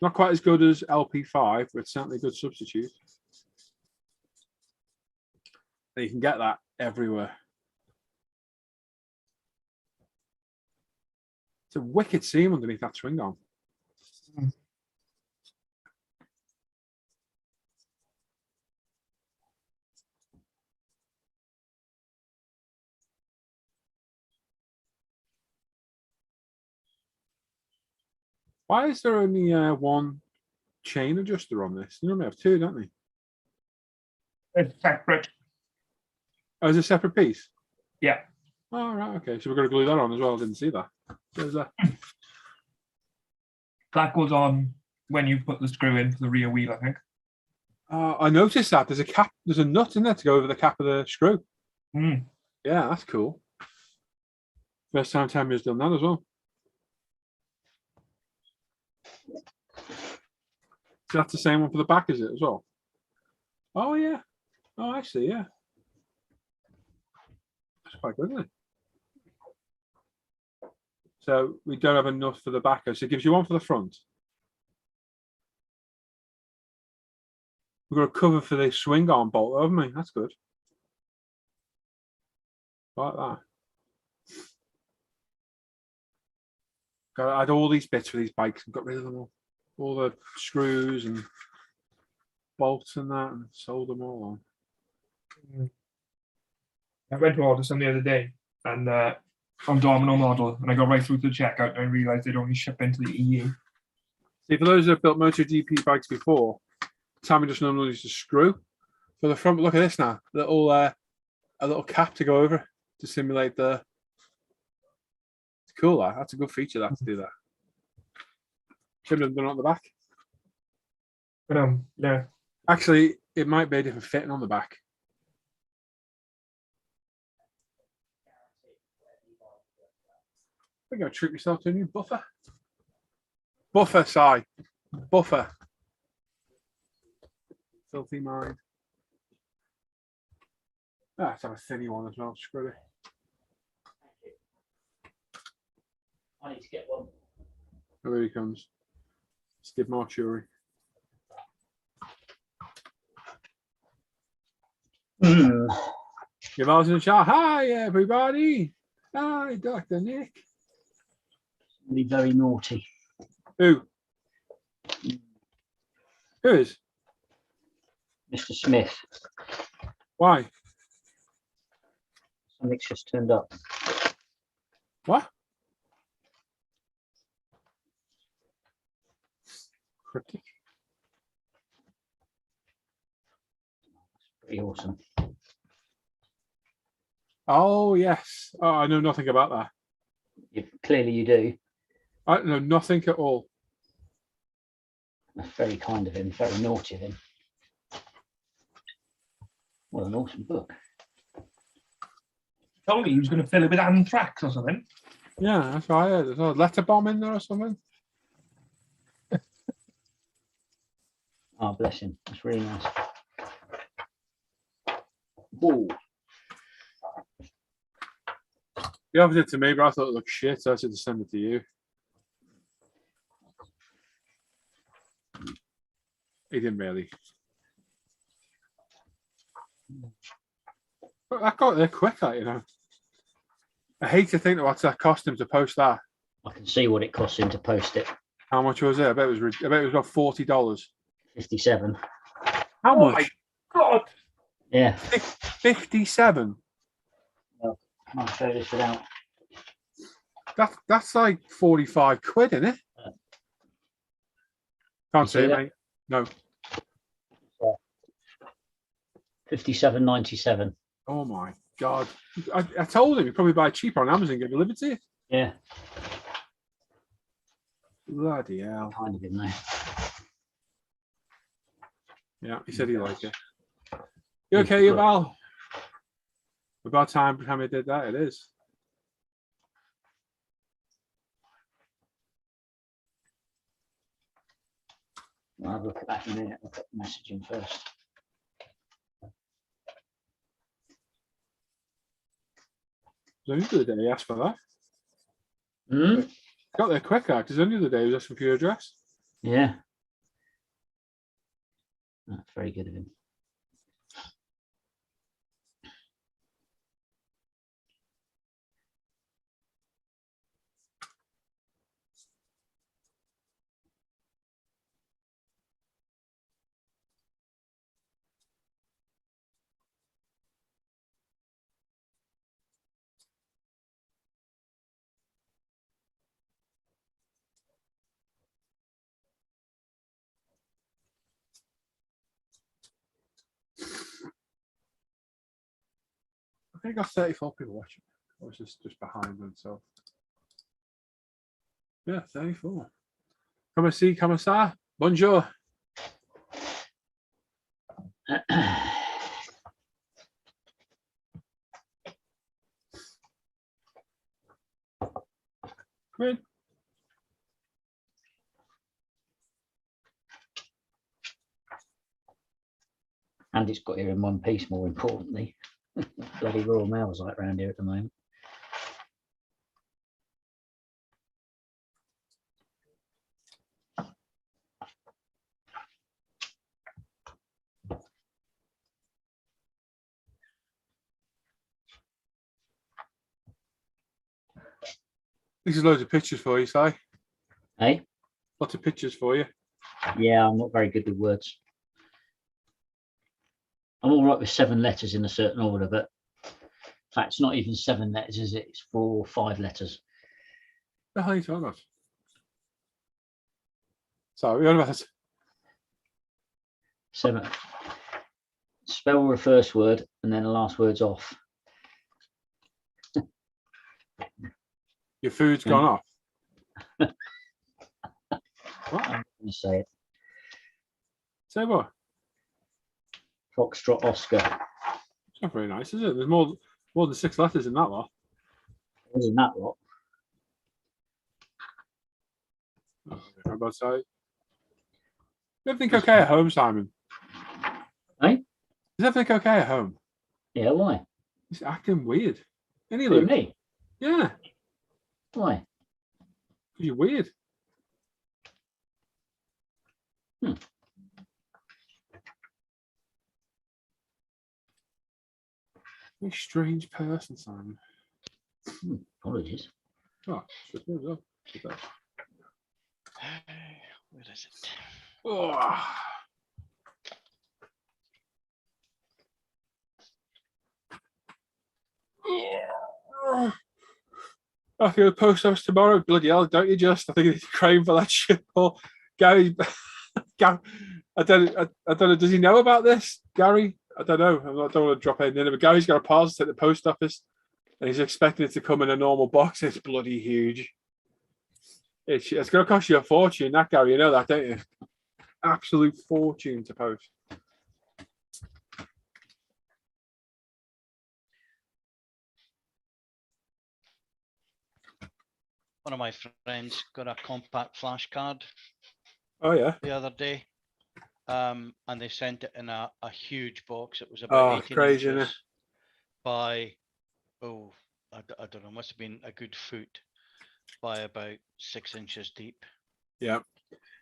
Not quite as good as LP5, but it's certainly a good substitute. And you can get that everywhere. It's a wicked seam underneath that swing arm. Why is there only one chain adjuster on this? They normally have two, don't they? It's separate. Oh, is it a separate piece? Yeah. Oh, right, okay. So we're going to glue that on as well. I didn't see that. There's that. That goes on when you put the screw in for the rear wheel, I think. I noticed that. There's a cap. There's a nut in there to go over the cap of the screw. Mm. Yeah, that's cool. First time Tammy's done that as well. So that's the same one for the back, is it, as well? Oh, yeah. Oh, actually, yeah. That's quite good, isn't it? So we don't have enough for the back. So it gives you one for the front. We've got a cover for the swing arm bolt, haven't we? That's good. Like that. Got to add all these bits for these bikes and got rid of them all. All the screws and bolts and that, and sold them all on. I went to order some the other day, and from Domino model, and I got right through to the checkout, and I realised they'd only ship into the EU. See, for those who have built MotoGP bikes before, Tammy just normally uses a screw for the front. But look at this now, a little cap to go over to simulate the. It's cool. That's a good feature. That to do that. Shouldn't have done it on the back. But yeah. Actually, it might be a different fitting on the back. You're going to treat yourself to a new buffer. Buffer, Si. Buffer. Filthy mind. Let's have a thinny one as well. Screw it. I need to get one. Oh, here he comes. Skid Mark Shuri. Give us a shot. Hi, everybody. Hi, Dr. Nick. Be very naughty. Who? Who is? Mr. Smith. Why? Something's just turned up. What? Cryptic. Pretty awesome. Oh, yes. Oh, I know nothing about that. Clearly you do. I know nothing at all. That's very kind of him, very naughty of him. What an awesome book. Told me he was going to fill it with anthrax or something. Yeah, that's what I heard. There's a letter bomb in there or something. Oh, bless him. That's really nice. Whoa. You offered it to me, but I thought it looked shit, so I said to send it to you. He didn't really. But that got there quicker, you know. I hate to think that what's that cost him to post that. I can see what it costs him to post it. How much was it? I bet it was about $40. 57. How Oh much? my God. Yeah. 57. I'll show this without. That's like 45 quid, isn't it? Can't see see it, that? mate. No. 57.97. Oh my God. I told him he'd probably buy it cheaper on Amazon and get delivered to you. Yeah. Bloody hell. Kind of in there. Yeah, he said he liked it. You okay, you Val? About time we did that, it is. I'll have a look at that in a minute. I'll put the message in first. Only the other day he asked for that. Mm? Got there quicker because only the other day he was asking for your address. Yeah. That's very good of him. I think I got 34 people watching. I was just behind them, so yeah, 34. Come see, come ça? Bonjour. Come in. And it's got here in one piece, more importantly. Bloody Royal Mail's like around here at the moment. This is loads of pictures for you, Si. Hey? Lots of pictures for you. Yeah, I'm not very good with words. I'm all right with 7 letters in a certain order, but in fact, it's not even 7 letters, is it? It's 4 or 5 letters. The hell are you talking about? Sorry, what about 7. Spell the first word and then the last word's off. your food's gone off? What? I'm going to say it. Say what? Foxtrot Oscar. It's not very nice, is it? There's more than 6 letters in that lot. Isn't that lot? How about say? Everything okay at home, Simon? Hey? Is everything okay at home? Yeah, why? He's acting weird. Any Who, Luke? me? Yeah, Why? because you're weird. Hmm. You're a strange person, Simon. Apologies. Oh, shit, there we go. Look at that. Where is it? Oh. I have to go to the post office tomorrow. Bloody hell, don't you just? I think he's crying for that shit, Paul. Gary, I don't know. Does he know about this, Gary? I don't know. I don't want to drop anything in, but Gary's got a parcel at the post office, and he's expecting it to come in a normal box. It's bloody huge. It's going to cost you a fortune, that, Gary. You know that, don't you? Absolute fortune to post. One of my friends got a compact flash card Oh yeah. the other day, and they sent it in a huge box. It was about 18 crazy, isn't it? inches by, I don't know, must have been a good foot by about 6 inches deep. Yeah.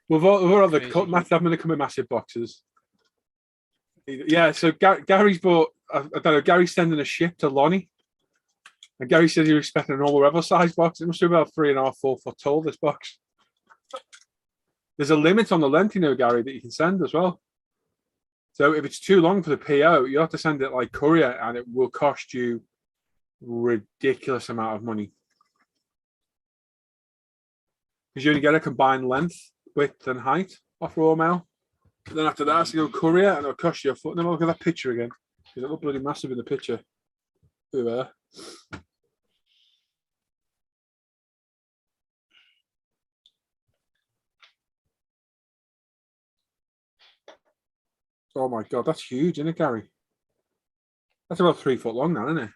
We've all the Crazy. cut. I'm going to come in massive boxes. Yeah. So Gary's bought. I don't know. Gary's sending a ship to Lonnie, and Gary said he was expecting a normal Rebel size box. It must be about 3.5, 4 foot tall. This box. There's a limit on the length, you know, Gary, that you can send as well. So if it's too long for the PO, you have to send it like courier, and it will cost you ridiculous amount of money because you only get a combined length, width, and height off Royal Mail. Then after that, it has to go courier, and it'll cost you a foot. Then look at that picture again. It look bloody massive in the picture. There. Oh my God, that's huge, isn't it, Gary? That's about 3 foot long now, isn't it?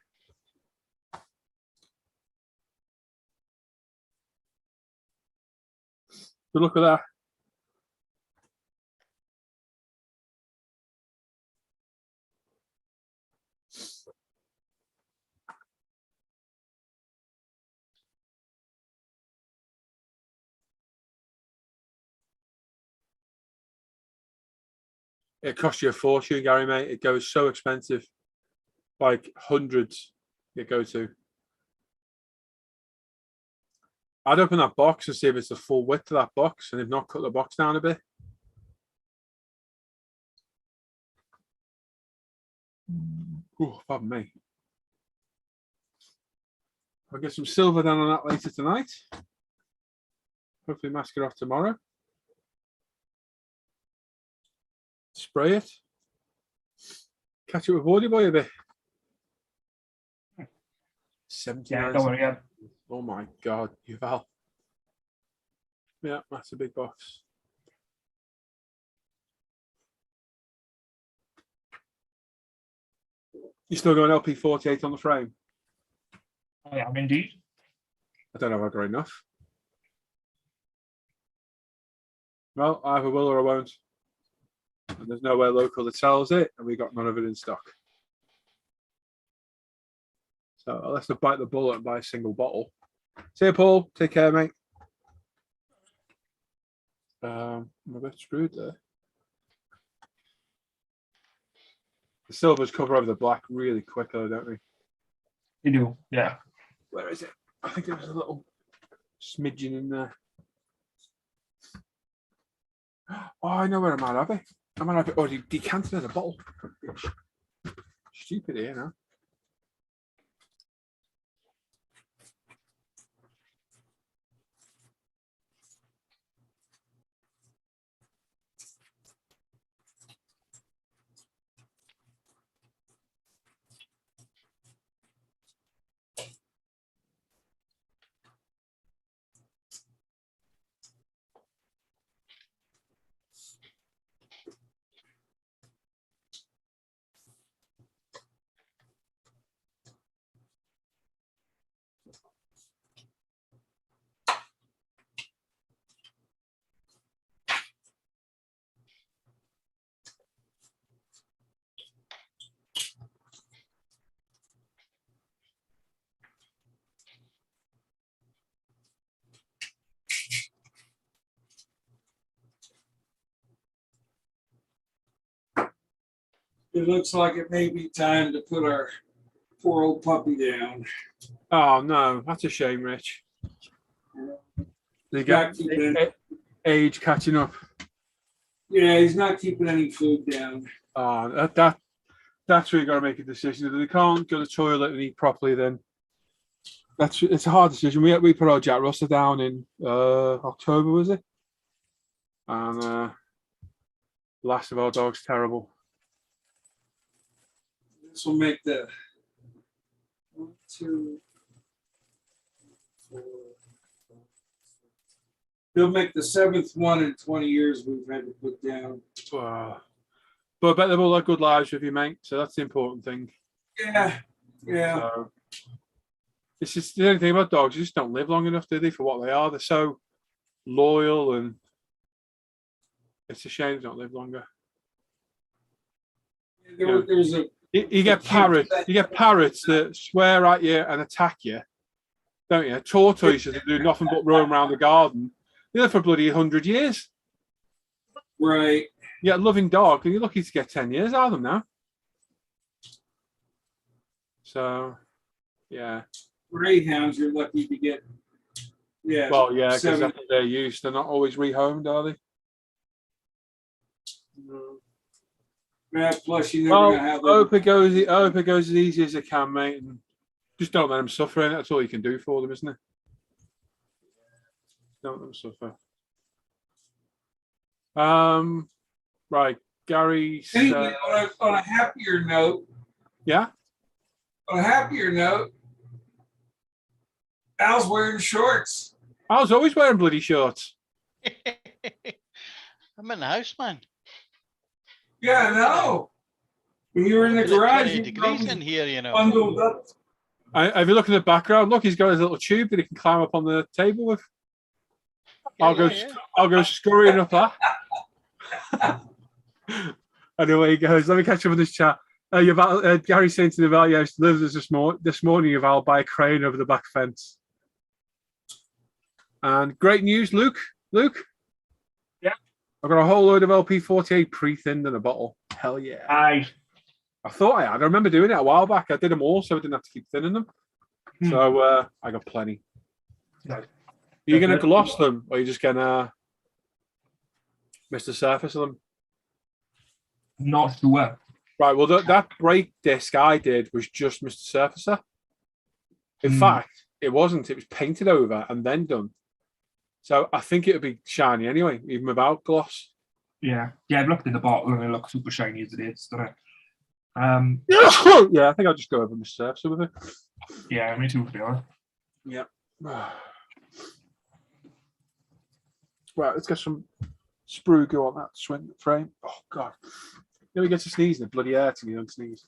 Good look at that. It costs you a fortune, Gary, mate. It goes so expensive. Like hundreds it go to. I'd open that box and see if it's the full width of that box, and if not, cut the box down a bit. Oh, pardon me. I'll get some silver down on that later tonight. Hopefully mask it off tomorrow. Spray it. Catch it with Wardy Boy a bit. 79. Yeah, don't worry. Yeah. Oh my God, Yuval. Yeah, that's a big box. You still going LP48 on the frame? I am indeed. I don't know if I've got enough. Well, I either will or I won't. And there's nowhere local that sells it, and we got none of it in stock. So I'll have to bite the bullet and buy a single bottle. See you, Paul. Take care, mate. I'm a bit screwed there. The silvers cover over the black really quick, though, don't they? You do, yeah. Where is it? I think there was a little smidgen in there. Oh, I know where I might have it. I might have it already decanted in a bottle. Stupid here now. It looks like it may be time to put our poor old puppy down. Oh no, that's a shame, Rich. They Not get keeping, age catching up. yeah, he's not keeping any food down. Oh, that's where you got to make a decision. If they can't go to the toilet and eat properly, then it's a hard decision. We put our Jack Russell down in October, was it? And the last of our dogs terrible. This will make the 1, 2, 4. He'll make the 7th one in 20 years we've had to put down. But I bet they've all had good lives with you, mate. So that's the important thing. Yeah, yeah. So, it's just the only thing about dogs, they just don't live long enough, do they, for what they are? They're so loyal, and it's a shame they don't live longer. There was a You get parrots that swear at you and attack you, don't you? Tortoises that do nothing but roam around the garden. They live for bloody 100 years. right. You get a loving dog, and you're lucky to get 10 years out of them now. So, yeah. Greyhounds, you're lucky to get. Yeah. Well, yeah, because 7. that's what they're used. They're not always rehomed, are they? No. Yeah, plus you never Well, know how I hope it goes as easy as it can, mate. And just don't let them suffer. And that's all you can do for them, isn't it? Don't let them suffer. Right, Gary. Anyway, on a happier note. Yeah. On a happier note, Al's wearing shorts. I was always wearing bloody shorts. I'm in the house, man. Yeah, I know. When you were in the Is it garage, 20 you degrees in probably here, you know. bundled up. If you look in the background, look, he's got his little tube that he can climb up on the table with. I'll go scurrying up that. And away he goes. Let me catch up with this chat. Gary's saying to the Val, yeah, delivers this morning. Val by a crane over the back fence. And great news, Luke. Yeah. I've got a whole load of LP48 pre-thinned in a bottle. Hell yeah. Aye. I thought I had. I remember doing it a while back. I did them all, so I didn't have to keep thinning them. So I got plenty. No. Are you going to gloss them, or are you just going to miss the surface of them? Not sure. Right, well, that brake disc I did was just Mr. Surfacer. In fact, it wasn't. It was painted over and then done. So I think it would be shiny anyway, even without gloss. Yeah. I've looked in the bottle and it looks super shiny as it is, doesn't it? Yeah, I think I'll just go over Mr. Surfacer with it. Yeah, me too, to be honest. Yeah. Right, let's get some sprue go on that swing frame. Oh, God. You know, he gets to sneeze and it bloody hurts and you don't sneeze.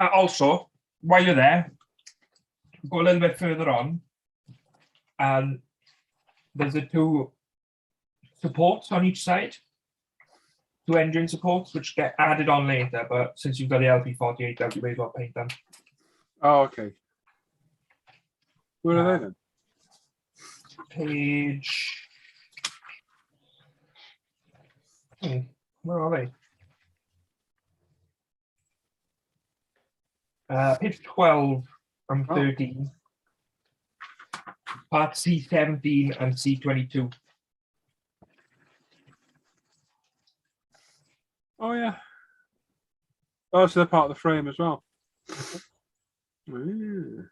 Also, while you're there, go a little bit further on, and there's the two supports on each side, two engine supports, which get added on later. But since you've got the LP48 out, you may as well paint them. Oh, okay. Where are they then? Page. Where are they? Page 12 and 13. Part C17 and C22. Oh, yeah. Oh, so they're part of the frame as well. Ooh,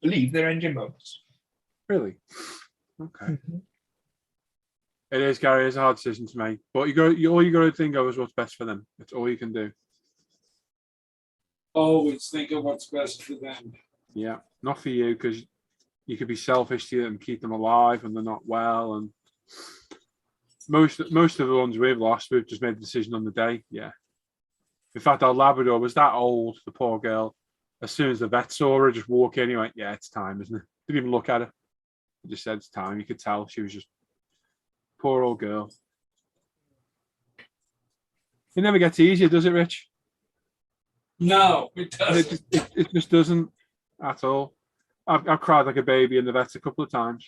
Believe they're engine mounts. really? Okay. It is, Gary. It's a hard decision to make. But all you got to think of is what's best for them. It's all you can do. Always think of what's best for them. Yeah. Not for you, because you could be selfish to and keep them alive and they're not well. And most of the ones we've lost, we've just made the decision on the day. Yeah. In fact, our Labrador was that old, the poor girl. As soon as the vet saw her, just walk in, he went, yeah, it's time, isn't it? Didn't even look at her. He just said it's time. You could tell she was just poor old girl. It never gets easier, does it, Rich? No, it doesn't. It just doesn't at all. I've cried like a baby in the vet a couple of times.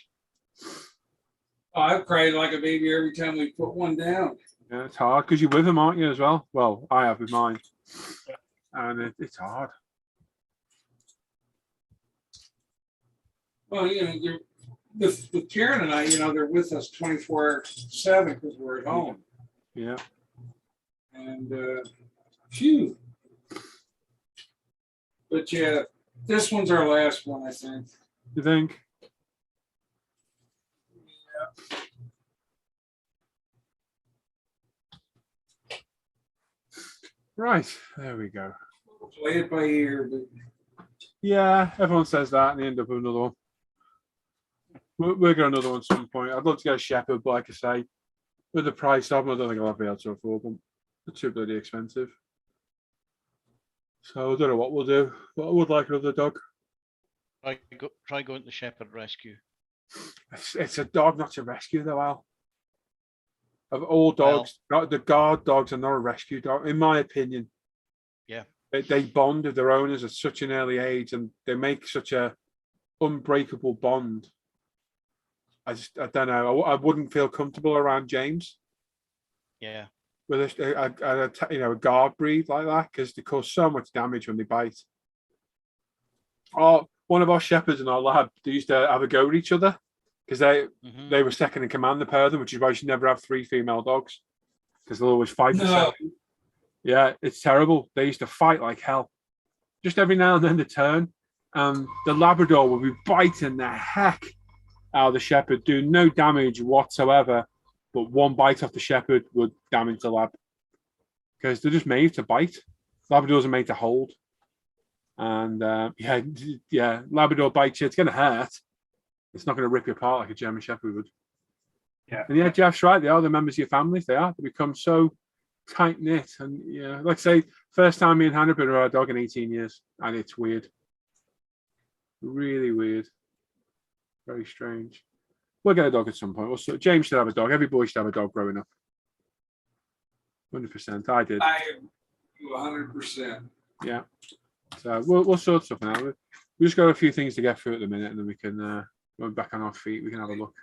Oh, I've cried like a baby every time we put one down. Yeah, it's hard because you're with them, aren't you, as well? Well, I have with mine. And it's hard. Well, with Karen and I, they're with us 24/7 because we're at home. Yeah. And phew. But yeah, this one's our last one, I think. You think? Yeah. Right, there we go. Play it by ear, but yeah, everyone says that, and they end up with another one. We'll get another one at some point. I'd love to get a Shepherd, but like I say, with the price of them, I don't think I'll be able to afford them. They're too bloody expensive. So I don't know what we'll do, but I would like another dog. Try going to Shepherd Rescue. It's a dog, not a rescue, though, Al. Of all dogs, the guard dogs are not a rescue dog, in my opinion. Yeah. They bond with their owners at such an early age, and they make such a unbreakable bond. I don't know. I wouldn't feel comfortable around James. Yeah. With a guard breed like that, because they cause so much damage when they bite. Oh, one of our shepherds in our lab, they used to have a go at each other because they were second in command, the pair of them, which is why you should never have 3 female dogs because they'll always fight for second. Yeah, it's terrible. They used to fight like hell. Just every now and then they turn, and the Labrador will be biting the heck out of the shepherd, do no damage whatsoever, but one bite off the shepherd would damage the lab because they're just made to bite. Labradors are made to hold, and Labrador bites you. It's going to hurt. It's not going to rip you apart like a German Shepherd would. Yeah. And yeah, Jeff's right. They are the members of your families. They are. They become so tight knit. And yeah, like I say, first time me and Hannah have been around a dog in 18 years, and it's weird. Really weird. Very strange. We'll get a dog at some point. Also, James should have a dog. Every boy should have a dog growing up. 100%. I did. I am 100%. Yeah. So we'll sort something out. We just got a few things to get through at the minute, and then we can, when we're back on our feet, we can have a look.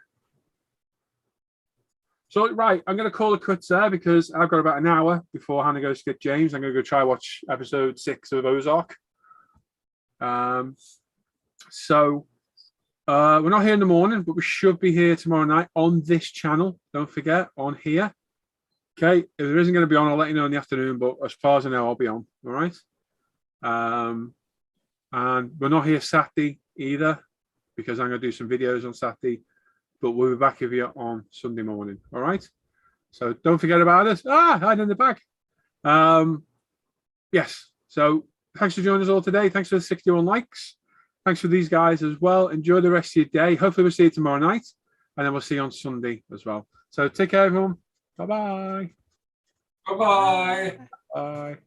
So, right, I'm going to call it quits there because I've got about an hour before Hannah goes to get James. I'm going to go try watch episode 6 of Ozark. We're not here in the morning, but we should be here tomorrow night on this channel. Don't forget, on here. Okay, if there isn't going to be on, I'll let you know in the afternoon, but as far as I know, I'll be on. All right. And we're not here Saturday either because I'm going to do some videos on Saturday, but we'll be back with you on Sunday morning. All right. So don't forget about us. Hide in the back. Yes. So thanks for joining us all today. Thanks for the 61 likes. Thanks for these guys as well. Enjoy the rest of your day. Hopefully we'll see you tomorrow night, and then we'll see you on Sunday as well. So take care, everyone. Bye-bye. Bye-bye. Bye.